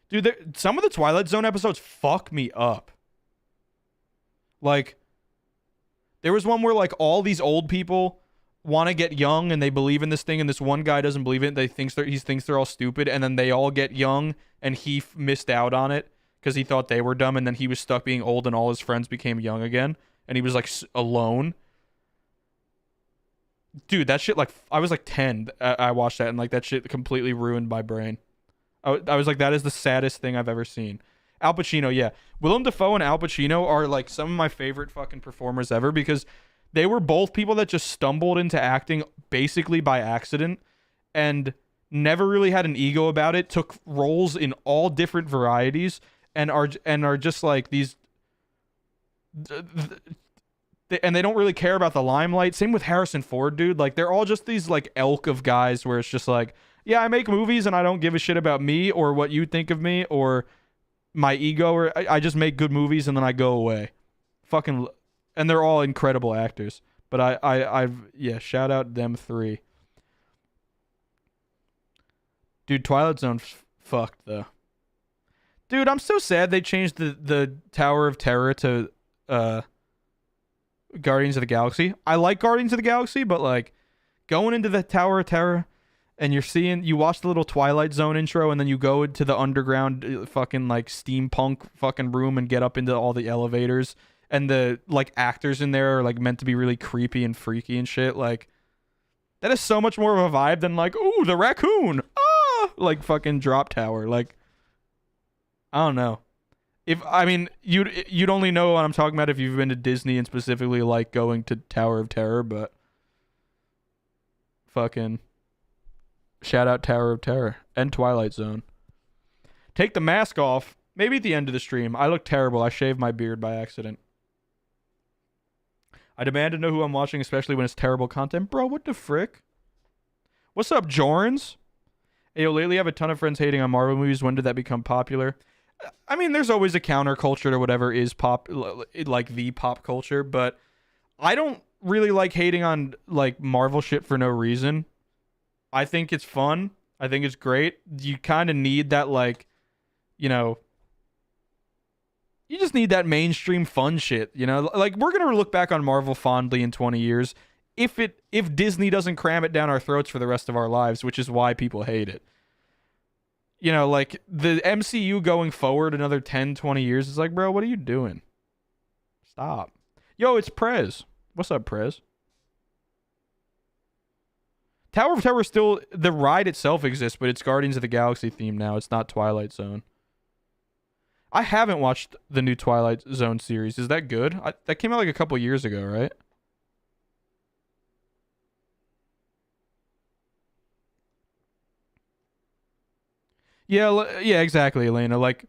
Dude, some of the Twilight Zone episodes fuck me up. Like, there was one where like all these old people want to get young and they believe in this thing, and this one guy doesn't believe it. He thinks they're all stupid, and then they all get young, and he missed out on it because he thought they were dumb, and then he was stuck being old, and all his friends became young again, and he was like alone. Dude, that shit, like, I was like 10. I watched that, and like that shit completely ruined my brain. I was like, that is the saddest thing I've ever seen. Al Pacino, yeah. Willem Dafoe and Al Pacino are like some of my favorite fucking performers ever, because they were both people that just stumbled into acting basically by accident and never really had an ego about it, took roles in all different varieties, and are just like these, and they don't really care about the limelight. Same with Harrison Ford, dude. Like, they're all just these like elk of guys where it's just like, yeah, I make movies and I don't give a shit about me or what you think of me or my ego, or I just make good movies and then I go away. Fucking, and they're all incredible actors. But I've shout out them three. Dude, Twilight Zone fucked though. Dude, I'm so sad they changed the Tower of Terror to Guardians of the Galaxy. I like Guardians of the Galaxy, but like going into the Tower of Terror and you watch the little Twilight Zone intro, and then you go into the underground fucking like steampunk fucking room and get up into all the elevators, and the like actors in there are like meant to be really creepy and freaky and shit. Like, that is so much more of a vibe than like, ooh, the raccoon, like fucking Drop Tower. Like, I don't know. You'd only know what I'm talking about if you've been to Disney and specifically like going to Tower of Terror, but fucking shout out Tower of Terror and Twilight Zone. Take the mask off. Maybe at the end of the stream. I look terrible. I shaved my beard by accident. I demand to know who I'm watching, especially when it's terrible content. Bro, what the frick? What's up, Jorans? Hey, yo, lately I have a ton of friends hating on Marvel movies. When did that become popular? I mean, there's always a counterculture to whatever is pop, like the pop culture, but I don't really like hating on like Marvel shit for no reason. I think it's fun. I think it's great. You kind of need that, like, you know, you just need that mainstream fun shit, you know? Like, we're going to look back on Marvel fondly in 20 years if Disney doesn't cram it down our throats for the rest of our lives, which is why people hate it. You know, like, the MCU going forward another 10, 20 years is like, bro, what are you doing? Stop. Yo, it's Prez. What's up, Prez? Tower of Terror still, the ride itself exists, but it's Guardians of the Galaxy theme now. It's not Twilight Zone. I haven't watched the new Twilight Zone series. Is that good? That came out like a couple years ago, right? Yeah, exactly, Elena. Like,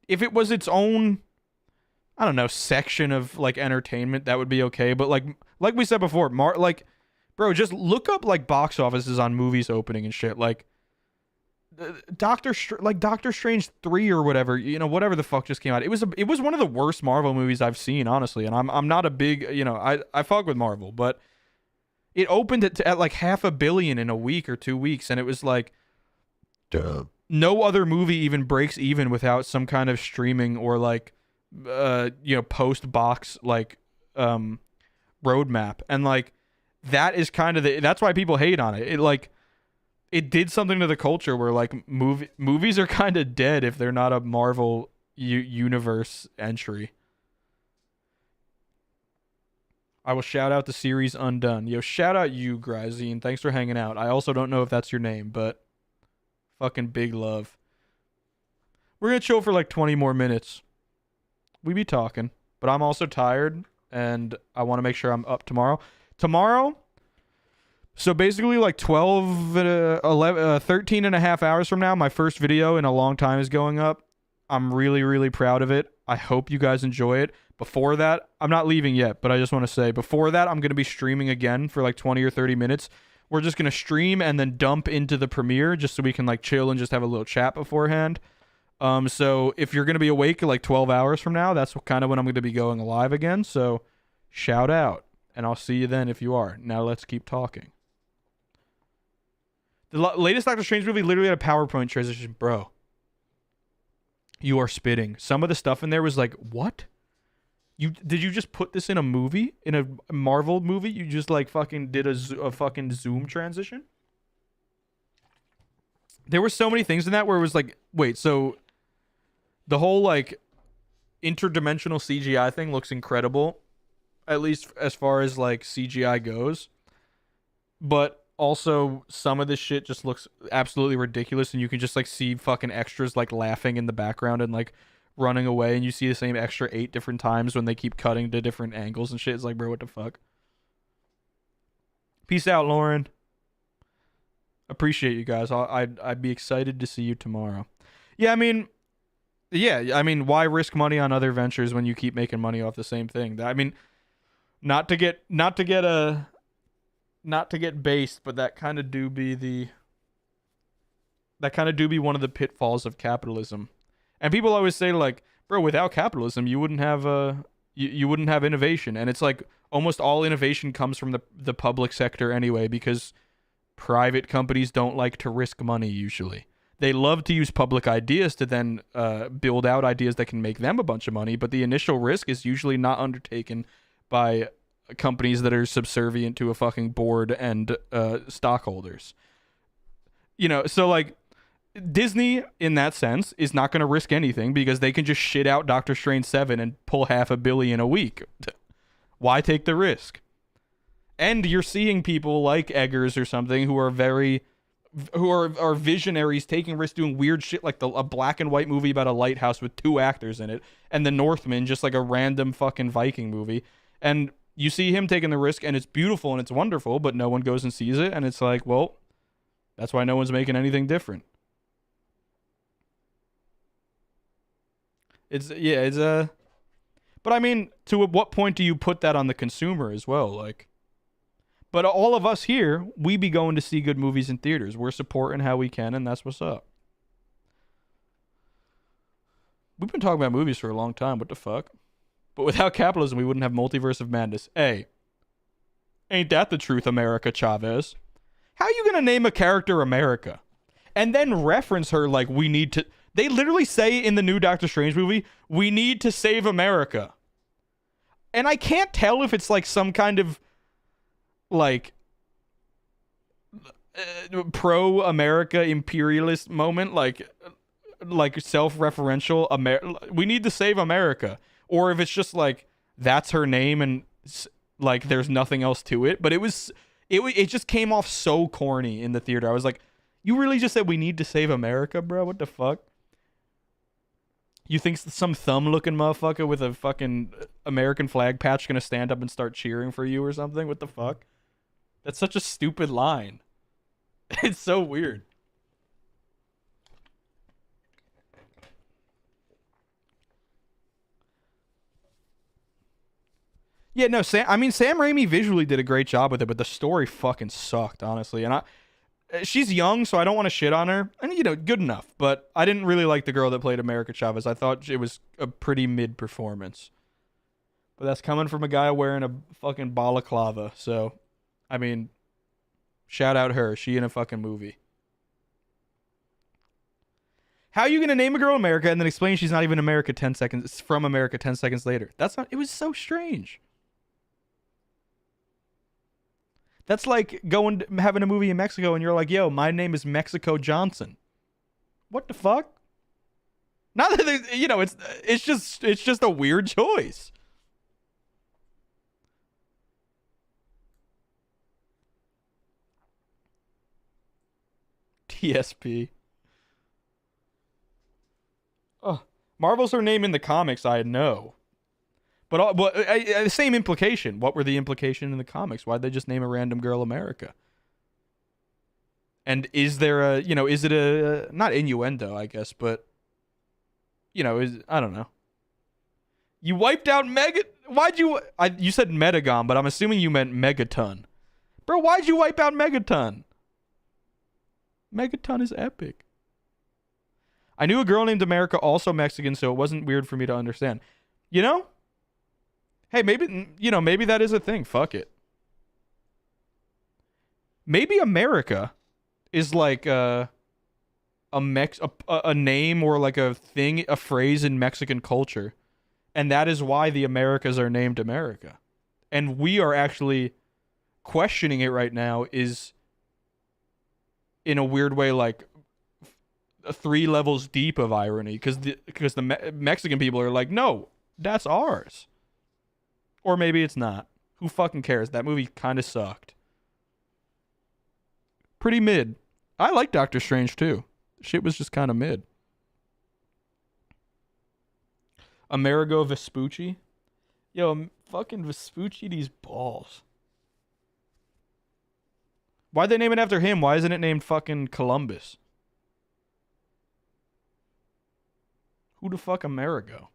if it was its own, I don't know, section of like entertainment, that would be okay. But like we said before, bro, just look up like box offices on movies opening and shit. Like, Doctor Strange 3 or whatever, you know, whatever the fuck just came out. It was one of the worst Marvel movies I've seen, honestly. And I'm not a big, you know, I fuck with Marvel, but it opened at like $500 million in a week or 2 weeks, and it was like, duh. No other movie even breaks even without some kind of streaming or like you know, post box like roadmap. And like, that is kind of that's why people hate on it. It did something to the culture where like movies are kind of dead if they're not a Marvel universe entry. I will shout out the series Undone. Yo, shout out you, Grazine. Thanks for hanging out. I also don't know if that's your name, but fucking big love. We're gonna chill for like 20 more minutes. We be talking, but I'm also tired and I want to make sure I'm up tomorrow. So basically like 13 and a half hours from now, my first video in a long time is going up. I'm really, really proud of it. I hope you guys enjoy it. Before that, I'm not leaving yet, but I just want to say before that, I'm going to be streaming again for like 20 or 30 minutes we're just gonna stream and then dump into the premiere just so we can like chill and just have a little chat beforehand. So if you're gonna be awake like 12 hours from now, that's kind of when I'm gonna be going live again. So shout out, and I'll see you then if you are. Now let's keep talking. The latest Doctor Strange movie literally had a PowerPoint transition, bro. You are spitting. Some of the stuff in there was like, what? Did you just put this in a movie, in a Marvel movie? You just like fucking did a fucking Zoom transition? There were so many things in that where it was like, wait, so the whole like interdimensional CGI thing looks incredible, at least as far as like CGI goes. But also some of this shit just looks absolutely ridiculous, and you can just like see fucking extras like laughing in the background and like running away, and you see the same extra 8 different times when they keep cutting to different angles and shit. It's like, bro, what the fuck? Peace out, Lauren. Appreciate you guys. I'd be excited to see you tomorrow. Yeah, I mean, why risk money on other ventures when you keep making money off the same thing? I mean, not to get based, but that kind of do be one of the pitfalls of capitalism. And people always say like, bro, without capitalism, you wouldn't have you wouldn't have innovation. And it's like almost all innovation comes from the public sector anyway, because private companies don't like to risk money usually. They love to use public ideas to then build out ideas that can make them a bunch of money, but the initial risk is usually not undertaken by companies that are subservient to a fucking board and stockholders. You know, so like Disney in that sense is not going to risk anything because they can just shit out Doctor Strange 7 and pull $500 million a week. Why take the risk? And you're seeing people like Eggers or something who are visionaries, taking risks, doing weird shit like a black and white movie about a lighthouse with 2 actors in it, and The Northman, just like a random fucking Viking movie. And you see him taking the risk, and it's beautiful and it's wonderful, but no one goes and sees it, and it's like, well, that's why no one's making anything different. But I mean, to what point do you put that on the consumer as well? Like, but all of us here, we be going to see good movies in theaters. We're supporting how we can, and that's what's up. We've been talking about movies for a long time. What the fuck? But without capitalism, we wouldn't have Multiverse of Madness. Hey, ain't that the truth, America Chavez? How you gonna name a character America? And then reference her like we need to... They literally say in the new Doctor Strange movie, we need to save America. And I can't tell if it's like some kind of like pro-America imperialist moment, like self-referential, we need to save America. Or if it's just like, that's her name and like there's nothing else to it. But it just came off so corny in the theater. I was like, you really just said we need to save America, bro? What the fuck? You think some thumb-looking motherfucker with a fucking American flag patch gonna stand up and start cheering for you or something? What the fuck? That's such a stupid line. It's so weird. Yeah, no, Sam Raimi visually did a great job with it, but the story fucking sucked, honestly. And she's young, so I don't want to shit on her. And, you know, good enough. But I didn't really like the girl that played America Chavez. I thought it was a pretty mid performance. But that's coming from a guy wearing a fucking balaclava. So, I mean, shout out her. She in a fucking movie. How are you going to name a girl America and then explain she's not even America 10 seconds from America 10 seconds later? It was so strange. That's like having a movie in Mexico and you're like, yo, my name is Mexico Johnson. What the fuck? Not that you know, it's just a weird choice. TSP. Oh, Marvel's her name in the comics, I know. But the same implication. What were the implication in the comics? Why'd they just name a random girl America? And is there is it a, not innuendo, I guess, but, you know, I don't know. You wiped out you said Megagon, but I'm assuming you meant Megaton. Bro, why'd you wipe out Megaton? Megaton is epic. I knew a girl named America, also Mexican, so it wasn't weird for me to understand. You know? Hey, maybe that is a thing. Fuck it. Maybe America is like a name or like a thing, a phrase in Mexican culture. And that is why the Americas are named America. And we are actually questioning it right now is in a weird way like 3 levels deep of irony because the Mexican people are like, no, that's ours. Or maybe it's not. Who fucking cares? That movie kind of sucked. Pretty mid. I like Doctor Strange too. Shit was just kind of mid. Amerigo Vespucci. Yo, fucking Vespucci these balls. Why'd they name it after him? Why isn't it named fucking Columbus? Who the fuck Amerigo?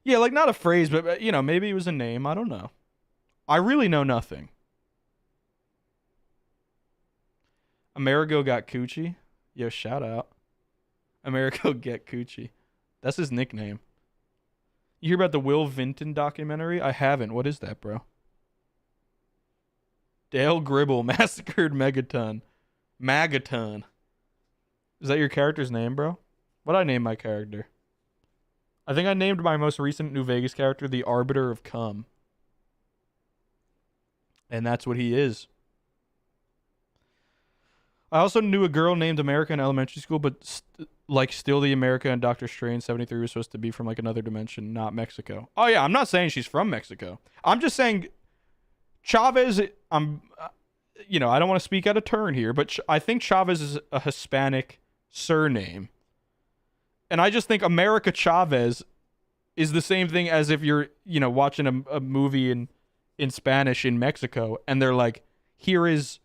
Yeah, like not a phrase, but you know, maybe it was a name. I don't know. I really know nothing. Amerigo got coochie. Yo, shout out. Amerigo get coochie. That's his nickname. You hear about the Will Vinton documentary? I haven't. What is that, bro? Dale Gribble massacred Megaton. Magaton. Is that your character's name, bro? What'd I name my character? I think I named my most recent New Vegas character the Arbiter of Cum. And that's what he is. I also knew a girl named America in elementary school, but still the America and Doctor Strange 73 was supposed to be from like another dimension, not Mexico. Oh yeah, I'm not saying she's from Mexico. I'm just saying Chavez, I don't want to speak out of turn here, but I think Chavez is a Hispanic surname. And I just think America Chavez is the same thing as if you're, watching a movie in Spanish in Mexico and they're like, here is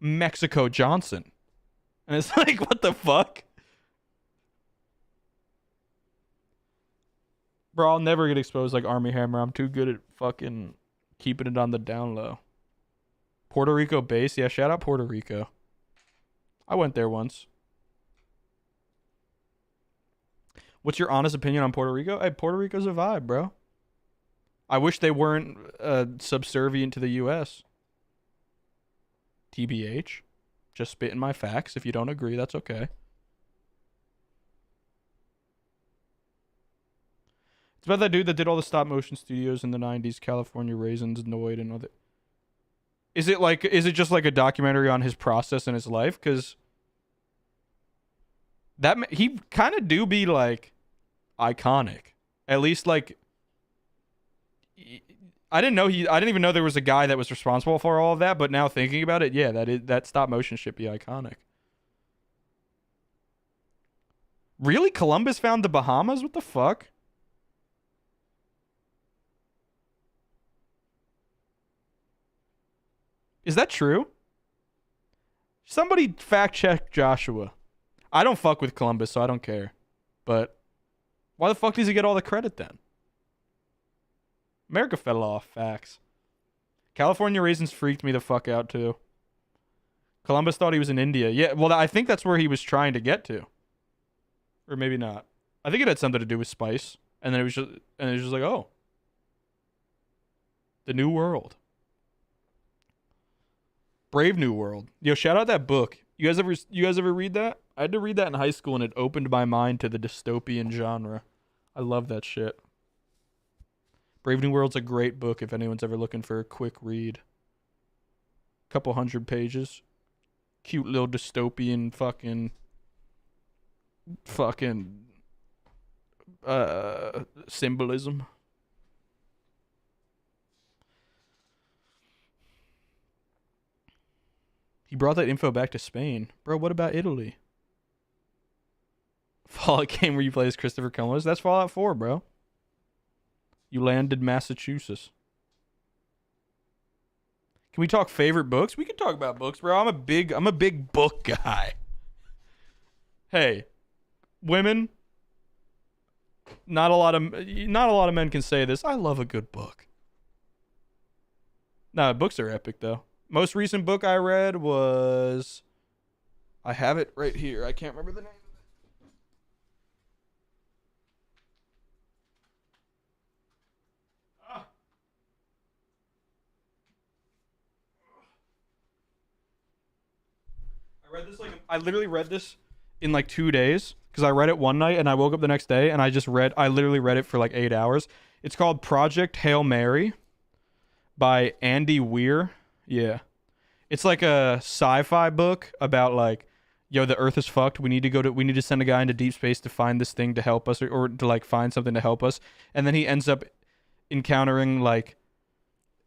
Mexico Johnson. And it's like, what the fuck? Bro, I'll never get exposed like Army Hammer. I'm too good at fucking keeping it on the down low. Puerto Rico base? Yeah, shout out Puerto Rico. I went there once. What's your honest opinion on Puerto Rico? Hey, Puerto Rico's a vibe, bro. I wish they weren't subservient to the U.S. TBH. Just spitting my facts. If you don't agree, that's okay. It's about that dude that did all the stop motion studios in the 90s, California Raisins, Noid, and other. Is it just like a documentary on his process in his life? Because he kind of do be like iconic. At least like I didn't even know there was a guy that was responsible for all of that, but now thinking about it, yeah, that stop motion should be iconic. Really? Columbus found the Bahamas? What the fuck? Is that true? Somebody fact check Joshua. I don't fuck with Columbus, so I don't care. But why the fuck does he get all the credit then? America fell off. Facts. California Raisins freaked me the fuck out too. Columbus thought he was in India. Yeah, well, I think that's where he was trying to get to. Or maybe not. I think it had something to do with spice. And then it was just like, oh. The New World. Brave New World. Yo, shout out that book. You guys ever read that? I had to read that in high school and it opened my mind to the dystopian genre. I love that shit. Brave New World's a great book if anyone's ever looking for a quick read. Couple 100 pages. Cute little dystopian fucking symbolism. He brought that info back to Spain. Bro, what about Italy? Fallout game where you play as Christopher Columbus? That's Fallout 4, bro. You landed Massachusetts. Can we talk favorite books? We can talk about books, bro. I'm a big book guy. Hey, women, Not a lot of men can say this. I love a good book. Nah, books are epic though. Most recent book I read was, I have it right here. I can't remember the name. I literally read this in like 2 days because I read it one night and I woke up the next day and I literally read it for like 8 hours. It's called Project Hail Mary by Andy Weir. Yeah. It's like a sci-fi book about like, yo, the earth is fucked. We need to send a guy into deep space to find this thing to help us or to like find something to help us. And then he ends up encountering like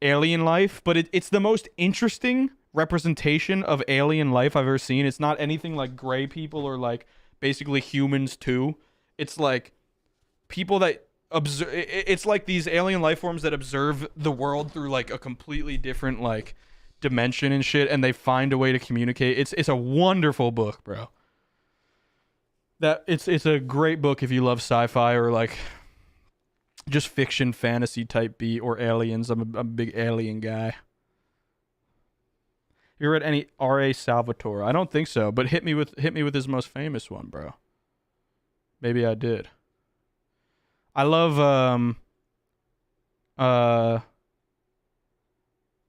alien life, but it's the most interesting representation of alien life I've ever seen. It's not anything like gray people or like basically humans too. It's like people that observe. It's like these alien life forms that observe the world through like a completely different like dimension and shit, and they find a way to communicate. It's a wonderful book, bro. It's a great book if you love sci-fi or like just fiction, fantasy type beat or aliens. I'm a big alien guy. You read any R.A. Salvatore? I don't think so, but hit me with his most famous one, bro. Maybe I did. I love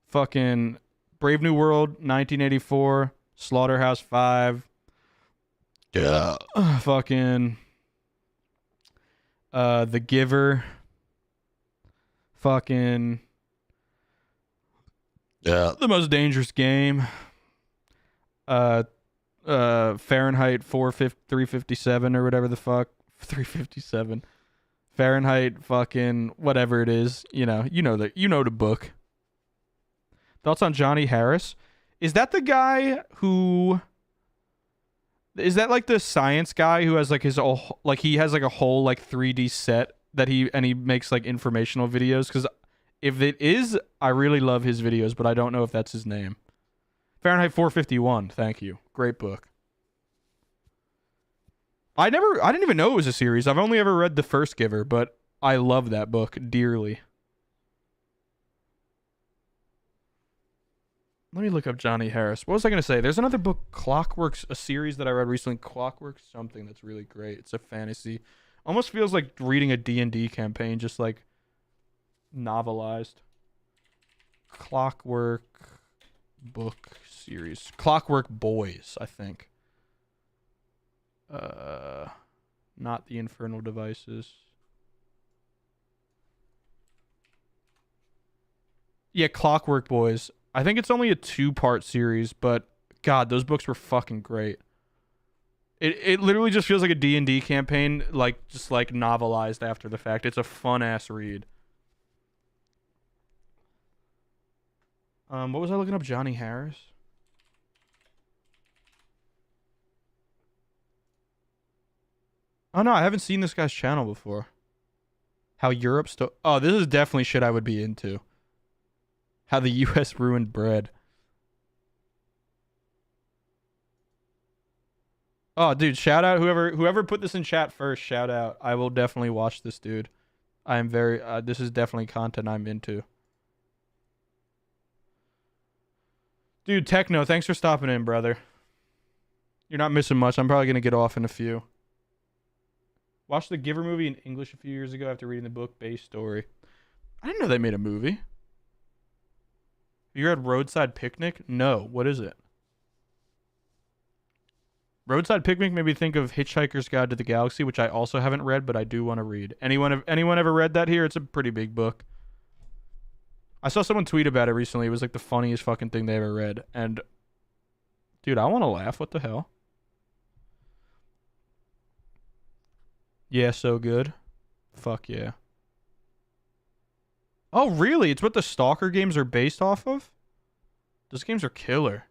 fucking Brave New World, 1984, Slaughterhouse-Five. Yeah. Fucking The Giver. Fucking The Most Dangerous Game. Fahrenheit 357 or whatever the fuck. 357. Fahrenheit fucking whatever it is. You know the book. Thoughts on Johnny Harris? Is that the guy who... Is that like the science guy who has like his whole, like he has like a whole like 3D set that he makes like informational videos? Because if it is, I really love his videos, but I don't know if that's his name. Fahrenheit 451. Thank you. Great book. I didn't even know it was a series. I've only ever read The First Giver, but I love that book dearly. Let me look up Johnny Harris. What was I going to say? There's another book, Clockworks, a series that I read recently, Clockwork something, that's really great. It's a fantasy. Almost feels like reading a D&D campaign, just like novelized. Clockwork book series. Clockwork Boys, I think. Not the Infernal Devices. Yeah, Clockwork Boys. I think it's only a 2-part series, but God, those books were fucking great. It literally just feels like a D&D campaign, like just like novelized after the fact. It's a fun ass read. What was I looking up? Johnny Harris? Oh no, I haven't seen this guy's channel before. How Europe still... Oh, this is definitely shit I would be into. How the U.S. ruined bread. Oh, dude, shout out whoever put this in chat first. Shout out. I will definitely watch this, dude. I am very... this is definitely content I'm into. Dude, Techno, thanks for stopping in, brother. You're not missing much. I'm probably going to get off in a few. Watched the Giver movie in English a few years ago after reading the book Base Story. I didn't know they made a movie. You read Roadside Picnic? No. What is it? Roadside Picnic made me think of Hitchhiker's Guide to the Galaxy, which I also haven't read, but I do want to read. Anyone ever read that here? It's a pretty big book. I saw someone tweet about it recently. It was like the funniest fucking thing they ever read. And, dude, I want to laugh. What the hell? Yeah, so good. Fuck yeah. Oh, really? It's what the Stalker games are based off of? Those games are killer.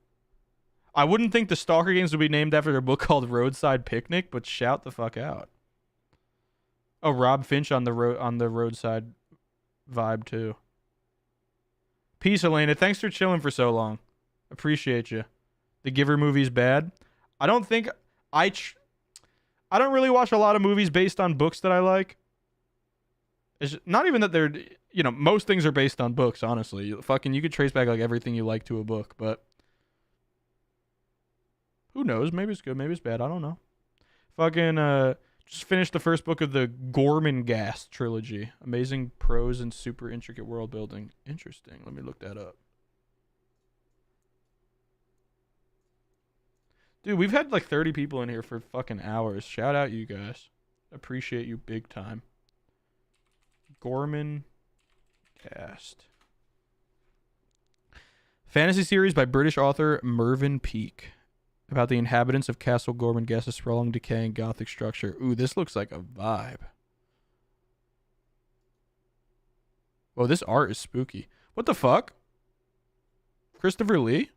I wouldn't think the Stalker games would be named after a book called Roadside Picnic, but shout the fuck out. Oh, Rob Finch on the Roadside vibe too. Peace, Elena. Thanks for chilling for so long. Appreciate you. The Giver movie's bad. I don't think I don't really watch a lot of movies based on books that I like. not even that they're, most things are based on books, honestly. You could trace back like everything you like to a book, but who knows? Maybe it's good, maybe it's bad. I don't know. Just finished the first book of the Gormenghast trilogy. Amazing prose and super intricate world building. Interesting. Let me look that up. Dude, we've had like 30 people in here for fucking hours. Shout out you guys. Appreciate you big time. Gormenghast. Fantasy series by British author Mervyn Peake. About the inhabitants of Castle Gormenghast, a sprawling, decaying Gothic structure. Ooh, this looks like a vibe. Whoa, this art is spooky. What the fuck? Christopher Lee?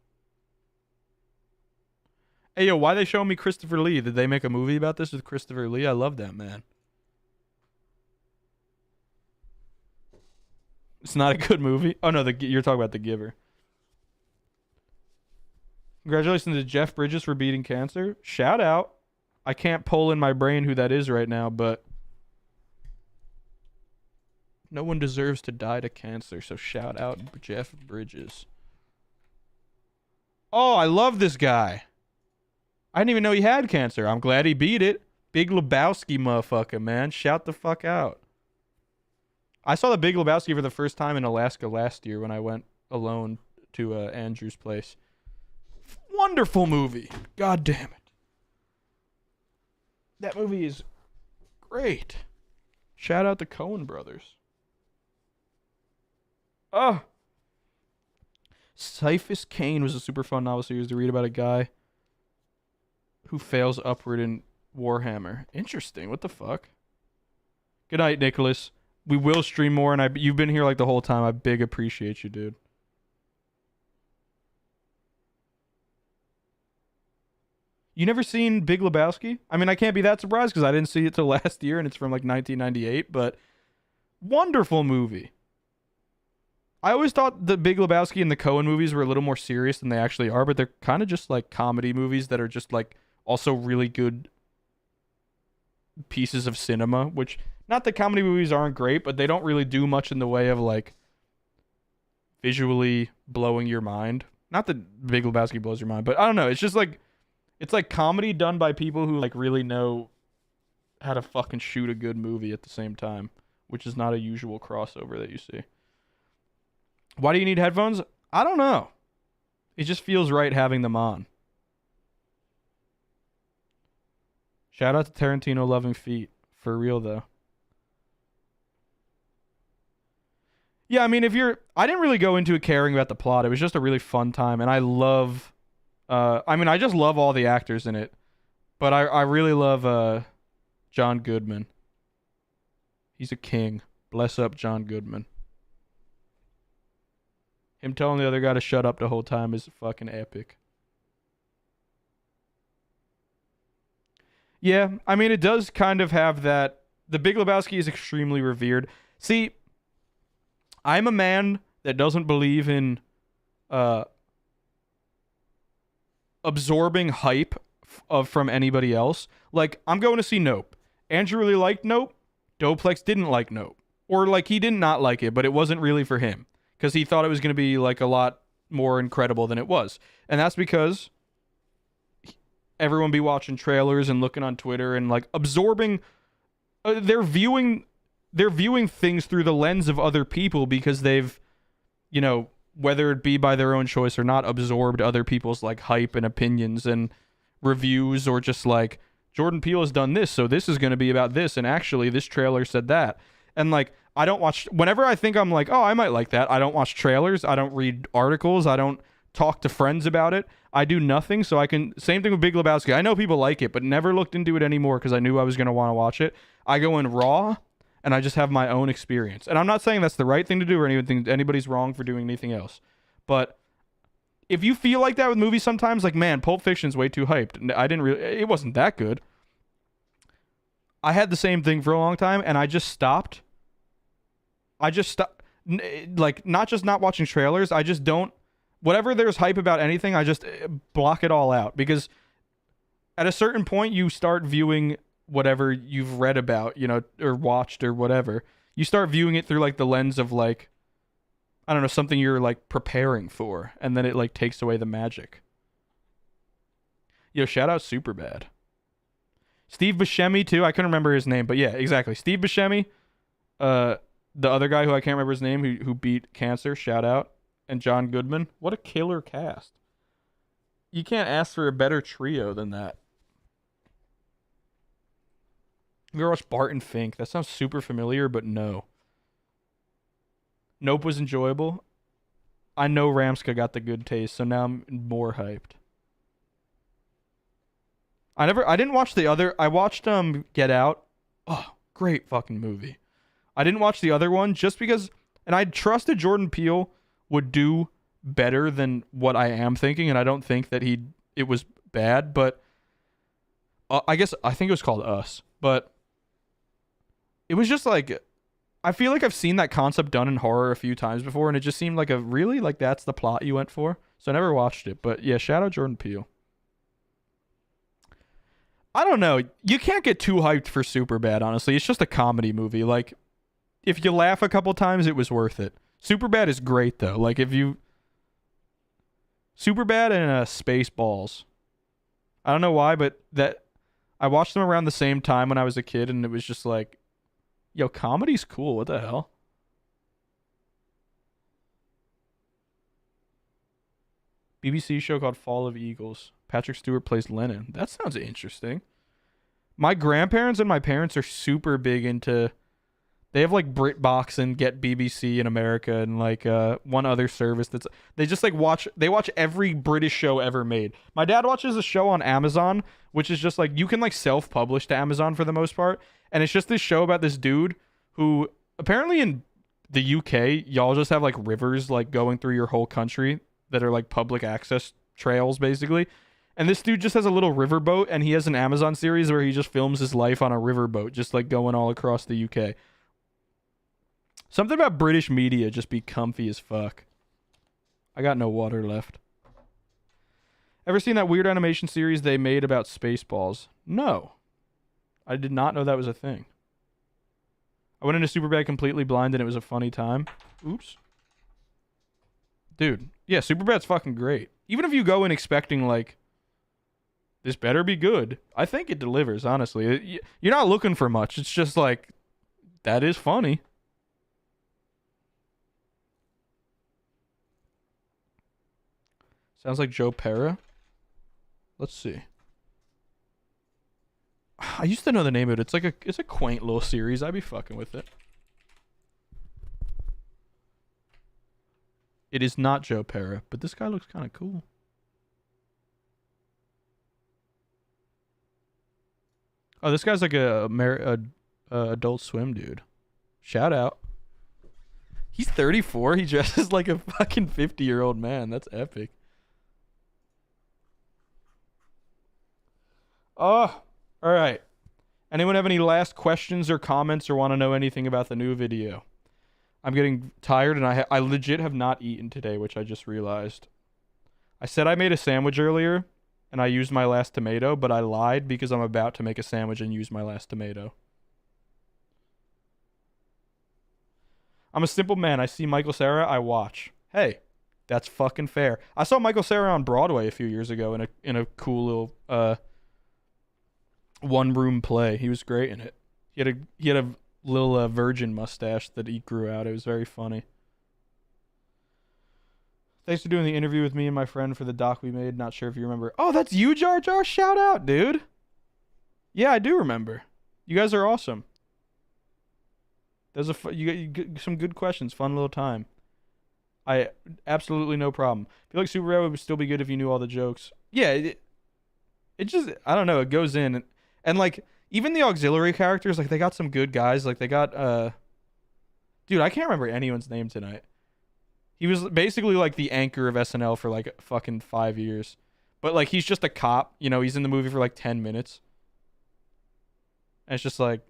Hey, yo, why they showing me Christopher Lee? Did they make a movie about this with Christopher Lee? I love that man. It's not a good movie. Oh, no, you're talking about The Giver. Congratulations to Jeff Bridges for beating cancer. Shout out. I can't pull in my brain who that is right now, but no one deserves to die to cancer, so shout out Jeff Bridges. Oh, I love this guy. I didn't even know he had cancer. I'm glad he beat it. Big Lebowski motherfucker, man. Shout the fuck out. I saw the Big Lebowski for the first time in Alaska last year when I went alone to Andrew's place. Wonderful movie. God damn it. That movie is great. Shout out the Coen brothers. Oh. Cyphus Cain was a super fun novel series to read about a guy who fails upward in Warhammer. Interesting. What the fuck? Good night, Nicholas. We will stream more, and you've been here like the whole time. I big appreciate you, dude. You never seen Big Lebowski? I mean, I can't be that surprised because I didn't see it till last year, and it's from like 1998, but wonderful movie. I always thought the Big Lebowski and the Coen movies were a little more serious than they actually are, but they're kind of just like comedy movies that are just like also really good pieces of cinema, which, not that comedy movies aren't great, but they don't really do much in the way of like visually blowing your mind. Not that Big Lebowski blows your mind, but I don't know. It's just like, it's like comedy done by people who like really know how to fucking shoot a good movie at the same time, which is not a usual crossover that you see. Why do you need headphones? I don't know. It just feels right having them on. Shout out to Tarantino loving feet. For real, though. Yeah, I mean, I didn't really go into it caring about the plot. It was just a really fun time, and I love... I just love all the actors in it. But I really love John Goodman. He's a king. Bless up John Goodman. Him telling the other guy to shut up the whole time is fucking epic. Yeah, I mean, it does kind of have that. The Big Lebowski is extremely revered. See, I'm a man that doesn't believe in absorbing hype from anybody else. Like, I'm going to see Nope. Andrew really liked Nope. Doplex didn't like Nope. Or, like, he did not like it, but it wasn't really for him. Because he thought it was going to be, like, a lot more incredible than it was. And that's because everyone be watching trailers and looking on Twitter and, like, absorbing... they're viewing things through the lens of other people because they've, you know, whether it be by their own choice or not, absorbed other people's, like, hype and opinions and reviews, or just, like, Jordan Peele has done this, so this is going to be about this, and actually this trailer said that. And, like, I don't watch... Whenever I think I'm like, oh, I might like that, I don't watch trailers, I don't read articles, I don't talk to friends about it. I do nothing, so I can... Same thing with Big Lebowski. I know people like it, but never looked into it anymore because I knew I was going to want to watch it. I go in raw, and I just have my own experience. And I'm not saying that's the right thing to do or anything. Anybody's wrong for doing anything else. But if you feel like that with movies sometimes, like, man, Pulp Fiction's way too hyped. It wasn't that good. I had the same thing for a long time, and I just stopped. Like, not just not watching trailers, I just don't... Whatever there's hype about anything, I just block it all out. Because at a certain point, you start viewing whatever you've read about, you know, or watched or whatever. You start viewing it through like the lens of like, I don't know, something you're like preparing for, and then it like takes away the magic. Yo, shout out Superbad. Steve Buscemi too. I couldn't remember his name, but yeah, exactly. Steve Buscemi, the other guy who I can't remember his name, who beat cancer. Shout out. And John Goodman. What a killer cast. You can't ask for a better trio than that. You ever watched Barton Fink? That sounds super familiar, but no. Nope was enjoyable. I know Ramska got the good taste, so now I'm more hyped. I didn't watch the other. I watched Get Out. Oh, great fucking movie. I didn't watch the other one just because, and I trusted Jordan Peele would do better than what I am thinking, and I don't think that it was bad, but I think it was called Us, but it was just like, I feel like I've seen that concept done in horror a few times before, and it just seemed like like that's the plot you went for. So I never watched it, but yeah, shout out Jordan Peele. I don't know. You can't get too hyped for Superbad, honestly. It's just a comedy movie. Like, if you laugh a couple times, it was worth it. Superbad is great though. Like Superbad and Spaceballs. I don't know why, but I watched them around the same time when I was a kid, and it was just like, yo, comedy's cool. What the hell? BBC show called Fall of Eagles. Patrick Stewart plays Lennon. That sounds interesting. My grandparents and my parents are super big into. They have like BritBox and Get BBC in America and like one other service they just like watch every British show ever made. My dad watches a show on Amazon, which is just like, you can like self-publish to Amazon for the most part, and it's just this show about this dude who apparently in the UK y'all just have like rivers like going through your whole country that are like public access trails basically. And this dude just has a little riverboat, and he has an Amazon series where he just films his life on a riverboat, just like going all across the UK. Something about British media just be comfy as fuck. I got no water left. Ever seen that weird animation series they made about Spaceballs? No. I did not know that was a thing. I went into Superbad completely blind, and it was a funny time. Oops. Dude, yeah, Superbad's fucking great. Even if you go in expecting like, this better be good, I think it delivers, honestly. You're not looking for much. It's just like, that is funny. Sounds like Joe Pera. Let's see. I used to know the name of it. It's a quaint little series. I'd be fucking with it. It is not Joe Pera, but this guy looks kind of cool. Oh, this guy's like a Adult Swim dude. Shout out. He's 34. He dresses like a fucking 50-year-old man. That's epic. Oh, all right. Anyone have any last questions or comments or want to know anything about the new video? I'm getting tired, and I legit have not eaten today, which I just realized. I said I made a sandwich earlier, and I used my last tomato, but I lied because I'm about to make a sandwich and use my last tomato. I'm a simple man. I see Michael Cera, I watch. Hey, that's fucking fair. I saw Michael Cera on Broadway a few years ago in a cool little one-room play. He was great in it. He had a little virgin mustache that he grew out. It was very funny. Thanks for doing the interview with me and my friend for the doc we made. Not sure if you remember. Oh, that's you, Jar Jar? Shout out, dude. Yeah, I do remember. You guys are awesome. You got some good questions. Fun little time. I absolutely no problem. I feel like Superbad would still be good if you knew all the jokes. Yeah, it just, I don't know. It goes in and like even the auxiliary characters, like they got some good guys. Like they got dude, I can't remember anyone's name tonight. He was basically like the anchor of SNL for like fucking 5 years. But like he's just a cop, you know, he's in the movie for like 10 minutes. And it's just like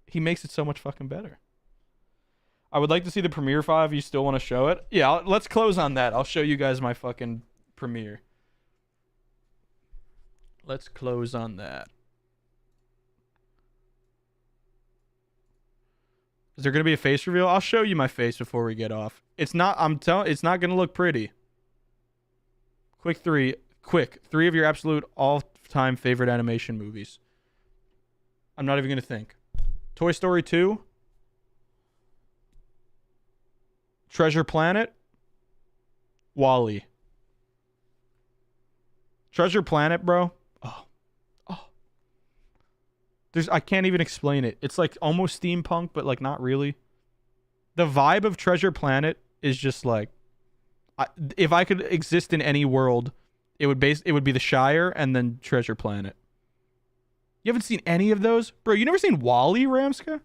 he makes it so much fucking better. I would like to see the premiere file if you still want to show it. Yeah, let's close on that. I'll show you guys my fucking premiere. Let's close on that. Is there gonna be a face reveal? I'll show you my face before we get off. It's not. I'm telling. It's not gonna look pretty. Quick three of your absolute all-time favorite animation movies. I'm not even gonna think. Toy Story 2. Treasure Planet. WALL-E. Treasure Planet, bro. Oh. I can't even explain it. It's like almost steampunk, but like not really. The vibe of Treasure Planet is just like, if I could exist in any world, it would be the Shire and then Treasure Planet. You haven't seen any of those, bro? You never seen WALL-E, Ramska?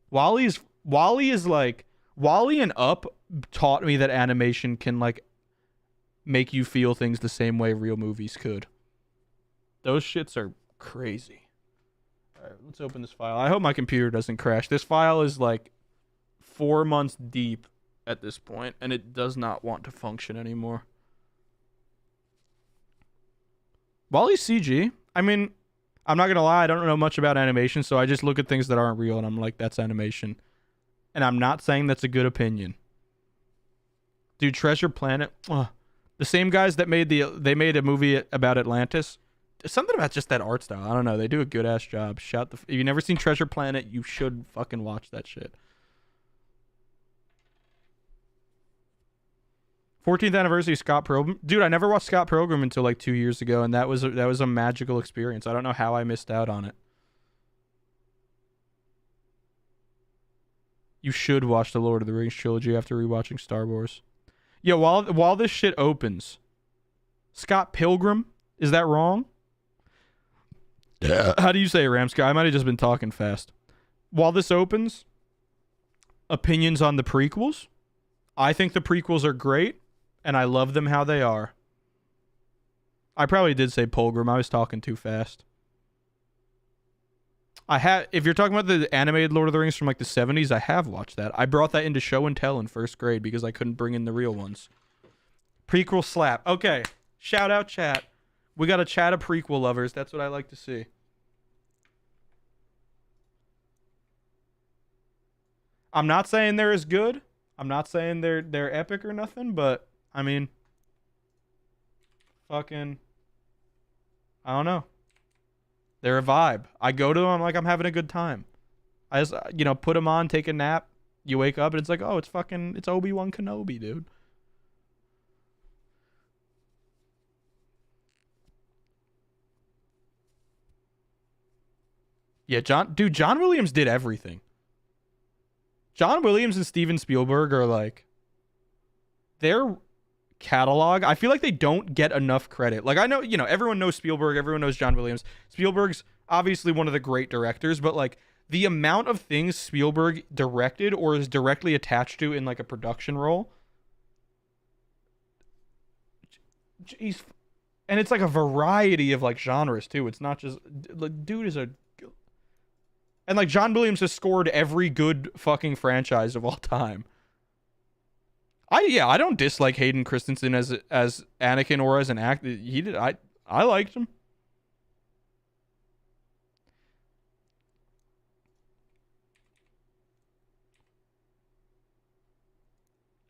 WALL-E is like WALL-E and Up taught me that animation can like make you feel things the same way real movies could. Those shits are crazy. All right, let's open this file. I hope my computer doesn't crash. This file is like 4 months deep at this point, and it does not want to function anymore. WALL-E's CG. I mean, I'm not gonna lie, I don't know much about animation, so I just look at things that aren't real, and I'm like, that's animation. And I'm not saying that's a good opinion. Dude, Treasure Planet. The same guys that made made a movie about Atlantis. Something about just that art style. I don't know. They do a good ass job. If you've never seen Treasure Planet, you should fucking watch that shit. 14th anniversary of Scott Pilgrim. Dude, I never watched Scott Pilgrim until like 2 years ago, and that was a magical experience. I don't know how I missed out on it. You should watch the Lord of the Rings trilogy after rewatching Star Wars. Yeah, while this shit opens, Scott Pilgrim, is that wrong? Yeah. How do you say it, Ramska? I might have just been talking fast. While this opens, opinions on the prequels. I think the prequels are great, and I love them how they are. I probably did say Pilgrim. I was talking too fast. If you're talking about the animated Lord of the Rings from like the 70s, I have watched that. I brought that into show and tell in first grade because I couldn't bring in the real ones. Prequel slap. Okay. Shout out chat. We got a chat of prequel lovers. That's what I like to see. I'm not saying they're as good. I'm not saying they're epic or nothing, but I mean, fucking, I don't know. They're a vibe. I go to them, I'm like, I'm having a good time. I just, put them on, take a nap. You wake up and it's like, oh, it's Obi-Wan Kenobi, dude. Yeah, John Williams did everything. John Williams and Steven Spielberg are like, their catalog, I feel like they don't get enough credit. Like, I know, everyone knows Spielberg, everyone knows John Williams. Spielberg's obviously one of the great directors, but like the amount of things Spielberg directed or is directly attached to in like a production role, and it's like a variety of like genres too. It's not just like, dude is and like John Williams has scored every good fucking franchise of all time. I don't dislike Hayden Christensen as Anakin or as an actor. He did. I liked him.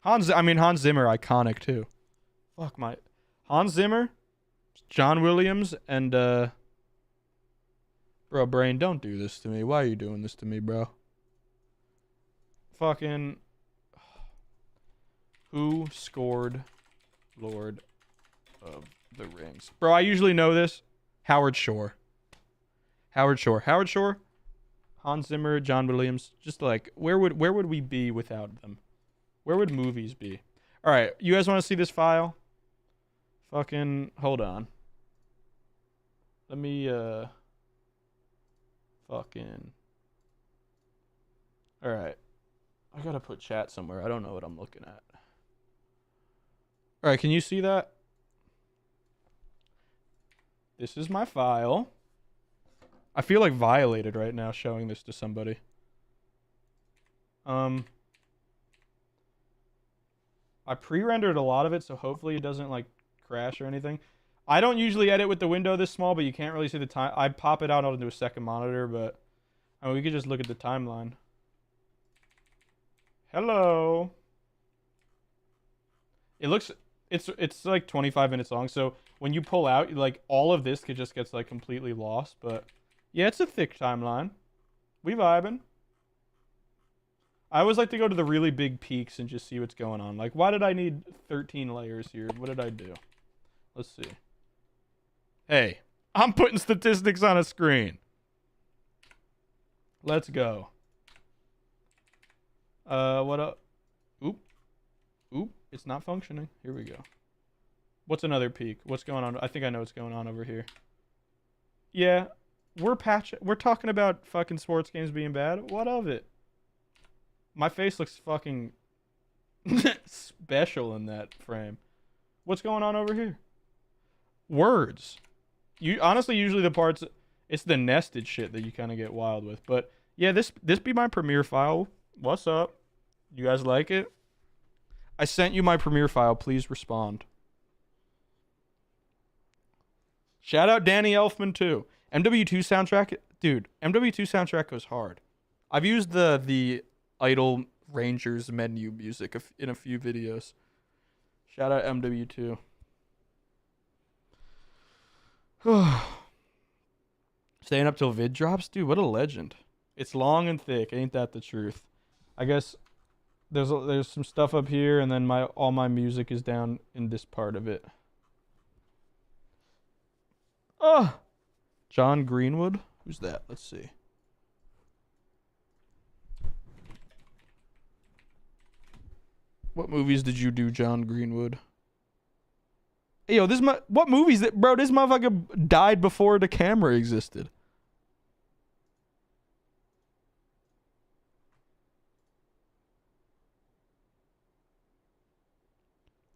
Hans Zimmer, iconic too. Fuck my Hans Zimmer, John Williams, and bro, Brain, don't do this to me. Why are you doing this to me, bro? Fucking, who scored Lord of the Rings? Bro, I usually know this. Howard Shore. Hans Zimmer, John Williams. Just like, where would we be without them? Where would movies be? All right, you guys want to see this file? Fucking, hold on. Let me, fucking. All right. I gotta put chat somewhere. I don't know what I'm looking at. All right, can you see that? This is my file. I feel like violated right now showing this to somebody. I pre-rendered a lot of it, so hopefully it doesn't like crash or anything. I don't usually edit with the window this small, but you can't really see the time. I pop it out onto a second monitor, but I mean, we could just look at the timeline. Hello. It looks it's like 25 minutes long, so when you pull out, like all of this could just gets like completely lost, but yeah, it's a thick timeline. We vibing. I always like to go to the really big peaks and just see what's going on. Like, why did I need 13 layers here? What did I do? Let's see. Hey, I'm putting statistics on a screen. Let's go. What up? Oop. It's not functioning. Here we go. What's another peak? What's going on? I think I know what's going on over here. Yeah, we're talking about fucking sports games being bad. What of it? My face looks fucking special in that frame. What's going on over here? Words. Honestly, usually the parts, it's the nested shit that you kind of get wild with. But yeah, this be my Premiere file. What's up? You guys like it? I sent you my Premiere file. Please respond. Shout out Danny Elfman too. MW2 soundtrack, dude. MW2 soundtrack goes hard. I've used the Idle Rangers menu music in a few videos. Shout out MW2. Staying up till vid drops, dude. What a legend. It's long and thick. Ain't that the truth? I guess there's some stuff up here, and then all my music is down in this part of it. Oh, John Greenwood. Who's that? Let's see. What movies did you do, John Greenwood? Hey, yo, what movies bro? This motherfucker died before the camera existed.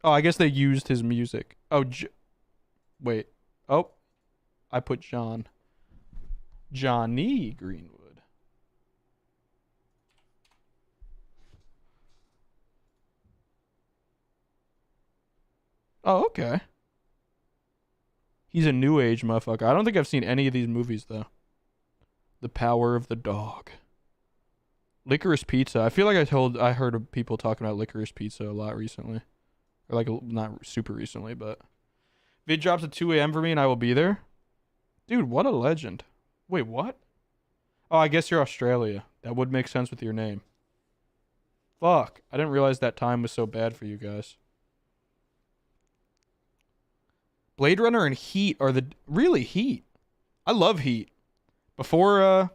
Oh, I guess they used his music. Oh, wait. Oh, I put John. Johnny Greenwood. Oh, okay. He's a new age motherfucker. I don't think I've seen any of these movies though. The Power of the Dog. Licorice Pizza. I feel like I heard of people talking about Licorice Pizza a lot recently. Or like not super recently, but vid drops at 2 a.m. for me and I will be there. Dude, what a legend. Wait, what? Oh, I guess you're Australia. That would make sense with your name. Fuck. I didn't realize that time was so bad for you guys. Blade Runner and Heat are really Heat. I love Heat. Before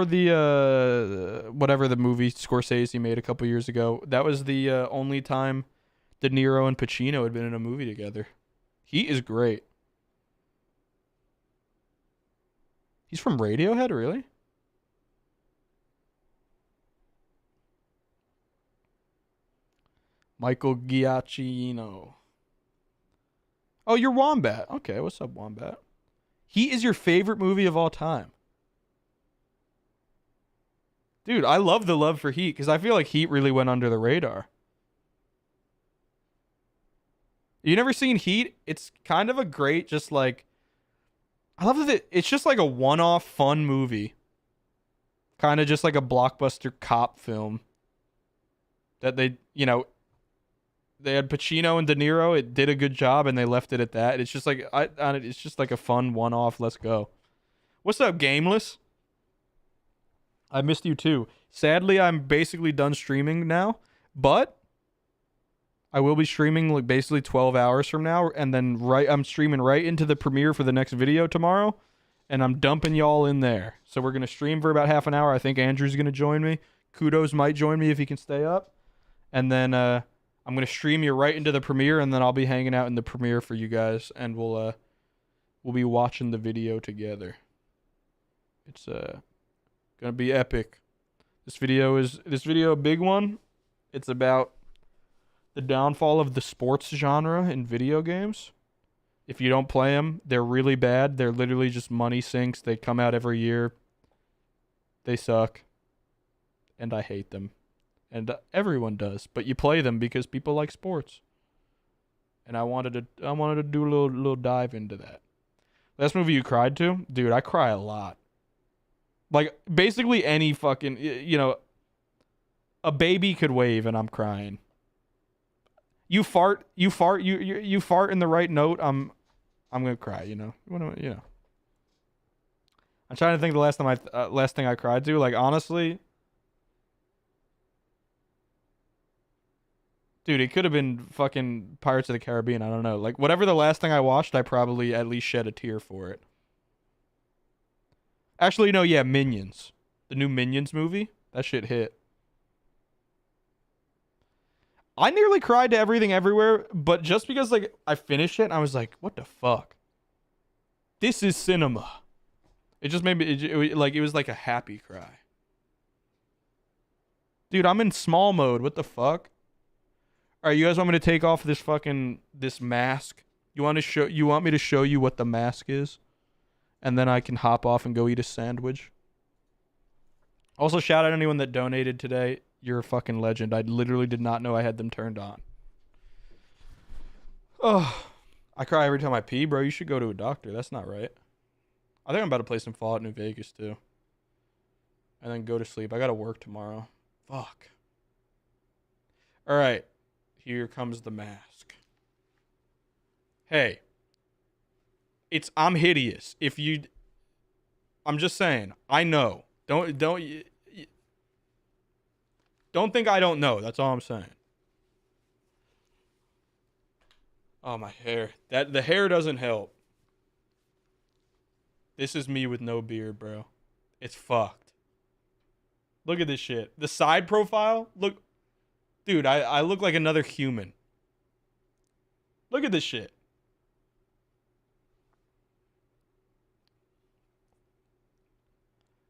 the whatever the movie Scorsese made a couple years ago, that was the only time De Niro and Pacino had been in a movie together. Heat is great. He's from Radiohead, really? Michael Giacchino. Oh, you're Wombat. Okay, what's up, Wombat? Heat is your favorite movie of all time. Dude, I love the love for Heat because I feel like Heat really went under the radar. You never seen Heat? It's kind of a great, just like, I love that it's just like a one-off fun movie. Kind of just like a blockbuster cop film. That they had Pacino and De Niro. It did a good job and they left it at that. It's just like it's just like a fun one-off. Let's go. What's up, Gameless? I missed you too. Sadly, I'm basically done streaming now, but I will be streaming like basically 12 hours from now, and then I'm streaming right into the premiere for the next video tomorrow, and I'm dumping y'all in there. So we're gonna stream for about half an hour. I think Andrew's gonna join me. Kudos might join me if he can stay up, and then I'm gonna stream you right into the premiere, and then I'll be hanging out in the premiere for you guys, and we'll be watching the video together. It's gonna be epic. This video a big one. It's about the downfall of the sports genre in video games. If you don't play them, they're really bad. They're literally just money sinks. They come out every year. They suck. And I hate them. And everyone does. But you play them because people like sports. And I wanted to do a little dive into that. Last movie you cried to? Dude, I cry a lot. Like, basically any fucking, A baby could wave and I'm crying. You fart in the right note, I'm gonna cry. You know. I'm trying to think the last thing I cried to. Like honestly, dude, it could have been fucking Pirates of the Caribbean. I don't know. Like whatever the last thing I watched, I probably at least shed a tear for it. Actually, no, yeah, Minions, the new Minions movie. That shit hit. I nearly cried to Everything Everywhere, but just because like I finished it, I was like, what the fuck? This is cinema. It just made me it was like a happy cry. Dude, I'm in small mode. What the fuck? All right, you guys want me to take off this mask? You want me to show you what the mask is? And then I can hop off and go eat a sandwich. Also, shout out anyone that donated today. You're a fucking legend. I literally did not know I had them turned on. Oh, I cry every time I pee, bro. You should go to a doctor. That's not right. I think I'm about to play some Fallout New Vegas too. And then go to sleep. I gotta work tomorrow. Fuck. All right. Here comes the mask. Hey. I'm hideous. I'm just saying. I know. Don't think I don't know. That's all I'm saying. Oh, my hair. The hair doesn't help. This is me with no beard, bro. It's fucked. Look at this shit. The side profile? Look. Dude, I look like another human. Look at this shit.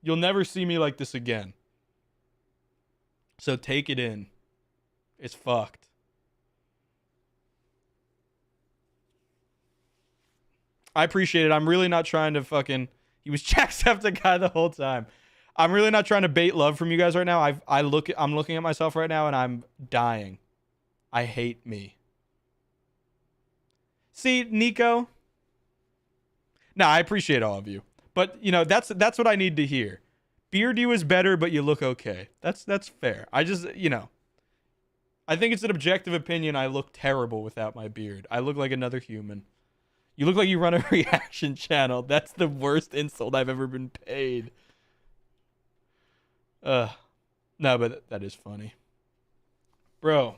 You'll never see me like this again. So take it in. It's fucked. I appreciate it. I'm really not trying to fucking... He was Jacksepticeye the whole time. I'm really not trying to bait love from you guys right now. I'm looking at myself right now and I'm dying. I hate me. See, Nico? No, I appreciate all of you. But, you know, that's what I need to hear. Beard you is better, but you look okay. That's fair. I just, you know. I think it's an objective opinion. I look terrible without my beard. I look like another human. You look like you run a reaction channel. That's the worst insult I've ever been paid. No, but that is funny. Bro,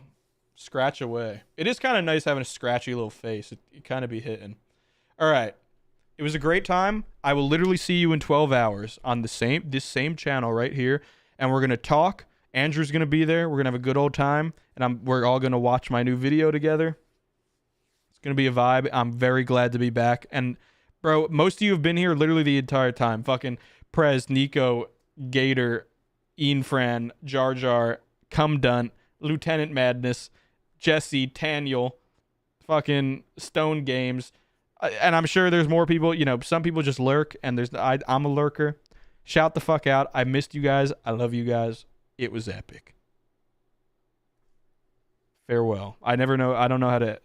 scratch away. It is kind of nice having a scratchy little face. It kind of be hitting. All right. It was a great time. I will literally see you in 12 hours on this same channel right here. And we're going to talk. Andrew's going to be there. We're going to have a good old time. And we're all going to watch my new video together. It's going to be a vibe. I'm very glad to be back. And, bro, most of you have been here literally the entire time. Fucking Prez, Nico, Gator, Ian Fran, Jar Jar, Cum Dunt, Lieutenant Madness, Jesse, Taniel, fucking Stone Games. And I'm sure there's more people. You know, some people just lurk. And I'm a lurker. Shout the fuck out. I missed you guys. I love you guys. It was epic. Farewell. I don't know how to